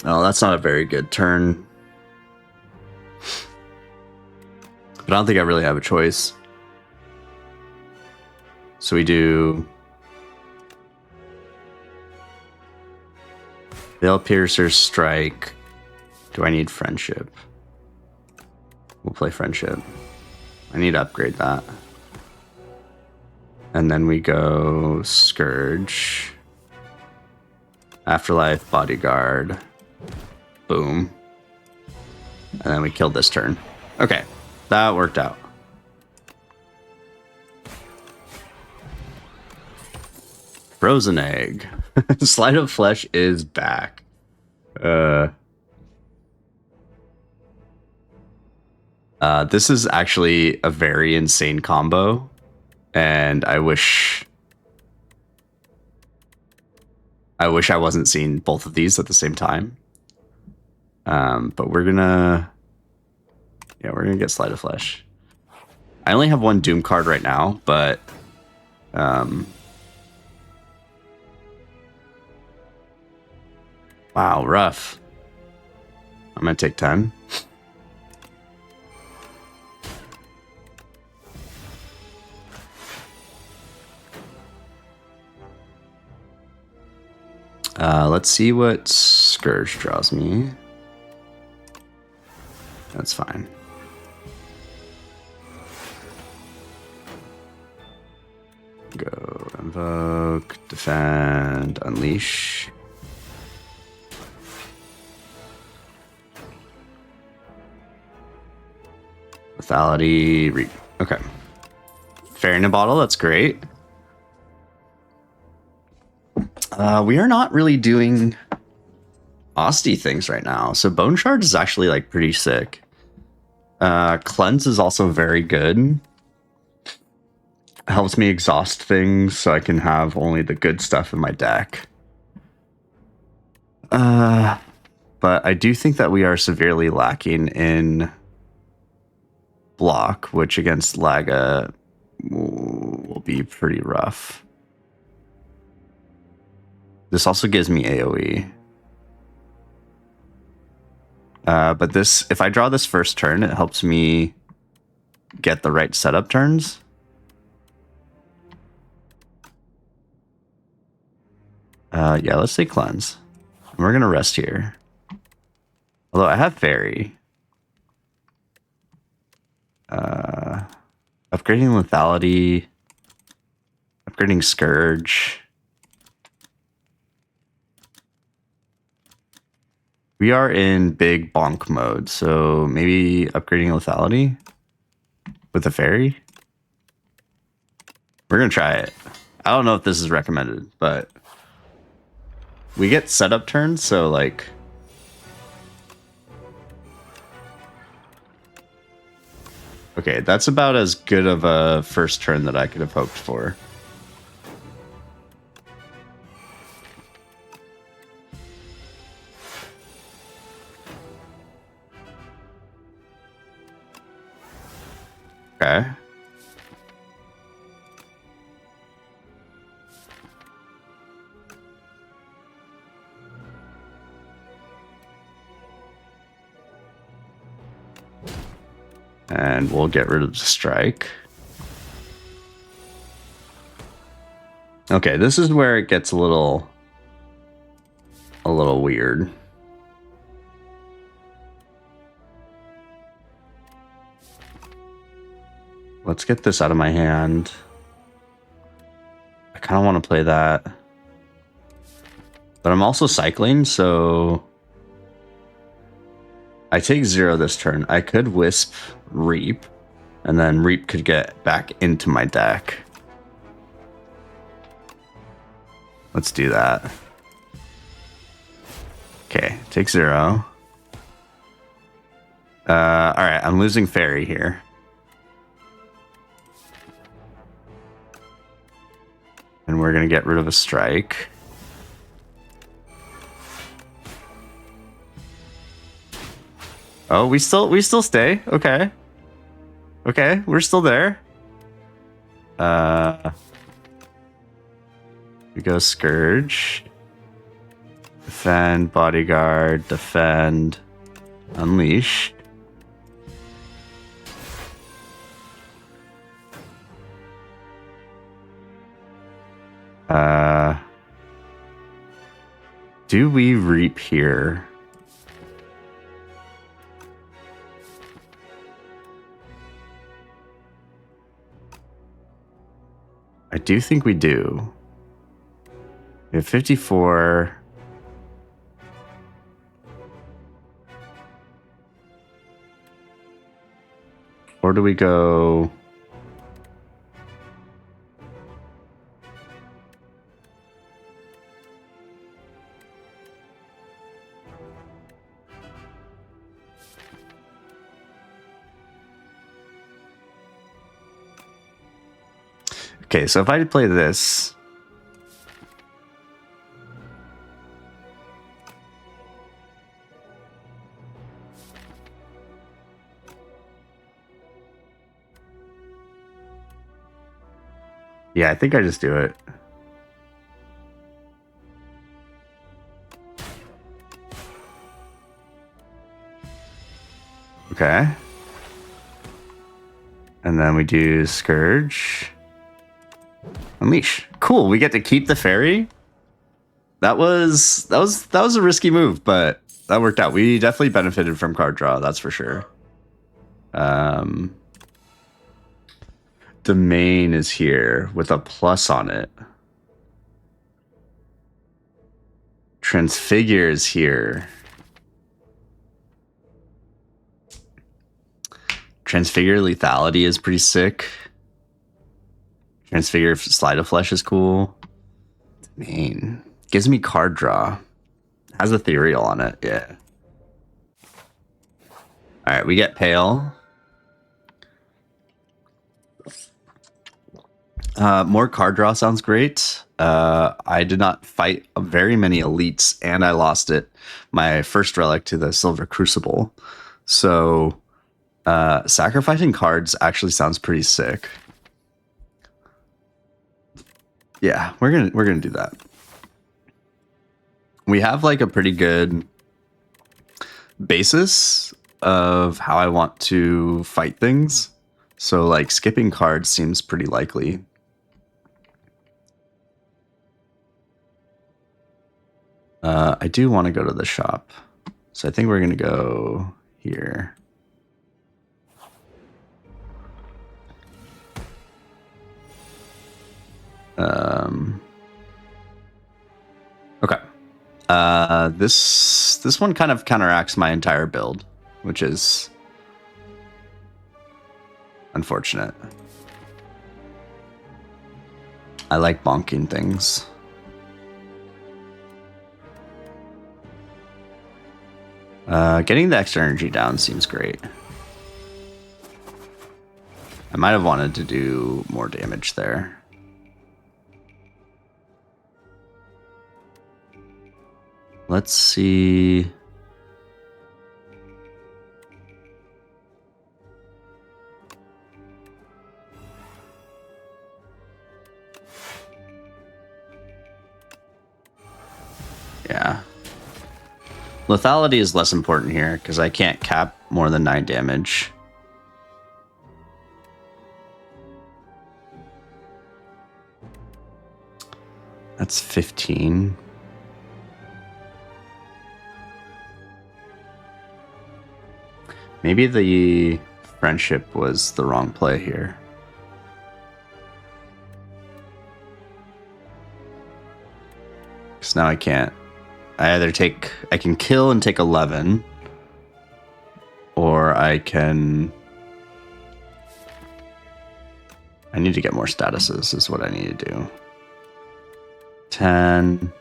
Oh, that's not a very good turn. But I don't think I really have a choice. So we do... Veil Piercer, Strike. Do I need Friendship? We'll play Friendship. I need to upgrade that. And then we go Scourge. Afterlife, Bodyguard. Boom. And then we killed this turn. Okay, that worked out. Frozen Egg. Sleight of Flesh is back. This is actually a very insane combo, and I wish I wasn't seeing both of these at the same time. But we're gonna get Sleight of Flesh. I only have one Doom card right now, but wow, rough. I'm gonna take 10. Let's see what Scourge draws me. That's fine. Go invoke, defend, unleash. Lethality, reap. Okay. Fairy in a bottle, that's great. We are not really doing Osty things right now. So Bone Shard is actually like pretty sick. Cleanse is also very good. Helps me exhaust things so I can have only the good stuff in my deck. But I do think that we are severely lacking in block, which against Laga will be pretty rough. This also gives me AoE. But this, if I draw this first turn, it helps me get the right setup turns. Yeah, let's say Cleanse. And we're going to rest here. Although I have Fairy. Upgrading Lethality. Upgrading Scourge. We are in big bonk mode, so maybe upgrading Lethality with a Fairy? We're going to try it. I don't know if this is recommended, but we get setup turns, so like... Okay, that's about as good of a first turn that I could have hoped for. Okay. And we'll get rid of the strike. Okay, this is where it gets a little weird. Let's get this out of my hand. I kind of want to play that. But I'm also cycling, so... I take 0 this turn. I could Wisp Reap, and then Reap could get back into my deck. Let's do that. Okay, take 0. Alright, I'm losing Fairy here. And we're gonna get rid of a strike. Oh, we still stay. Okay. Okay, we're still there. We go Scourge. Defend, Bodyguard, defend, Unleash. Do we Reap here? I do think we do. We have 54. Or do we go... Okay, so if I play this, yeah, I think I just do it. Okay. And then we do Scourge. Unleash. Cool, we get to keep the fairy. That was a risky move, but that worked out. We definitely benefited from card draw, that's for sure. Domain is here with a plus on it. Transfigure is here. Transfigure lethality is pretty sick. Transfigure Slide of Flesh is cool. Domain gives me card draw. Has ethereal on it, yeah. All right, we get Pale. More card draw sounds great. I did not fight very many elites, and I lost it. My first relic to the Silver Crucible. So sacrificing cards actually sounds pretty sick. Yeah, we're gonna do that. We have like a pretty good basis of how I want to fight things. So like skipping cards seems pretty likely. I do want to go to the shop. So I think we're going to go here. Okay. This one kind of counteracts my entire build, which is unfortunate. I like bonking things. Getting the extra energy down seems great. I might have wanted to do more damage there. Let's see. Yeah. Lethality is less important here because I can't cap more than 9 damage. That's 15. Maybe the friendship was the wrong play here. Because now I can't. I can kill and take 11. Or I can... I need to get more statuses is what I need to do. 10...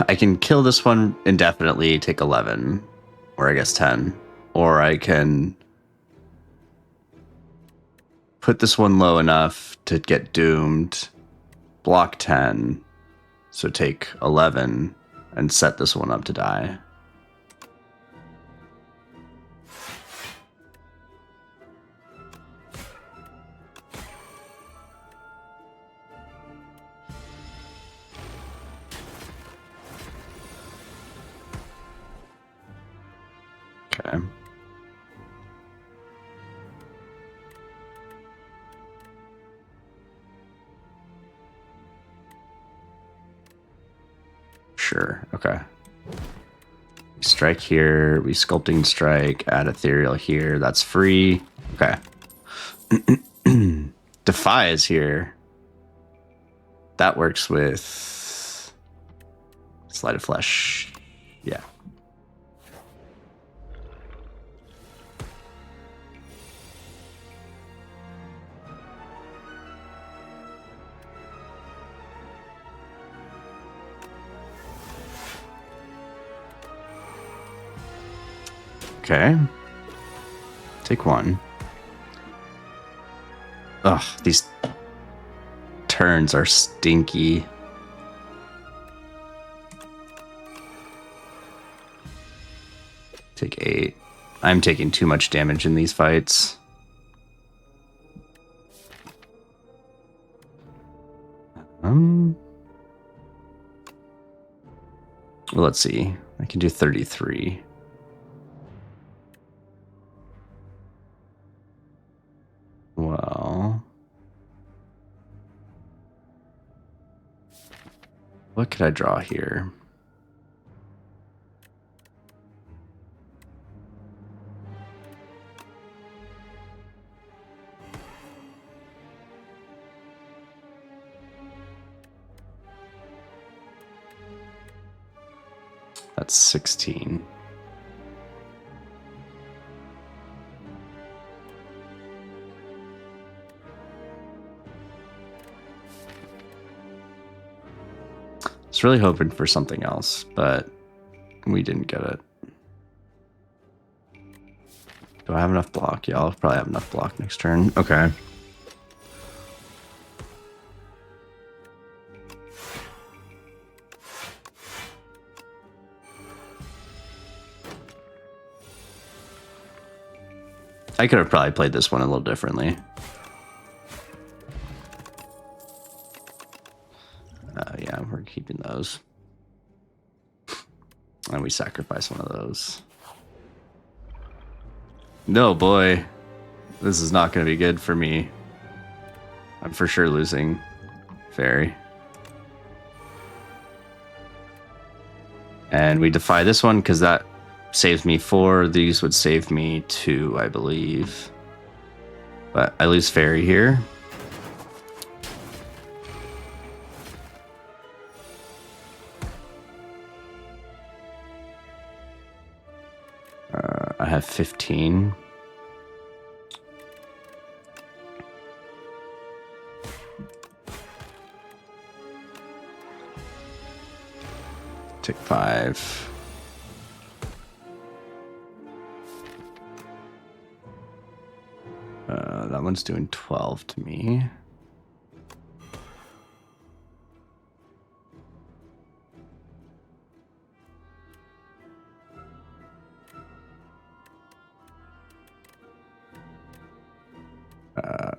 I can kill this one indefinitely, take 11, or I guess 10. Or I can put this one low enough to get doomed, block 10, so take 11, and set this one up to die. Okay. Sure, okay. We strike here, we sculpting strike, add ethereal here, that's free. Okay. Defy is here. That works with Slide of Flesh. Yeah. Okay. Take one. Ugh, these turns are stinky. Take 8. I'm taking too much damage in these fights. Well, let's see. I can do 33. Well, what could I draw here? That's 16. I was really hoping for something else, but we didn't get it. Do I have enough block? Yeah, I'll probably have enough block next turn. Okay. I could have probably played this one a little differently. Yeah, we're keeping those. And we sacrifice one of those. No, boy. This is not going to be good for me. I'm for sure losing Fairy. And we defy this one because that saves me 4. These would save me 2, I believe. But I lose Fairy here. I have 15. Take 5. That one's doing 12 to me.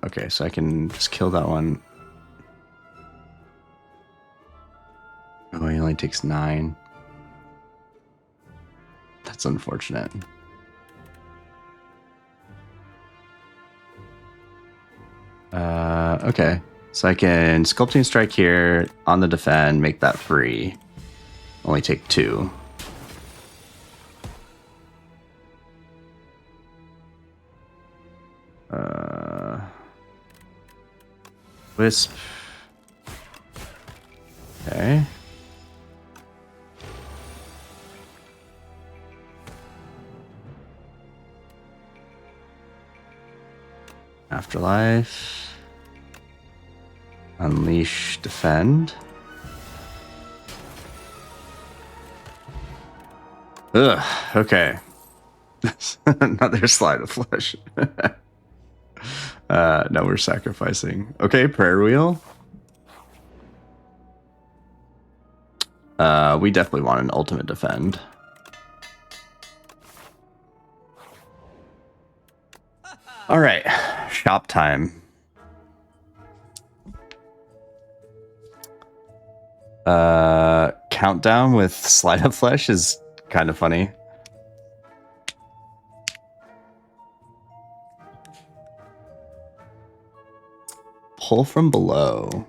Okay, so I can just kill that one. Oh, he only takes 9. That's unfortunate. Okay, so I can Sculpting Strike here on the defend, make that free. Only take 2. Wisp. Okay. Afterlife. Unleash, defend. Ugh, okay. Another slide of flesh. No, we're sacrificing. Okay, prayer wheel. We definitely want an ultimate defend. All right, shop time. Countdown with slide of flesh is kind of funny. Pull from below.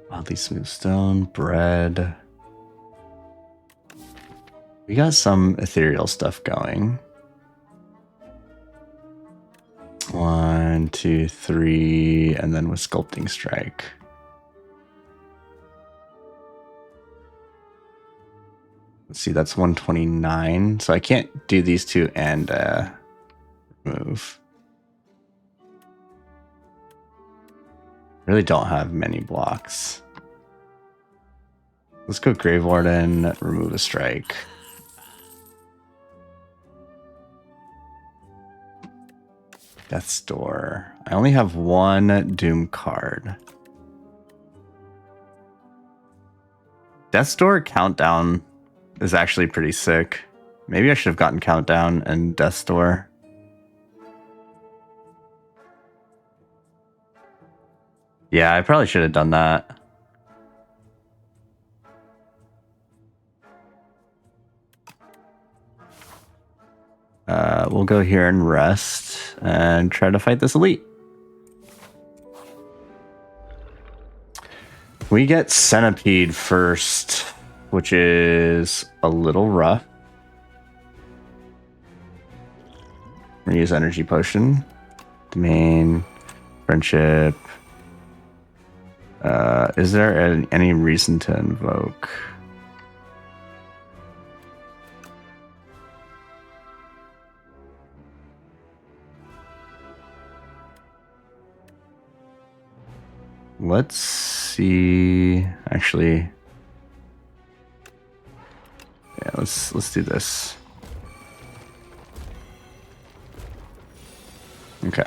Wildly smooth stone, bread. We got some ethereal stuff going. 1, 2, 3, and then with Sculpting Strike. Let's see, that's 129. So I can't do these two and move. Really don't have many blocks. Let's go Grave Warden, remove a strike. Death's Door. I only have one Doom card. Death's Door Countdown is actually pretty sick. Maybe I should have gotten Countdown and Death's Door. Yeah, I probably should have done that. We'll go here and rest and try to fight this elite. We get Centipede first, which is a little rough. I'm gonna use Energy Potion. Domain, Friendship. Is there any reason to invoke? Let's see. Actually, yeah, let's do this. Okay.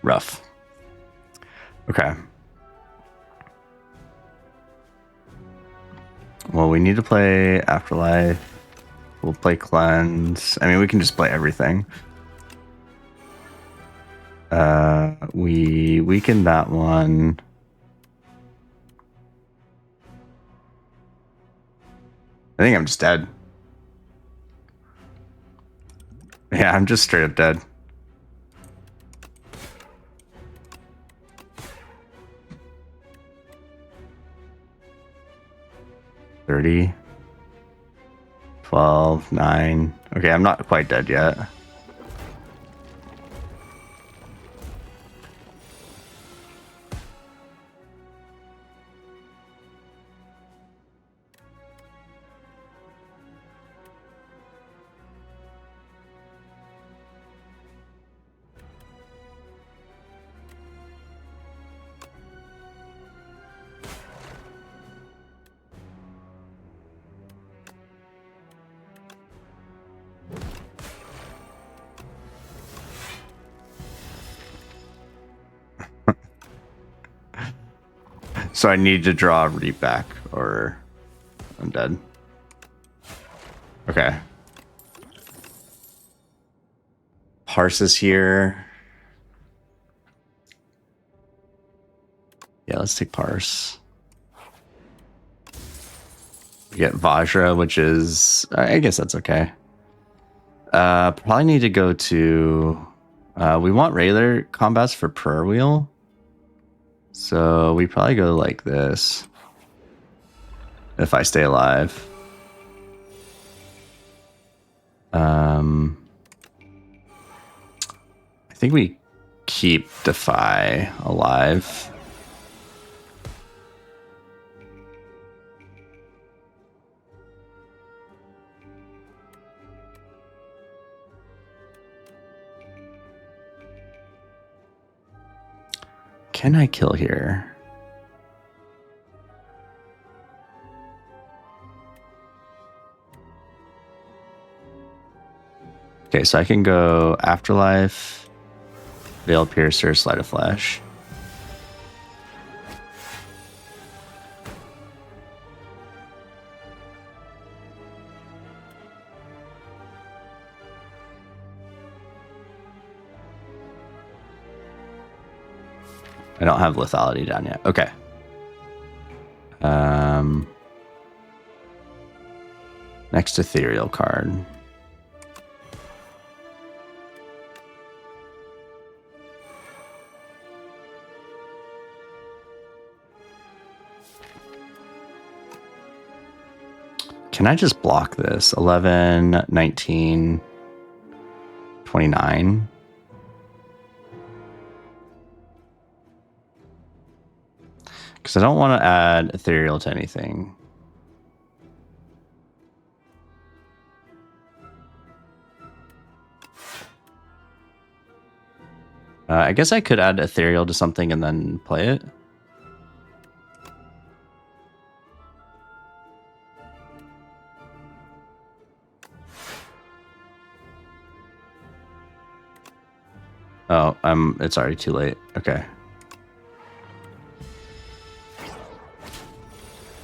Rough. Okay. Well, we need to play Afterlife. We'll play Cleanse. I mean, we can just play everything. We weaken that one. I think I'm just dead. Yeah, I'm just straight up dead. $30, 12, 9. Okay, I'm not quite dead yet. So I need to draw a Reap back or I'm dead. Okay. Parse is here. Yeah, let's take Parse. We get Vajra, which is, I guess that's okay. Probably need to go to, we want regular combats for prayer wheel. So we probably go like this. If I stay alive. I think we keep Defy alive. Can I kill here? Okay, so I can go Afterlife, Veil Piercer, Sleight of Flash. I don't have lethality down yet. Okay. Next ethereal card. Can I just block this? 11, 19. 29. Because I don't want to add ethereal to anything. I guess I could add ethereal to something and then play it. Oh, it's already too late. Okay.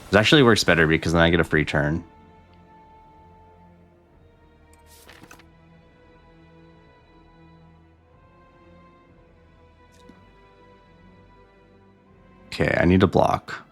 It actually works better because then I get a free turn. Okay, I need to block.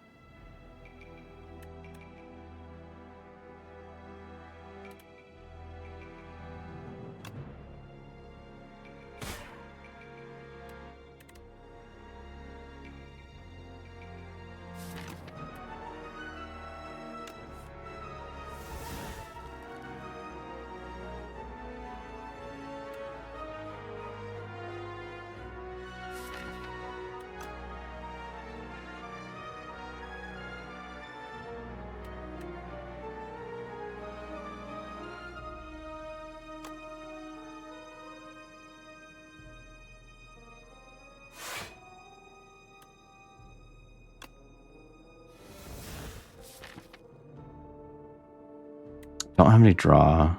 Don't have any draw.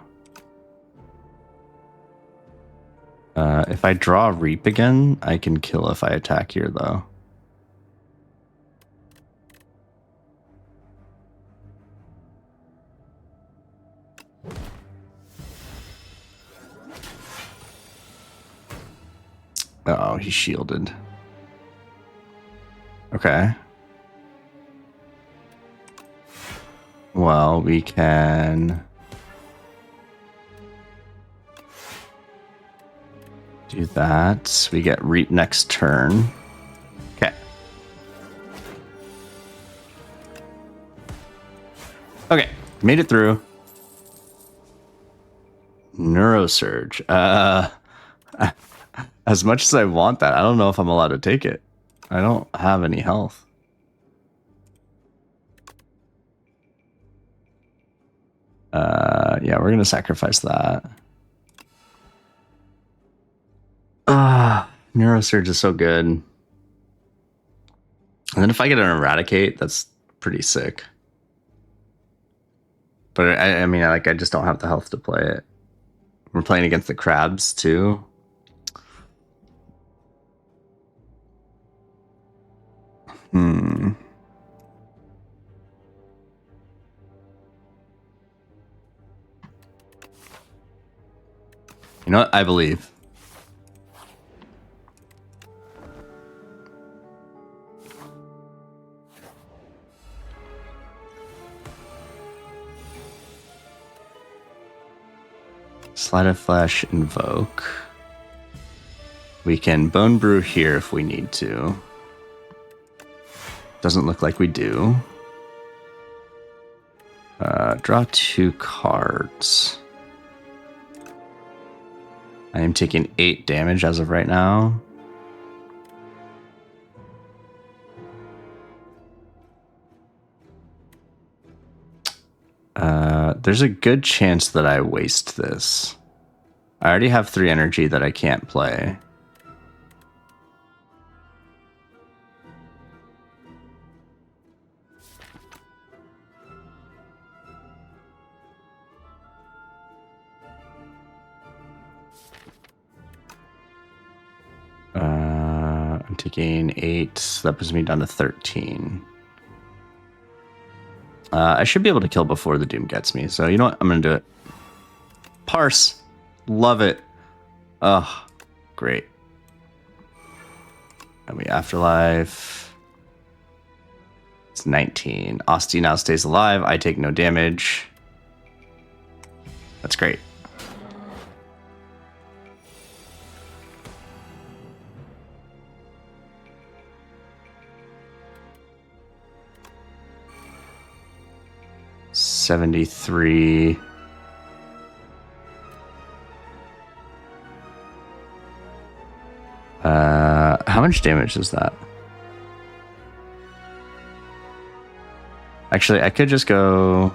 If I draw Reap again, I can kill if I attack here, though. Oh, he shielded. Okay. Well, we can do that. We get Reap next turn. Okay. Okay, made it through. Neurosurge. As much as I want that, I don't know if I'm allowed to take it. I don't have any health. Yeah, we're gonna sacrifice that. Neurosurge is so good. And then if I get an Eradicate, that's pretty sick. But I mean, I just don't have the health to play it. We're playing against the crabs too. You know what? I believe. Sleight of Flesh, Invoke. We can Bone Brew here if we need to. Doesn't look like we do. Draw 2 cards. I am taking 8 damage as of right now. There's a good chance that I waste this. I already have 3 energy that I can't play. I'm taking 8. So that puts me down to 13. I should be able to kill before the Doom gets me. So you know what? I'm going to do it. Parse. Love it. Oh, great. And we Afterlife. It's 19. Asti now stays alive. I take no damage. That's great. $73. much damage is that? Actually, I could just go...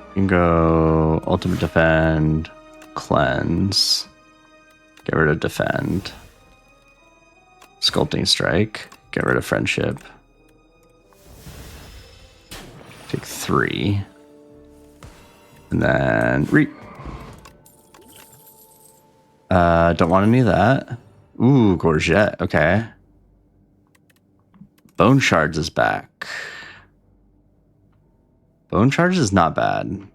You can go Ultimate Defend, Cleanse, get rid of Defend, Sculpting Strike, get rid of Friendship, take 3, and then Reap. Don't want any of that. Ooh, Courgette, okay. Bone Shards is back. Bone Charge is not bad.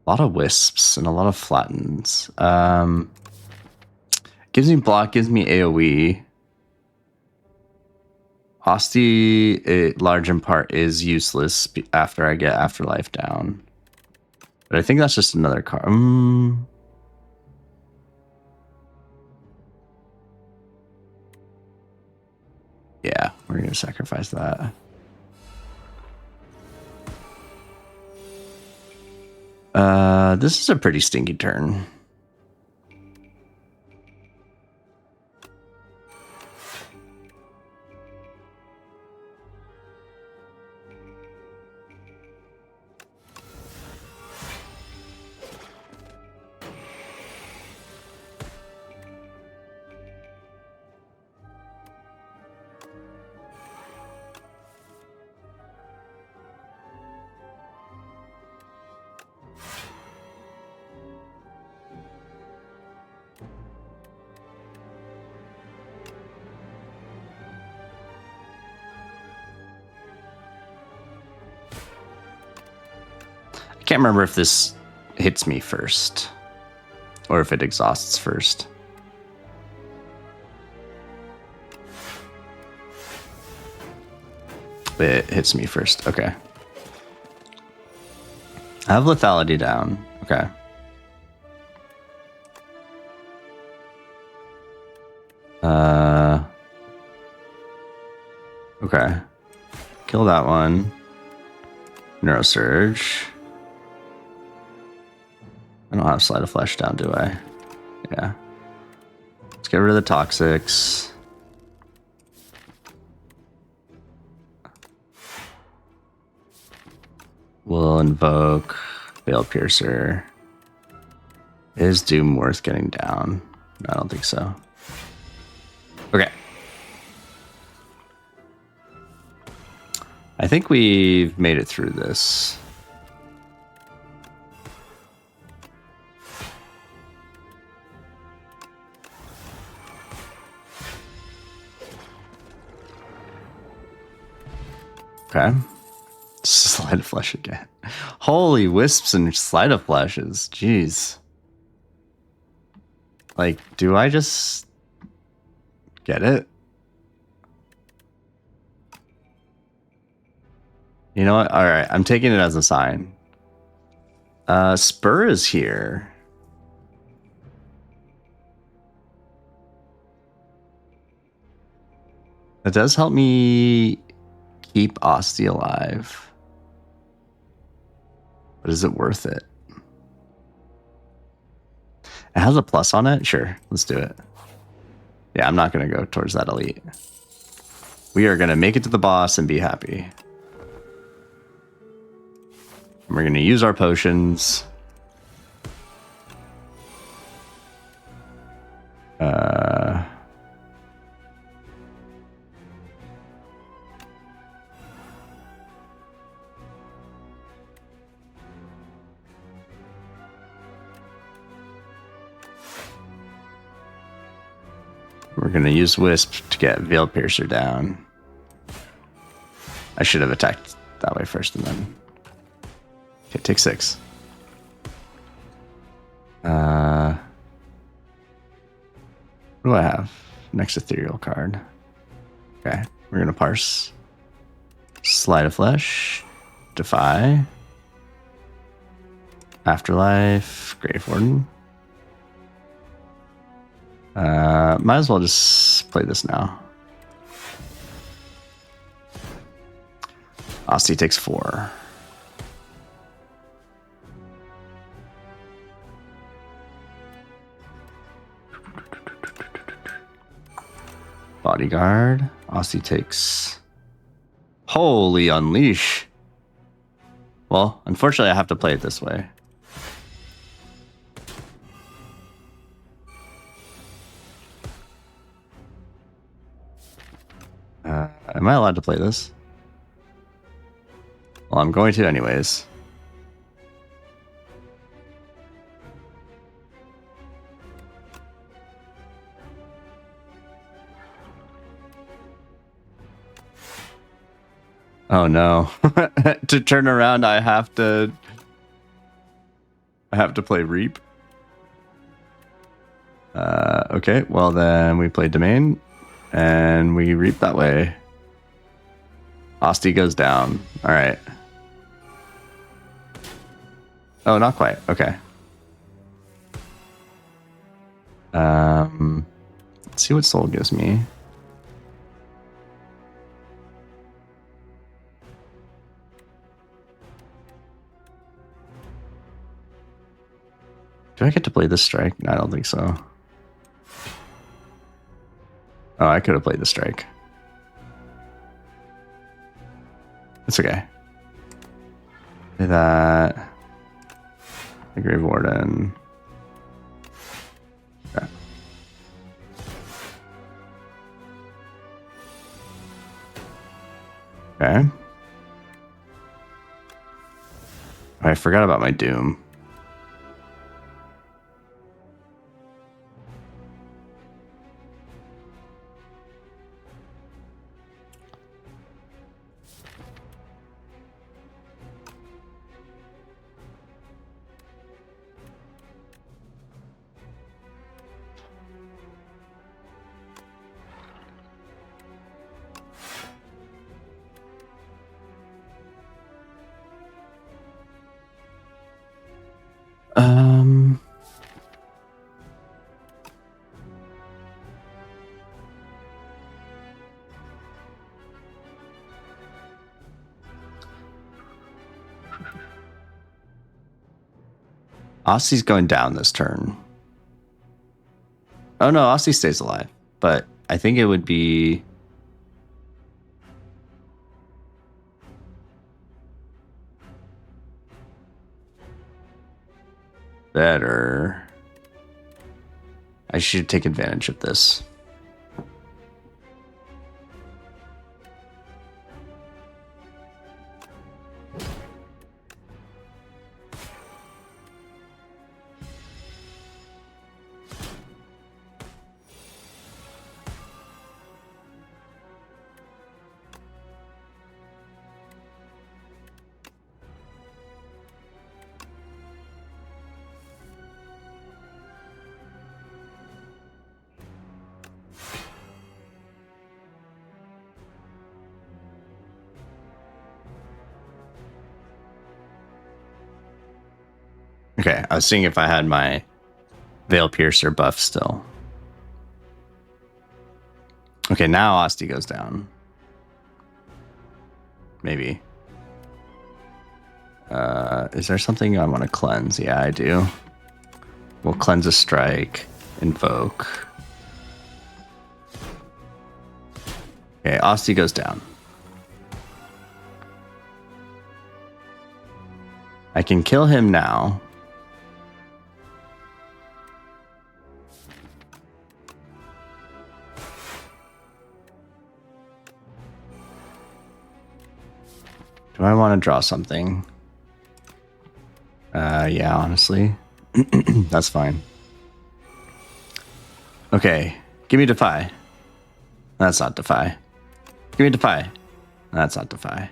A lot of Wisps and a lot of Flattens. Gives me block, gives me AoE. Hostie, large in part, is useless after I get Afterlife down. But I think that's just another card. Yeah, we're going to sacrifice that. This is a pretty stinky turn. I can't remember if this hits me first or if it exhausts first. It hits me first. Okay. I have lethality down. Okay. Okay. Kill that one. Neurosurge. I don't have Sleight of Flesh down, do I? Yeah. Let's get rid of the Toxics. We'll invoke Veil Piercer. Is Doom worth getting down? No, I don't think so. Okay. I think we've made it through this. Okay. Sleight of Flesh again. Holy Wisps and Sleight of Flashes. Jeez. Like, do I just get it? You know what? All right. I'm taking it as a sign. Spur is here. That does help me keep Asti alive. But is it worth it? It has a plus on it? Sure, let's do it. Yeah, I'm not going to go towards that elite. We are going to make it to the boss and be happy. And we're going to use our potions. We're going to use Wisp to get Veil Piercer down. I should have attacked that way first and then... Okay, take 6. What do I have? Next ethereal card. Okay, we're going to parse. Sleight of Flesh. Defy. Afterlife. Grave Warden. Might as well just play this now. Asti takes 4. bodyguard. Aussie takes... Holy unleash. Well, unfortunately, I have to play it this way. Am I allowed to play this? Well, I'm going to anyways. Oh no. To turn around, I have to play Reap. Okay, well then we play Domain and we Reap that way. Asti goes down. All right. Oh, not quite. Okay. Let's see what Soul gives me. Do I get to play this strike? No, I don't think so. Oh, I could have played the strike. It's okay. Play that. The Grave Warden. Okay. Okay. I forgot about my Doom. Aussie's going down this turn. Oh no, Aussie stays alive. But I think it would be... better. I should take advantage of this. Okay, I was seeing if I had my Veil Piercer buff still. Okay, now Asti goes down. Maybe. Is there something I want to cleanse? Yeah, I do. We'll cleanse a strike. Invoke. Okay, Asti goes down. I can kill him now. Do I want to draw something? Yeah, honestly. That's fine. Okay, give me Defy. That's not Defy. Give me Defy. That's not Defy.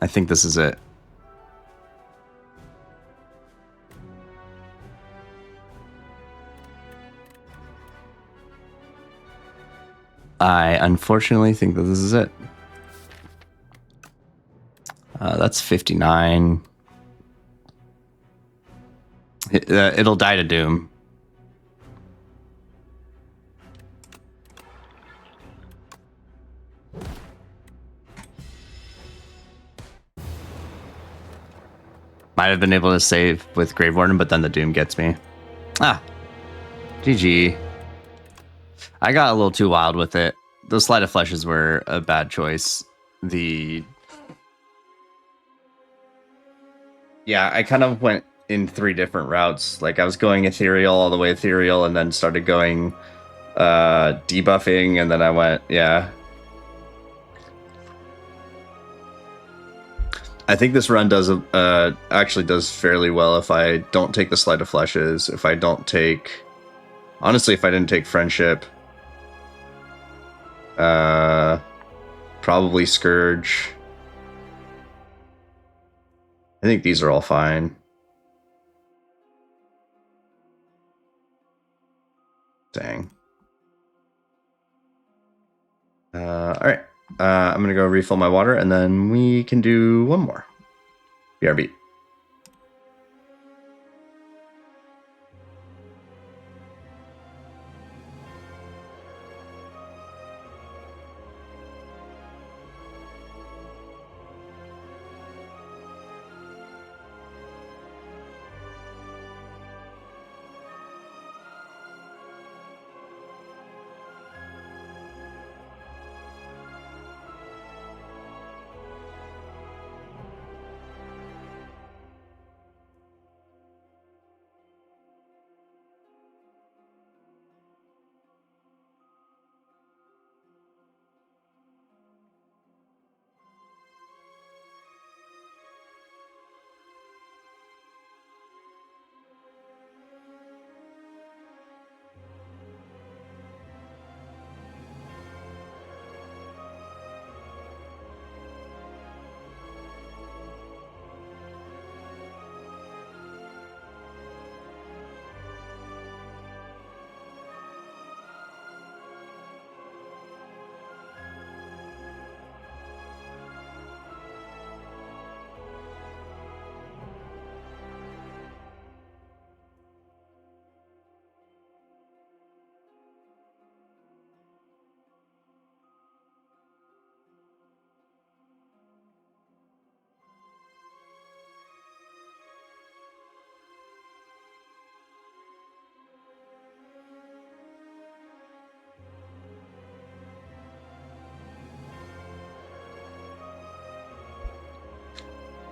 I think this is it. I unfortunately think that this is it. That's 59. It'll die to Doom. might have been able to save with Grave Warden, but then the Doom gets me. Ah, GG. I got a little too wild with it. Those Sleight of Fleshes were a bad choice. Yeah, I kind of went in 3 different routes. Like I was going ethereal all the way ethereal, and then started going debuffing, and then I went, yeah. I think this run does actually does fairly well if I don't take the Sleight of Fleshes, if I don't take, honestly, if I didn't take Friendship, probably Scourge. I think these are all fine. Dang. All right. I'm gonna go refill my water, and then we can do one more. BRB.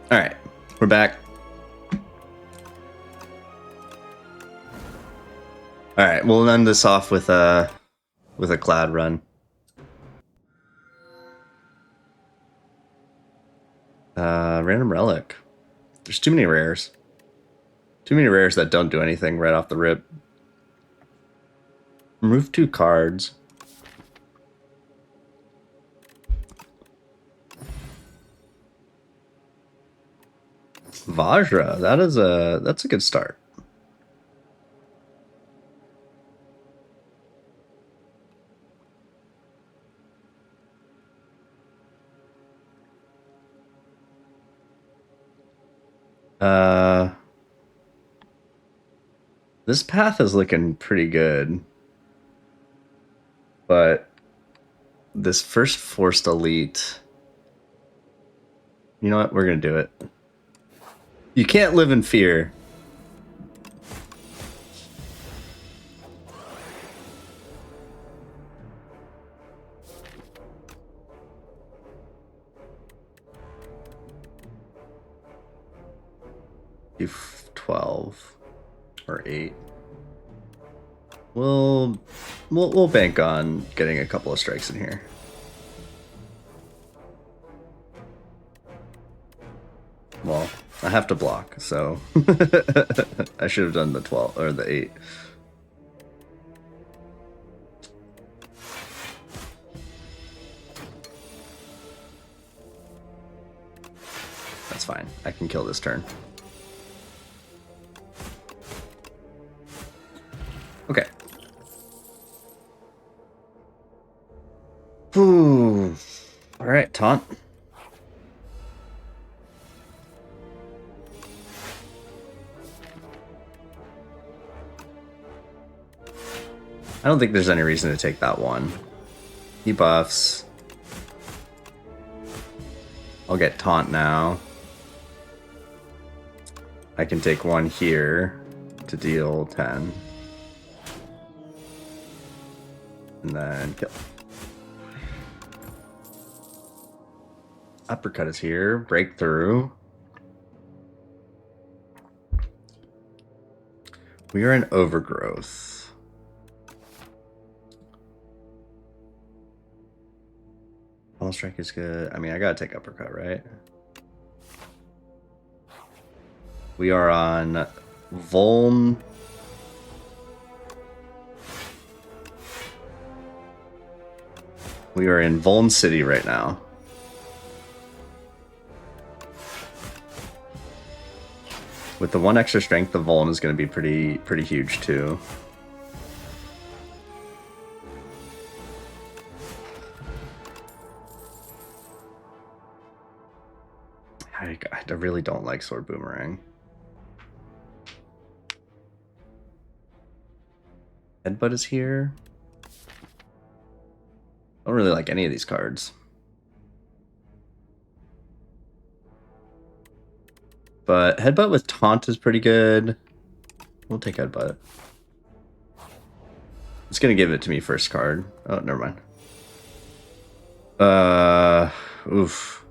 All right, we're back. All right, we'll end this off with a Cloud run. Random relic. There's too many rares. Too many rares that don't do anything right off the rip. Remove 2 cards. Vajra, that's a good start. This path is looking pretty good, but this first forced elite, you know what? We're gonna do it. You can't live in fear. Do 12 or 8. We'll bank on getting a couple of strikes in here. Well, I have to block, so I should have done the 12 or the 8. That's fine. I can kill this turn. Okay. Ooh. All right, taunt. I don't think there's any reason to take that one. He buffs. I'll get taunt now. I can take one here to deal 10. And then kill. Uppercut is here. Breakthrough. We are in overgrowth. Ball strike is good. I mean, I gotta take uppercut, right? We are on Vuln. We are in Vuln City right now. With the 1 extra strength, the Vuln is going to be pretty huge too. I really don't like Sword Boomerang. Headbutt is here. I don't really like any of these cards. But Headbutt with Taunt is pretty good. We'll take Headbutt. It's gonna give it to me first card. Oh, never mind. Oof.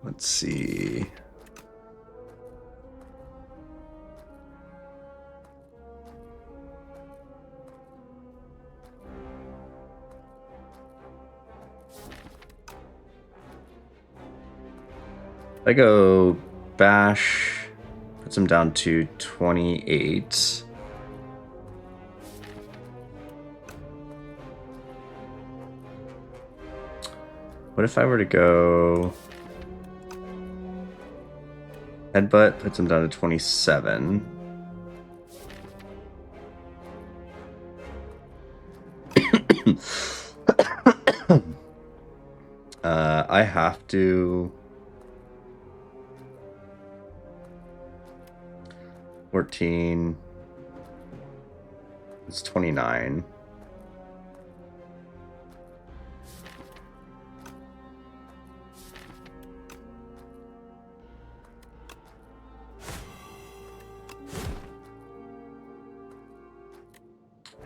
Let's see. I go Bash, puts him down to 28. What if I were to go Headbutt, puts him down to 27. I have to 14. It's 29.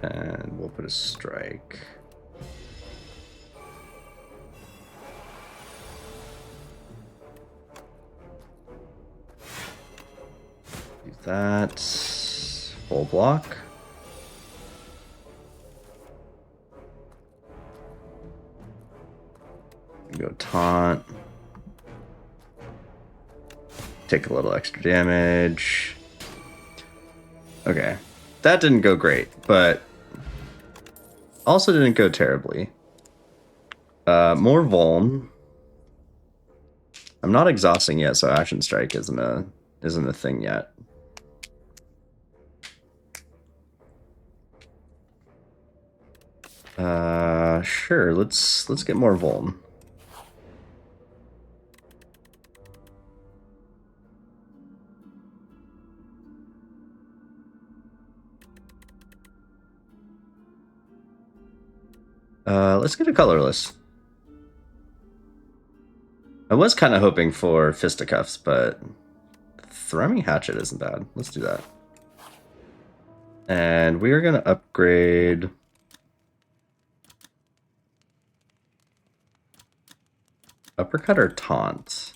And we'll put a strike. Do that. Full block. Go taunt. Take a little extra damage. Okay. That didn't go great, but also didn't go terribly. More Vuln. I'm not exhausting yet, so Action Strike isn't a thing yet. Sure, let's get more Vuln. Let's get a colorless. I was kind of hoping for Fisticuffs, but Thrumming Hatchet isn't bad. Let's do that. And we are going to upgrade Uppercut or Taunt.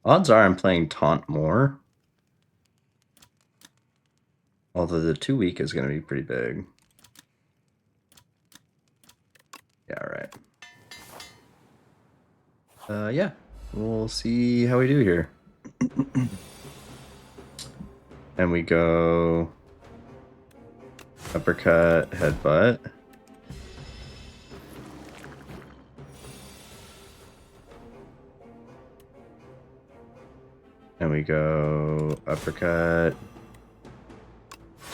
Odds are I'm playing Taunt more. Although the 2 week is going to be pretty big. Yeah, right. Yeah, we'll see how we do here. And we go Uppercut, Headbutt. And we go Uppercut,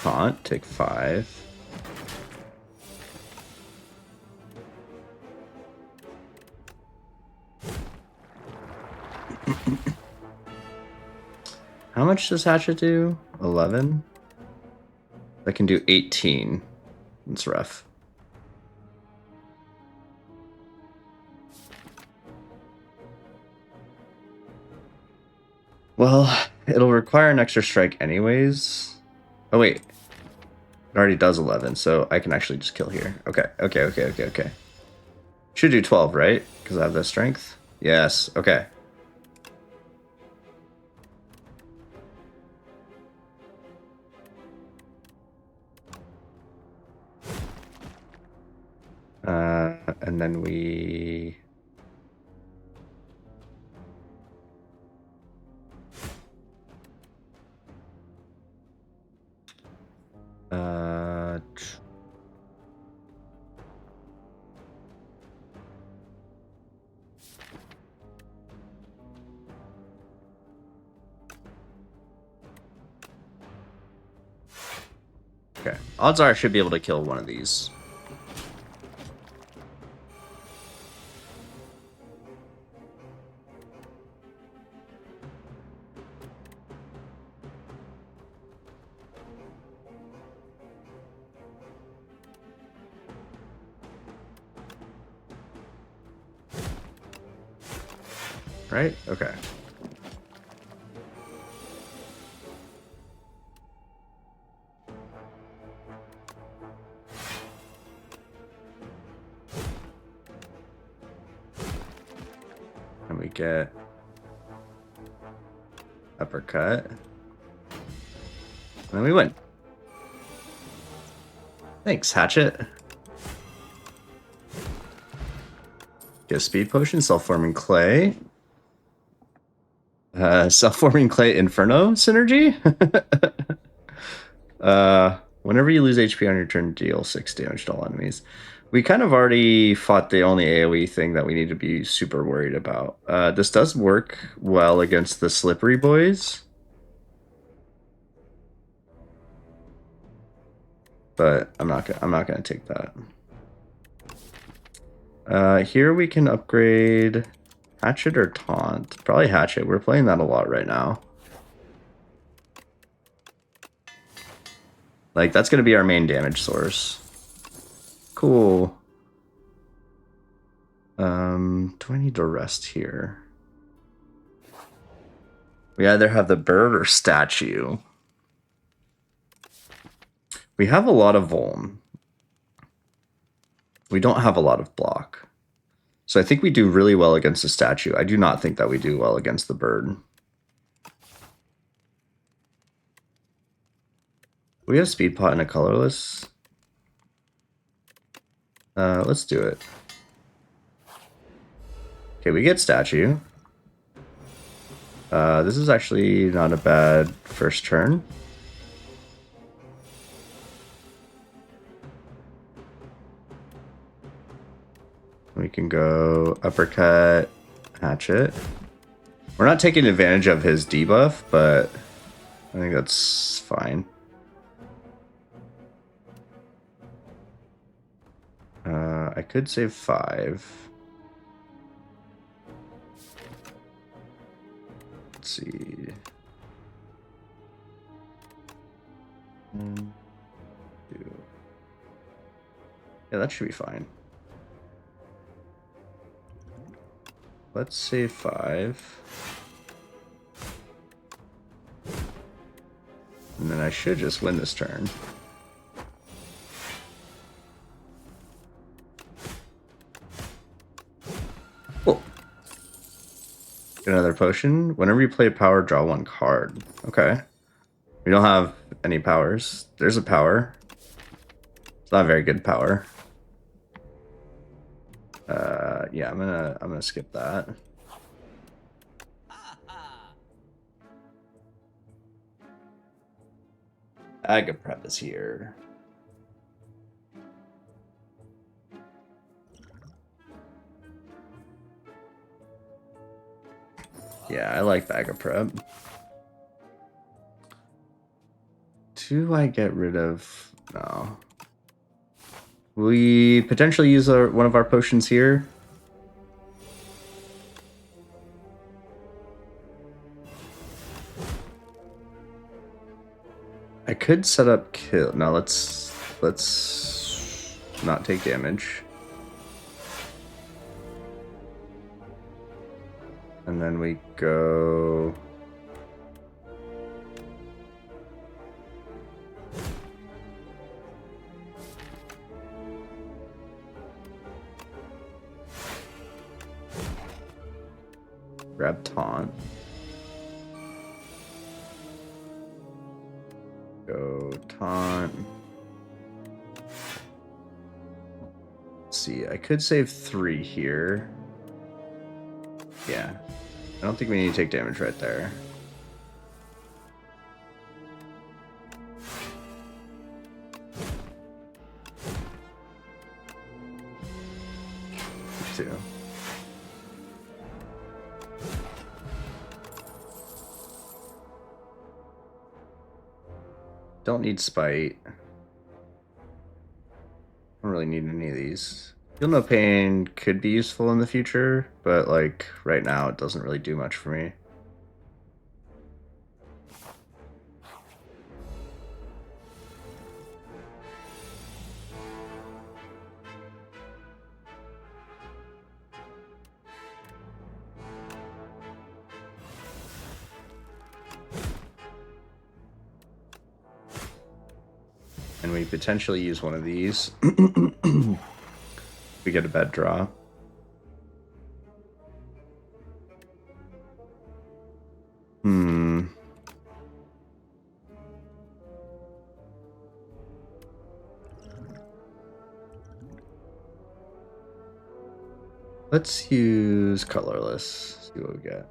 Taunt, take 5. How much does Hatchet do? 11? I can do 18. It's rough. Well, it'll require an extra strike anyways. Oh, wait. It already does 11, so I can actually just kill here. Okay. Should do 12, right? Because I have the strength. Yes, okay. And then we... Okay. Odds are I should be able to kill one of these. Right? Okay. And we get uppercut. And then we win. Thanks, Hatchet. Get a speed potion, self-forming clay. Self-forming clay inferno synergy? Whenever you lose HP on your turn, deal 6 damage to all enemies. We kind of already fought the only AoE thing that we need to be super worried about. This does work well against the slippery boys. But I'm not gonna take that. Here we can upgrade Hatchet or Taunt. Probably Hatchet. We're playing that a lot right now. Like, that's gonna be our main damage source. Cool. Do I need to rest here? We either have the bird or statue. We have a lot of Vuln. We don't have a lot of block. So I think we do really well against the statue. I do not think that we do well against the bird. We have speed pot and a colorless. Let's do it. Okay, we get statue. This is actually not a bad first turn. We can go uppercut, hatchet. We're not taking advantage of his debuff, but I think that's fine. I could save 5. Let's see. 1, 2. Yeah, that should be fine. Let's save 5. And then I should just win this turn. Cool. Get another potion. Whenever you play a power, draw 1 card. Okay. We don't have any powers. There's a power. It's not a very good power. Yeah, I'm gonna skip that. Agaprep is here. Yeah, I like Bag of Prep. Do I get rid of... No. We potentially use one of our potions here. I could set up kill. No, let's not take damage. And then we go. Grab taunt. Go taunt. Let's see, I could save 3 here. Yeah. I don't think we need to take damage right there. Two. Don't need spite. Don't really need any of these. Feel no pain could be useful in the future, but like right now it doesn't really do much for me. And we potentially use one of these. We get a bad draw. Let's use colorless. See what we get.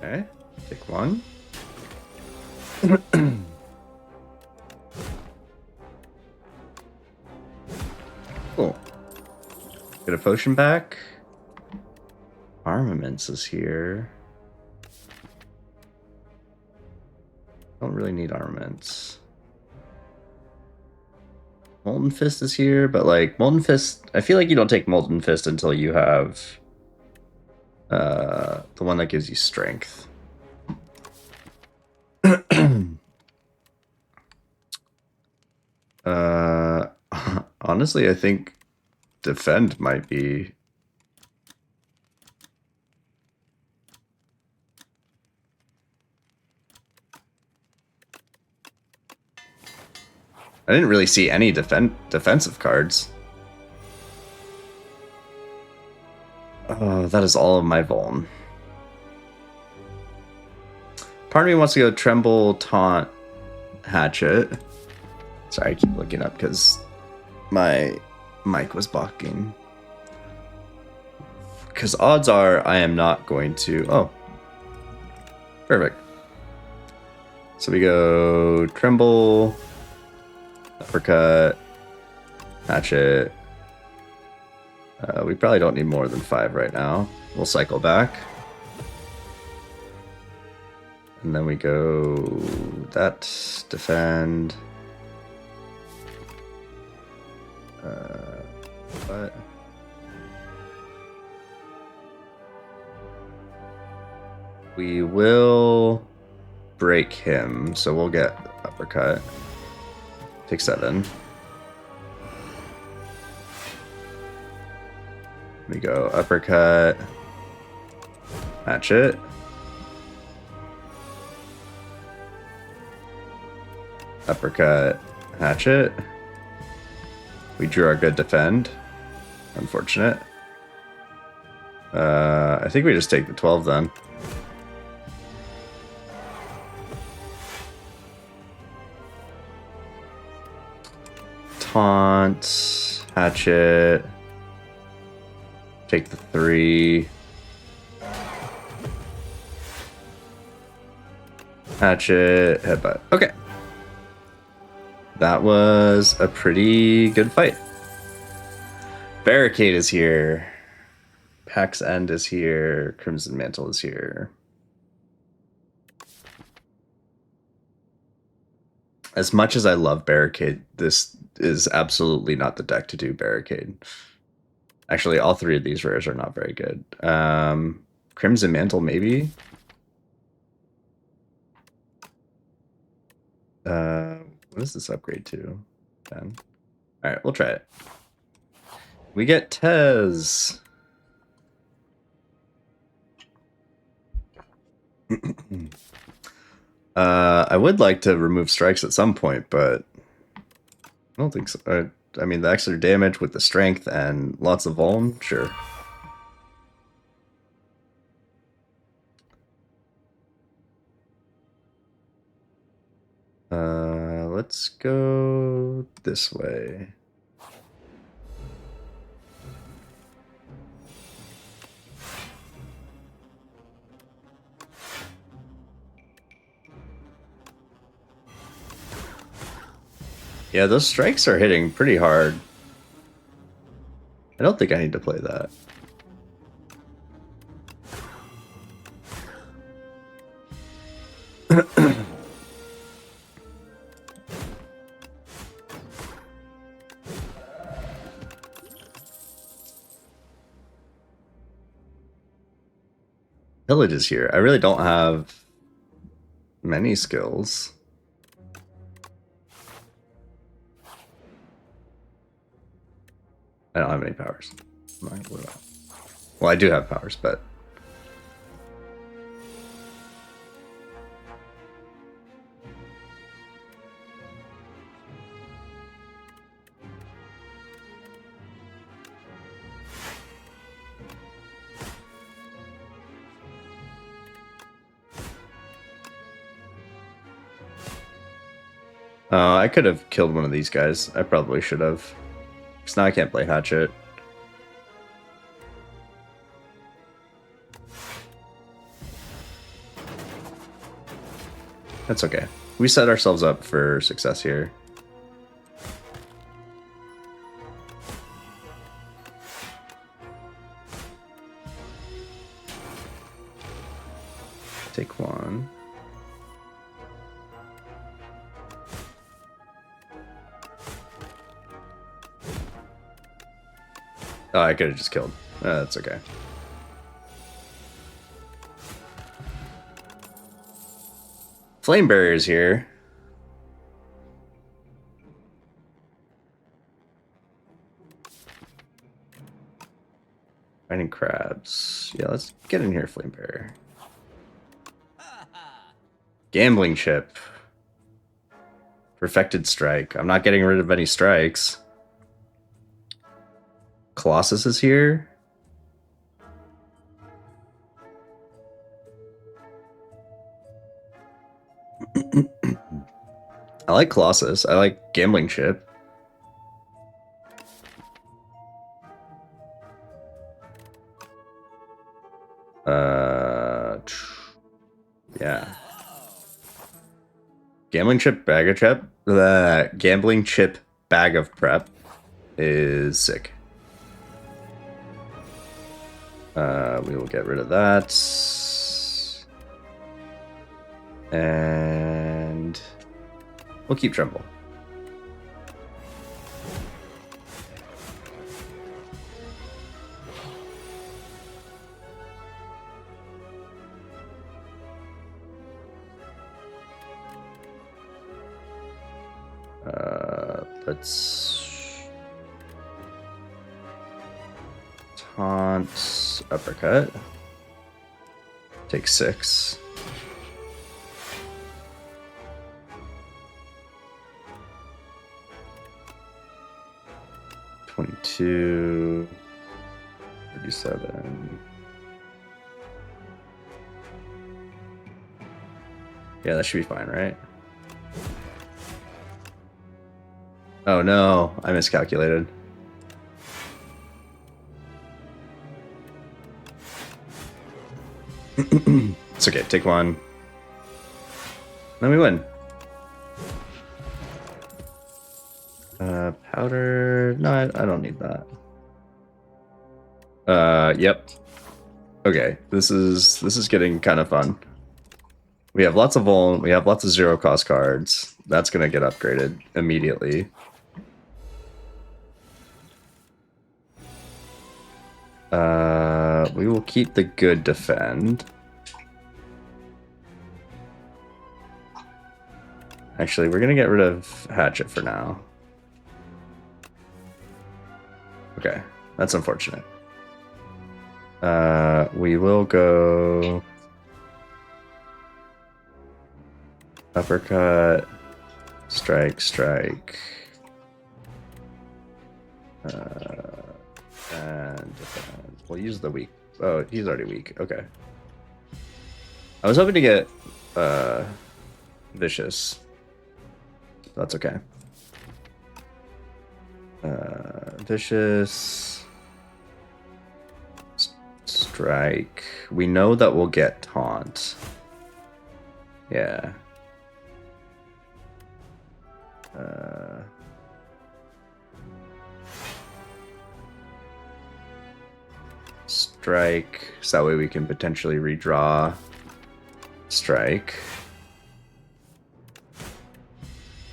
Okay, take 1. Cool. Get a potion back. Armaments is here. Don't really need armaments. Molten Fist is here, but like Molten Fist, I feel like you don't take Molten Fist until you have the one that gives you strength. Honestly, I think defend might be. I didn't really see any defensive cards. Oh, that is all of my Vuln. Part of me wants to go Tremble, Taunt, Hatchet. Sorry, I keep looking up because my mic was blocking. Because odds are I am not going to... Oh. Perfect. So we go Tremble, Uppercut, Hatchet. We probably don't need more than 5 right now. We'll cycle back. And then we go that, defend. But we will break him, so we'll get uppercut. Take 7. We go uppercut, hatchet. Uppercut, hatchet. We drew our good defend. Unfortunate. I think we just take the 12 then. Taunt, hatchet. Take the 3. Hatchet, headbutt. Okay. That was a pretty good fight. Barricade is here. Pax End is here. Crimson Mantle is here. As much as I love Barricade, this is absolutely not the deck to do Barricade. Actually, all three of these rares are not very good. Crimson Mantle, maybe? What does this upgrade to? 10. Alright, we'll try it. We get Tez. I would like to remove strikes at some point, but I don't think so. I mean, the extra damage with the strength and lots of vuln, sure. Let's go this way. Yeah, those strikes are hitting pretty hard. I don't think I need to play that. Village is here. I really don't have many skills. I don't have any powers. Well, I do have powers, but... I could have killed one of these guys. I probably should have. Because now I can't play Hatchet. That's okay. We set ourselves up for success here. Take one. Oh, I could have just killed. That's okay. Flame barriers here. Finding crabs. Yeah, let's get in here, flame barrier. Gambling chip. Perfected strike. I'm not getting rid of any strikes. Colossus is here. I like Colossus. I like Gambling Chip. Yeah. Gambling Chip Bag of Prep. The Gambling Chip Bag of Prep is sick. We will get rid of that. And we'll keep Tremble. Let's taunt uppercut. Take 6. $22, 37. Yeah, that should be fine, right? Oh no, I miscalculated. It's okay, take 1. Then we win. Powder. No, I don't need that. Yep. Okay, this is getting kind of fun. We have lots of Vuln. We have lots of zero cost cards. That's gonna get upgraded immediately. We will keep the good defend. Actually, we're gonna get rid of Hatchet for now. Okay, that's unfortunate. We will go uppercut, strike, strike, and defend. We'll use the weak. Oh, he's already weak. Okay. I was hoping to get vicious. That's okay. Vicious. Strike. We know that we'll get taunt. Yeah. Strike. So that way we can potentially redraw. Strike.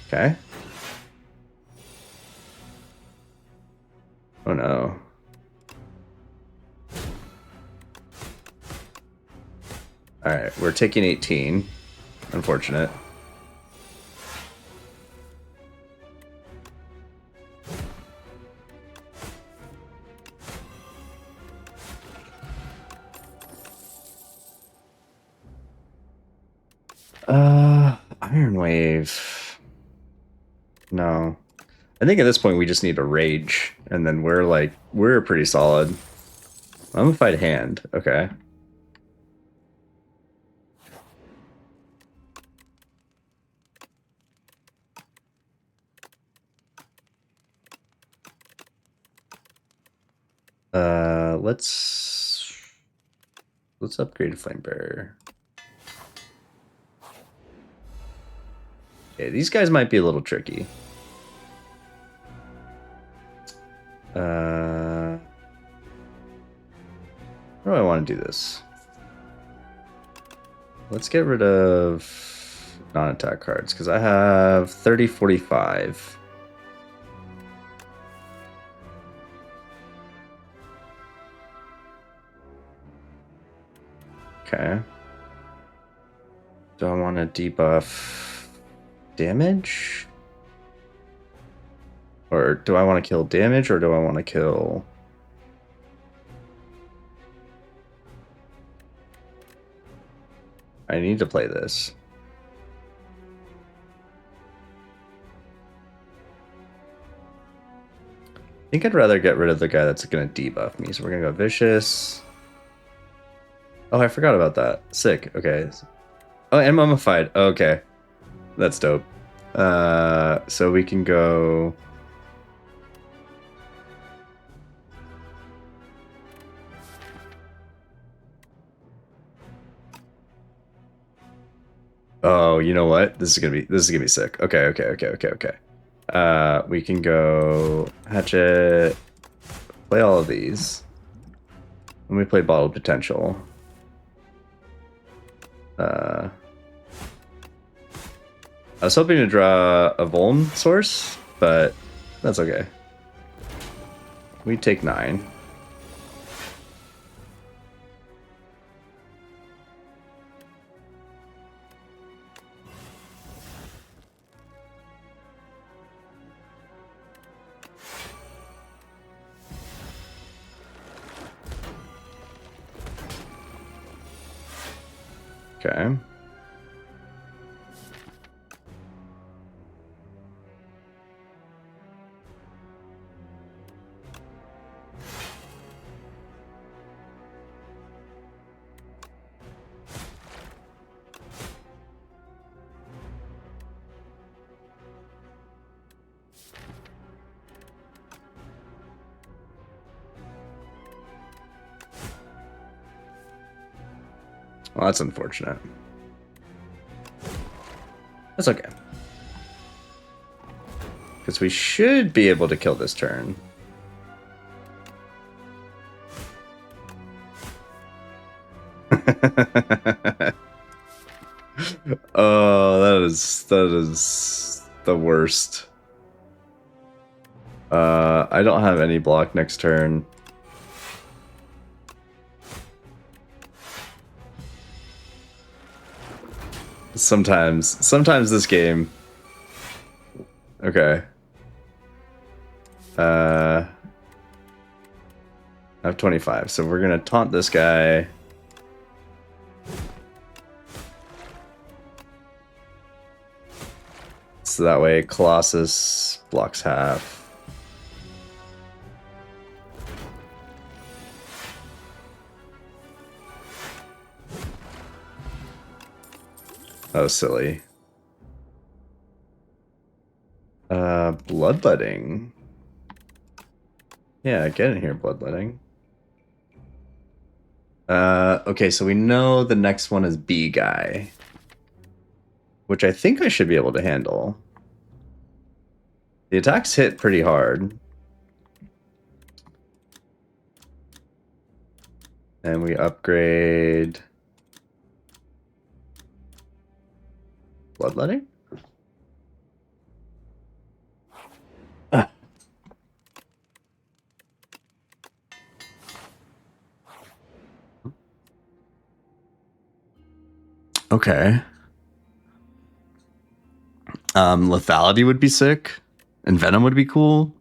Okay. Oh no. Alright, we're taking 18. Unfortunate. Iron Wave. No. I think at this point we just need a rage, and then we're pretty solid. Mummified hand, okay. Let's upgrade Flame Bearer. Okay, these guys might be a little tricky. How do I want to do this? Let's get rid of non-attack cards, because I have 30, 45. Okay. Do I want to debuff damage? Or do I want to kill damage, or do I want to kill... I need to play this. I think I'd rather get rid of the guy that's going to debuff me. So we're going to go Vicious. Oh, I forgot about that. Sick. Okay. Oh, and Mummified. Okay. That's dope. So we can go... Oh, you know what? This is gonna be sick. Okay. We can go Hatchet, play all of these. Let me play Bottled Potential. I was hoping to draw a Vuln source, but that's okay. We take 9. Okay. Well, that's unfortunate. That's okay. Because we should be able to kill this turn. Oh, that is the worst. I don't have any block next turn. Sometimes this game. Okay. I have 25, so we're gonna taunt this guy. So that way Colossus blocks half. That was silly. Bloodletting. Yeah, get in here, bloodletting. Okay, so we know the next one is B guy, which I think I should be able to handle. The attacks hit pretty hard. And we upgrade bloodletting? Okay. Lethality would be sick, and Venom would be cool.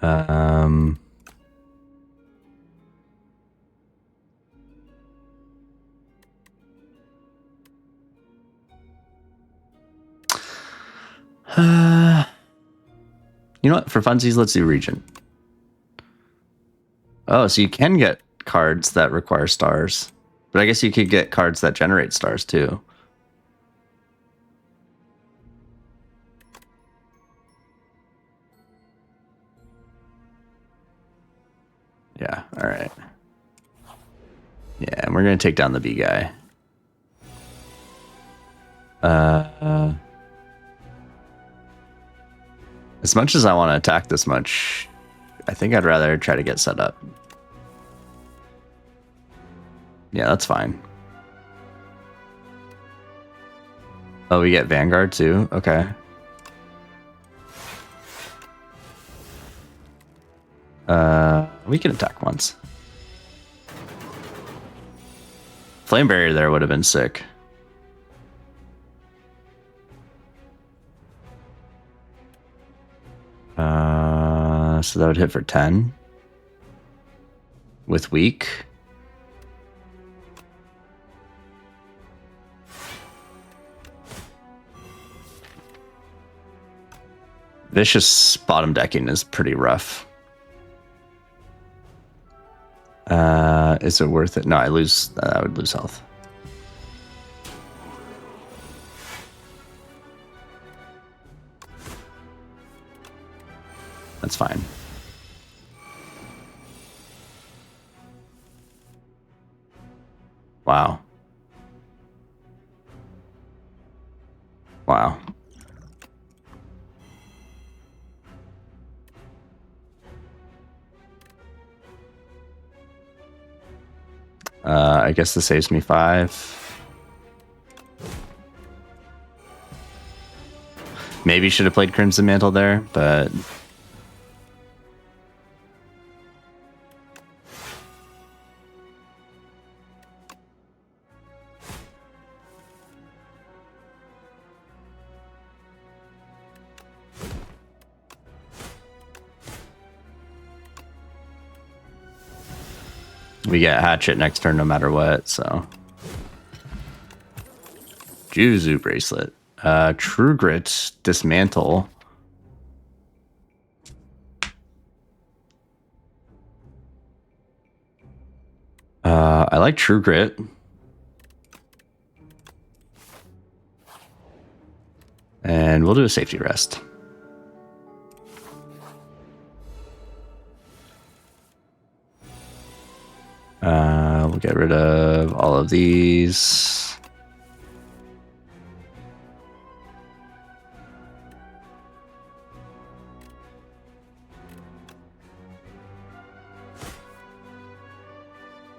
Um, you know what? For funsies, let's do Regent. Oh, so you can get cards that require stars. But I guess you could get cards that generate stars too. Yeah, alright. Yeah, and we're going to take down the B guy. As much as I want to attack this much, I think I'd rather try to get set up. Yeah, that's fine. Oh, we get Vanguard too? Okay. We can attack once. Flame Barrier there would have been sick. So that would hit for 10. With weak. Vicious bottom decking is pretty rough. Is it worth it? No, I would lose health. That's fine. Wow. Wow. I guess this saves me 5. Maybe should have played Crimson Mantle there, but we get Hatchet next turn no matter what, so. Juzu Bracelet. True Grit, Dismantle. I like True Grit. And we'll do a safety rest. We'll get rid of all of these.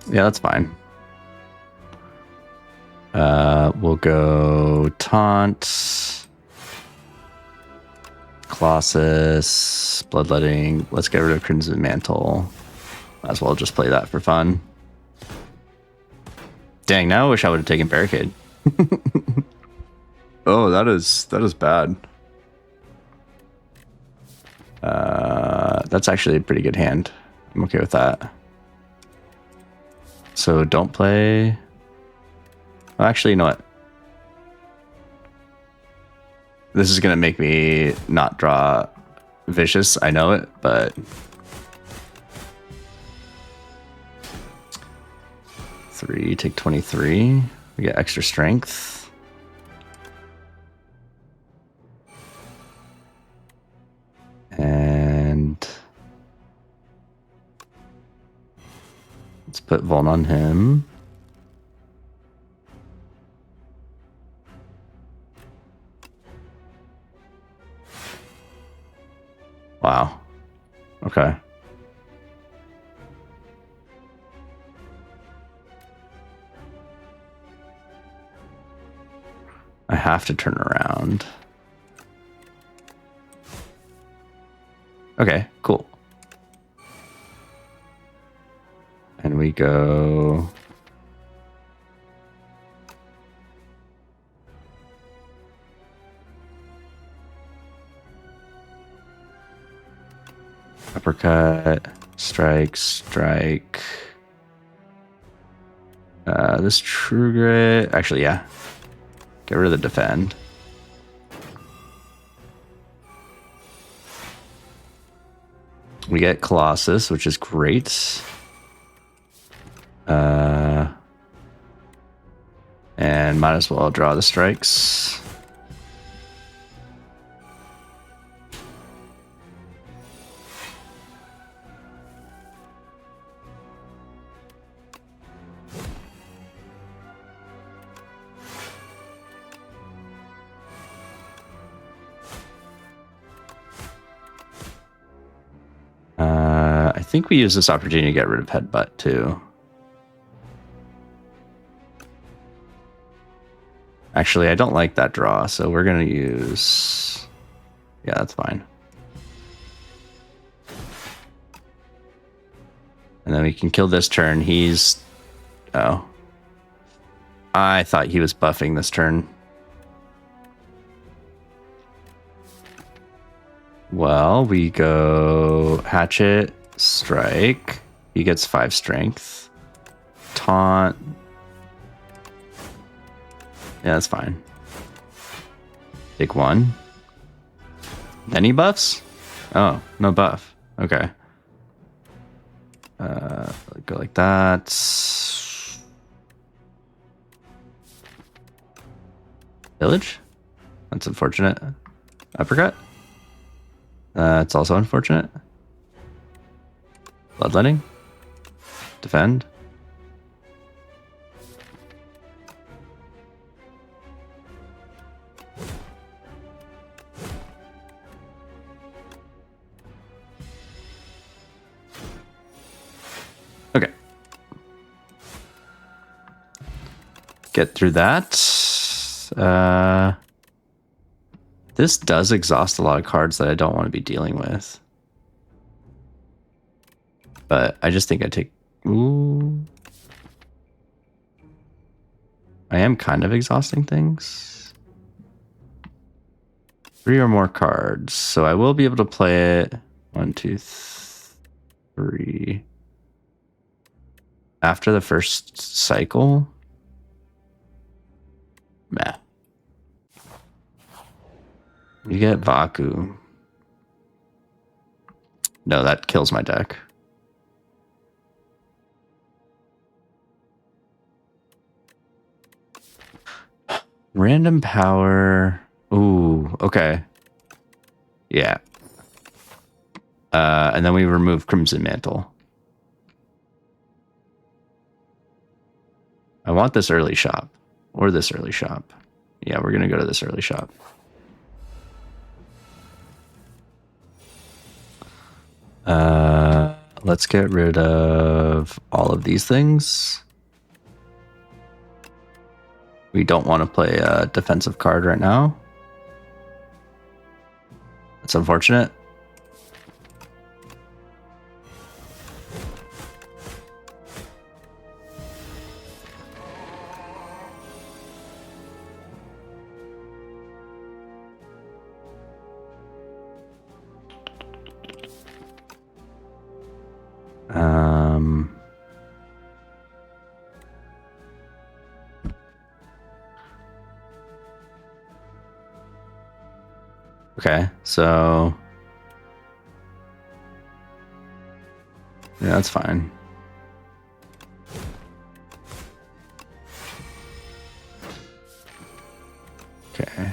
Yeah, that's fine. We'll go Taunt, Colossus, Bloodletting. Let's get rid of Crimson Mantle. Might as well just play that for fun. Dang, now I wish I would have taken Barricade. Oh, that is bad. That's actually a pretty good hand. I'm okay with that. So don't play. Oh, actually, you know what? This is gonna make me not draw Vicious. I know it, but 3, take 23. We get extra strength. And let's put Vuln on him. Wow. Okay. I have to turn around. Okay, cool. And we go... Uppercut, strike, strike. This True Grit... Actually, yeah. Get rid of the defend. We get Colossus, which is great. And might as well draw the strikes. I think we use this opportunity to get rid of Headbutt too. Actually, I don't like that draw, so we're going to use... Yeah, that's fine. And then we can kill this turn. He's... Oh. I thought he was buffing this turn. Well, we go Hatchet, Strike. He gets 5 strength. Taunt. Yeah, that's fine. Take 1. Then he buffs? Oh, no buff. Okay. Go like that. Village? That's unfortunate. Uppercut? It's also unfortunate. Bloodletting? Defend? Okay. Get through that. This does exhaust a lot of cards that I don't want to be dealing with. But I just think I take... Ooh. I am kind of exhausting things. 3 or more cards. So I will be able to play it 1, 2, 3. After the first cycle. Meh. You get Vaku. No, that kills my deck. Random power. Ooh, okay. Yeah. And then we remove Crimson Mantle. I want this early shop. Or this early shop. Yeah, we're going to go to this early shop. Let's get rid of all of these things. We don't want to play a defensive card right now. That's unfortunate. Okay, so yeah, that's fine. Okay.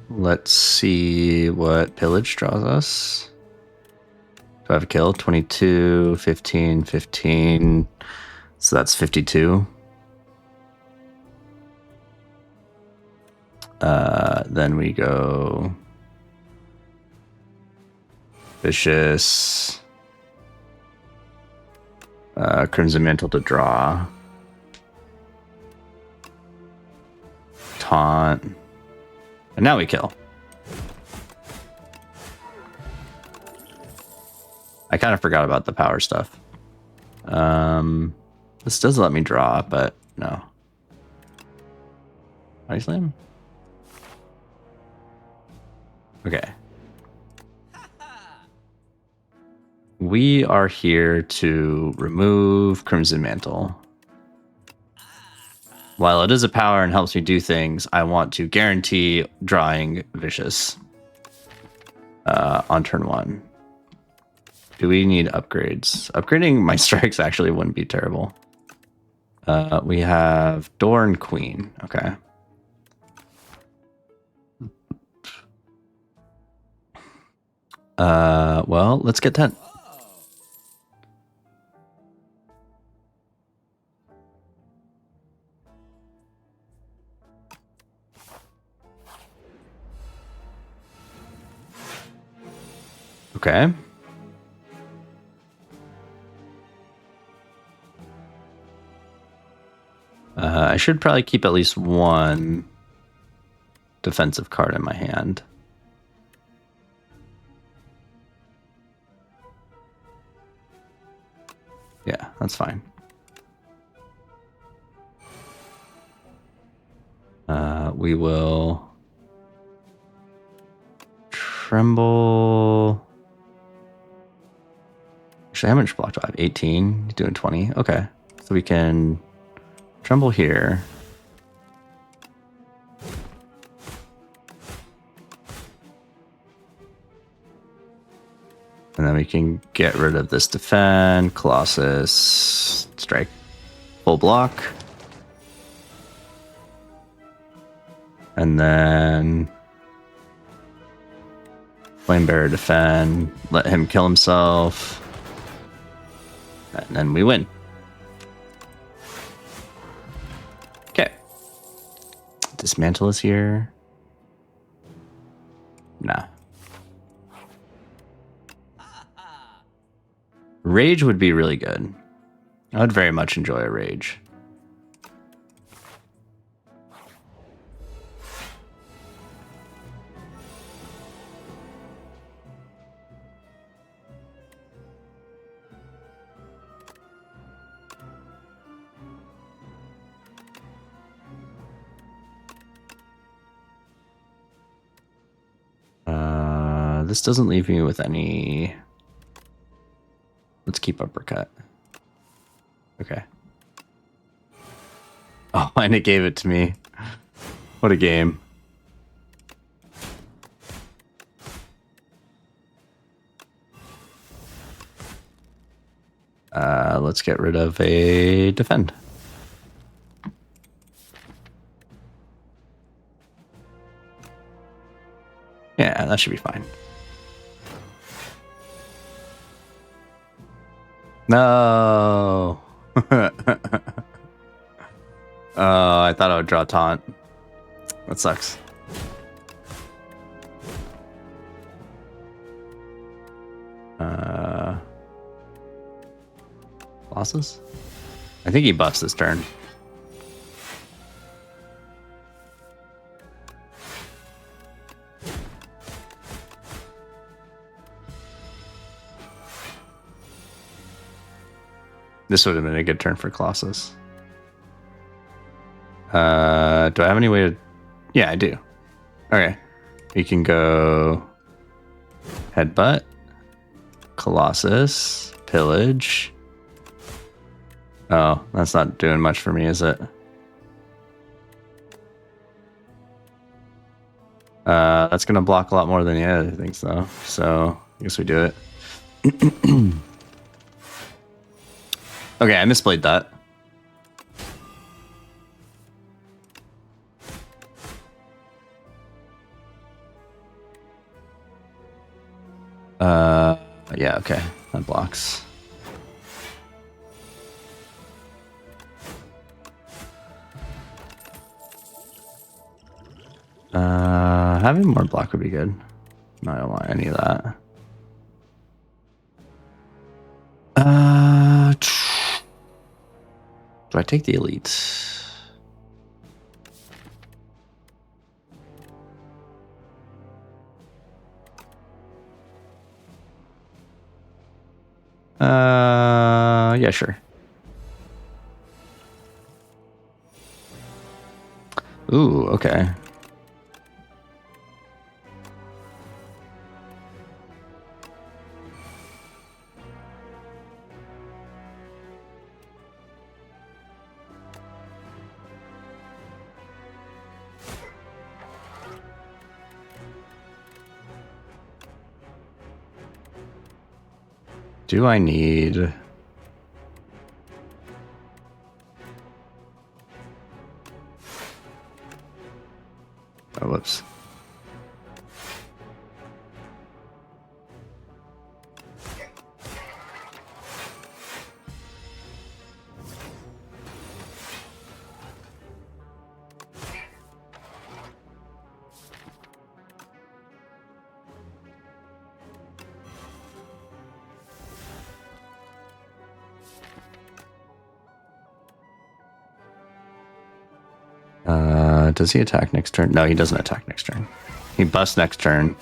Let's see what pillage draws us. Do I have a kill? 22, 15, 15. So that's 52. Then we go Vicious. Crimson Mantle to draw. Taunt. And now we kill. I kind of forgot about the power stuff. This does let me draw, but no. Body Slam? Okay. We are here to remove Crimson Mantle. While it is a power and helps me do things, I want to guarantee drawing Vicious on turn 1. Do we need upgrades? Upgrading my strikes actually wouldn't be terrible. We have Dorn Queen. Okay. Well, let's get 10. Okay. I should probably keep at least one defensive card in my hand. Yeah, that's fine. We will tremble. Actually, how much block do I have? 18. He's doing 20. Okay. So we can tremble here. And then we can get rid of this defend, Colossus, strike, full block. And then Flamebearer defend, let him kill himself. And then we win. Okay. Dismantle is here. Nah. Rage would be really good. I would very much enjoy a rage. This doesn't leave me with any. Let's keep uppercut. Okay. Oh, and it gave it to me. What a game. Let's get rid of a defend. Yeah, that should be fine. No. I thought I would draw taunt. That sucks. Losses? I think he buffs this turn. This would have been a good turn for Colossus. Do I have any way to... Yeah, I do. Okay. We can go... Headbutt. Colossus. Pillage. Oh, that's not doing much for me, is it? That's going to block a lot more than the other things, though. So, I guess we do it. Okay, I misplayed that. Yeah, okay. That blocks. Having more block would be good. No, I don't want any of that. Do I take the elite? Yeah, sure. Ooh, okay. Do I need... Oh, whoops. Does he attack next turn? No, he doesn't attack next turn. He busts next turn.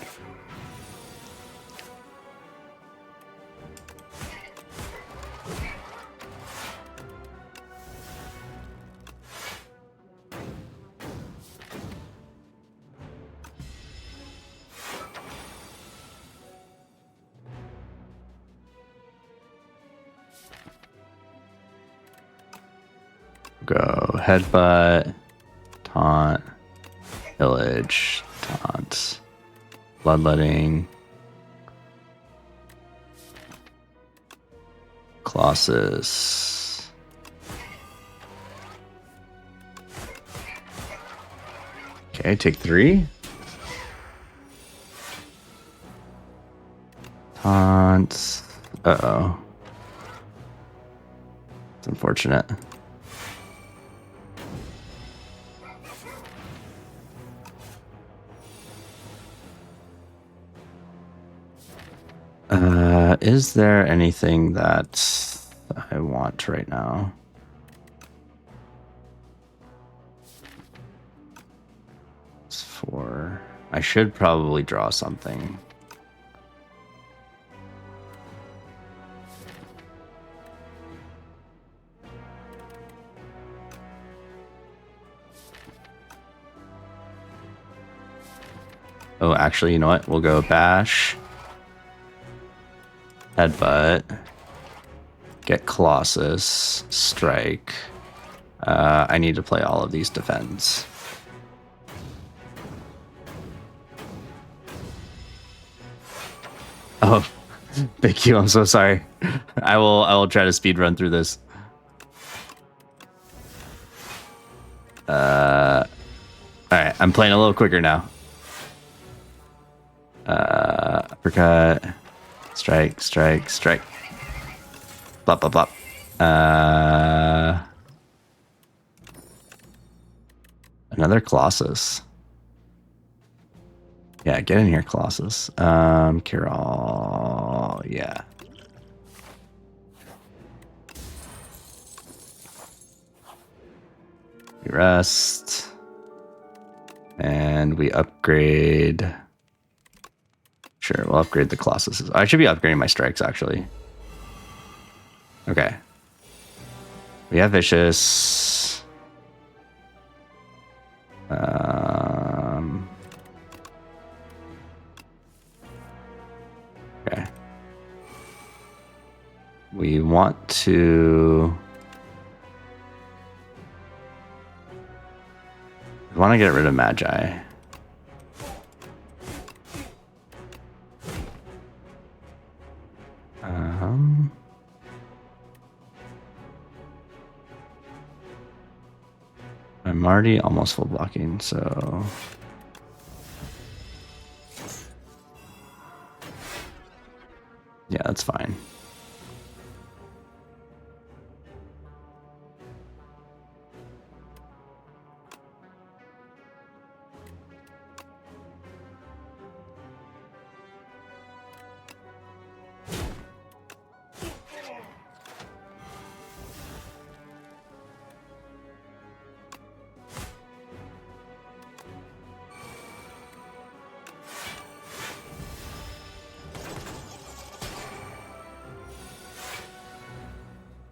Go headbutt. Taunt, pillage, taunt, bloodletting, Colossus. Okay, take 3. Taunt. Uh-oh. It's unfortunate. Is there anything that I want right now? It's 4. I should probably draw something. Oh, actually, you know what? We'll go bash. Headbutt. Get Colossus. Strike. I need to play all of these defends. Oh, thank you. I'm so sorry. I will try to speed run through this. All right, I'm playing a little quicker now. Uppercut. Strike, strike, strike. Blop, blop, blop. Another Colossus. Yeah, get in here, Colossus. Carol. Yeah. We rest. And we upgrade. Sure, we'll upgrade the Colossuses. I should be upgrading my strikes, actually. Okay. We have Vicious. Okay. We want to... We want to get rid of Magi. I'm already almost full blocking, so... Yeah, that's fine.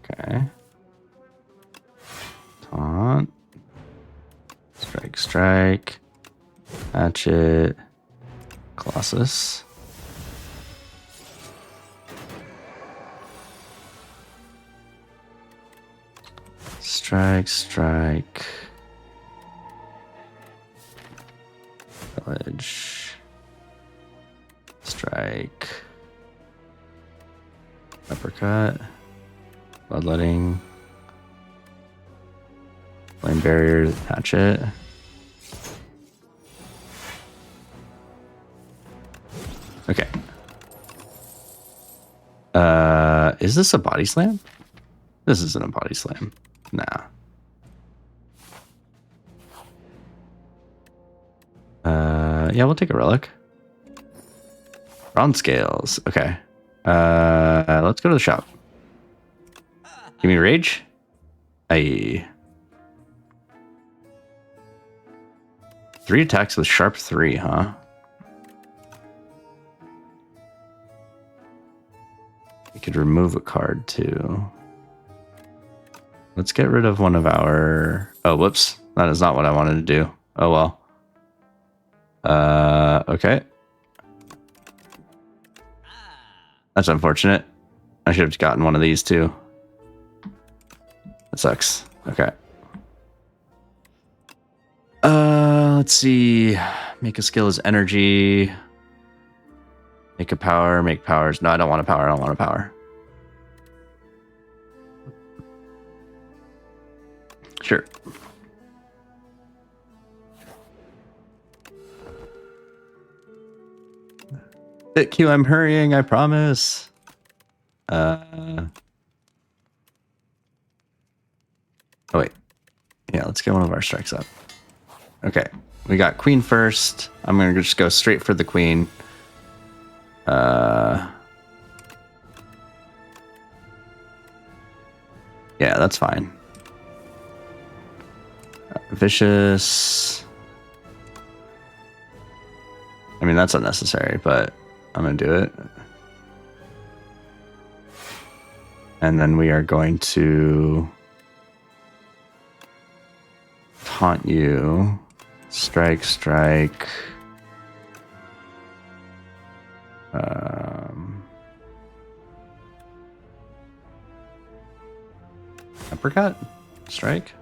Okay. Taunt. Strike, strike. Hatchet. Colossus. Strike, strike. Village. Strike. Uppercut. Bloodletting. Flame barrier, hatchet. Okay. Is this a body slam? This isn't a body slam. Nah. Yeah, we'll take a relic. Bronze scales. Okay. Let's go to the shop. Give me rage. Aye. 3 attacks with sharp 3, huh? We could remove a card too. Let's get rid of one of our... Oh, whoops. That is not what I wanted to do. Oh, well. Okay. That's unfortunate. I should have gotten one of these too. That sucks. Okay. Let's see. Make a skill as energy. Make a power. Make powers. No, I don't want a power. I don't want a power. Sure. Bit Q, I'm hurrying, I promise. Oh, wait. Yeah, let's get one of our strikes up. Okay, we got queen first. I'm going to just go straight for the queen. Yeah, that's fine. Vicious. I mean, that's unnecessary, but I'm going to do it. And then we are going to taunt you. Strike, strike. Uppercut? Strike?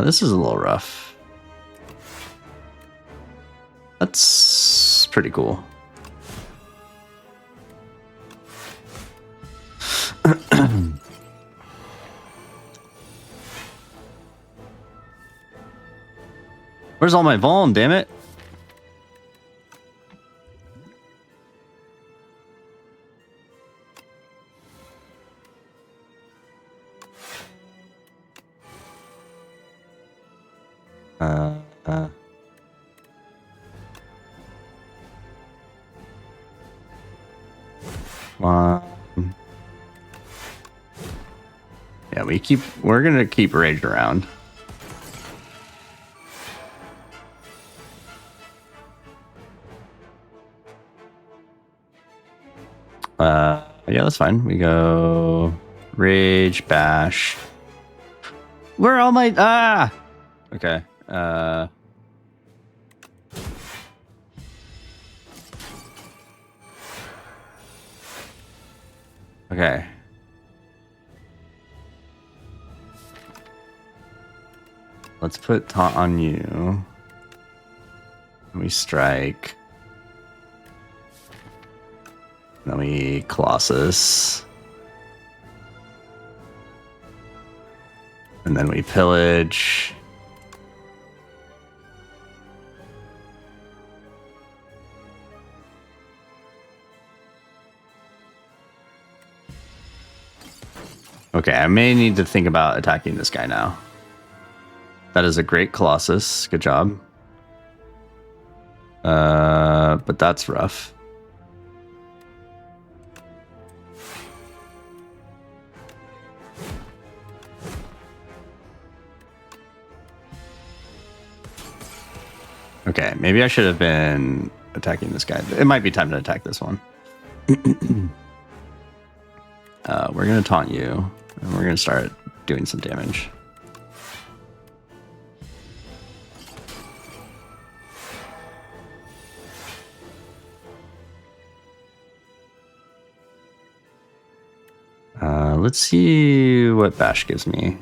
This is a little rough. That's pretty cool. Where's all my Vaughn, damn it? Uh, uh. Yeah, we're gonna keep rage around. Yeah, that's fine. We go rage, bash. Where are all my okay. Okay. Let's put taunt on you. We strike. Then we Colossus. And then we pillage. Okay, I may need to think about attacking this guy now. That is a great Colossus. Good job. But that's rough. Okay, maybe I should have been attacking this guy. It might be time to attack this one. We're going to taunt you, and we're going to start doing some damage. Let's see what Bash gives me.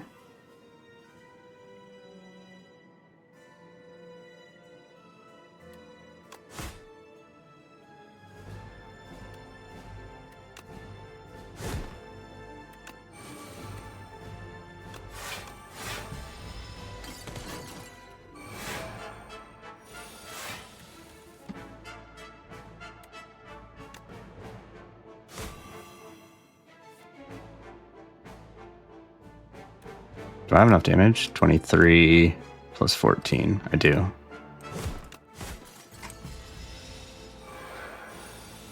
Do I have enough damage? 23 plus 14. I do.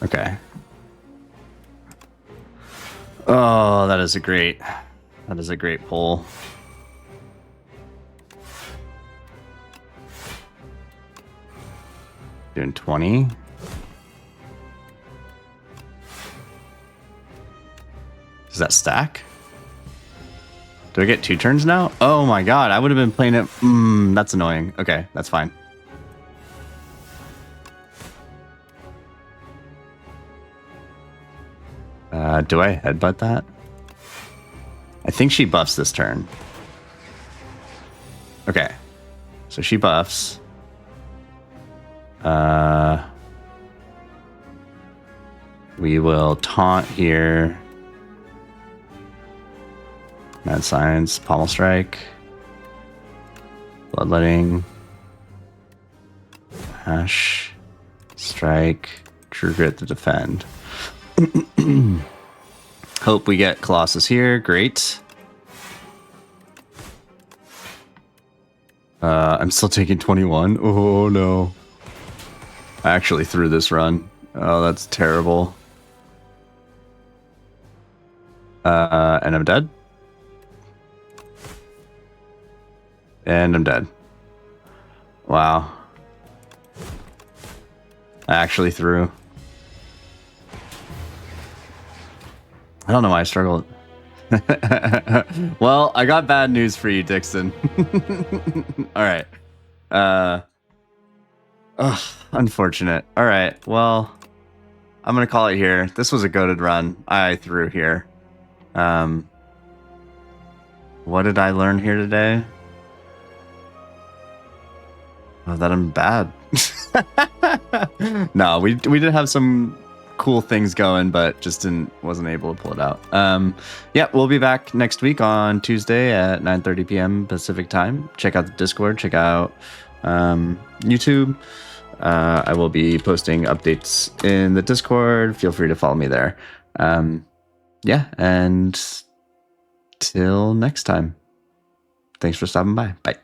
Okay. Oh, that is a great pull. Doing 20. Does that stack? Do I get 2 turns now? Oh my god, I would have been playing it. That's annoying. Okay, that's fine. Do I headbutt that? I think she buffs this turn. Okay. So she buffs. We will taunt here. Mad Science, Pommel Strike, Bloodletting, Hash, Strike, True Grit to defend. Hope we get Colossus here. Great. I'm still taking 21. Oh no. I actually threw this run. Oh, that's terrible. And I'm dead. And I'm dead. Wow. I actually threw. I don't know why I struggled. Well, I got bad news for you, Dixon. All right. Unfortunate. All right. Well, I'm going to call it here. This was a goated run. I threw here. What did I learn here today? Oh, that I'm bad. No, we did have some cool things going, but just wasn't able to pull it out. Yeah, we'll be back next week on Tuesday at 9:30 p.m. Pacific time. Check out the Discord. Check out YouTube. I will be posting updates in the Discord. Feel free to follow me there. Yeah, and till next time. Thanks for stopping by. Bye.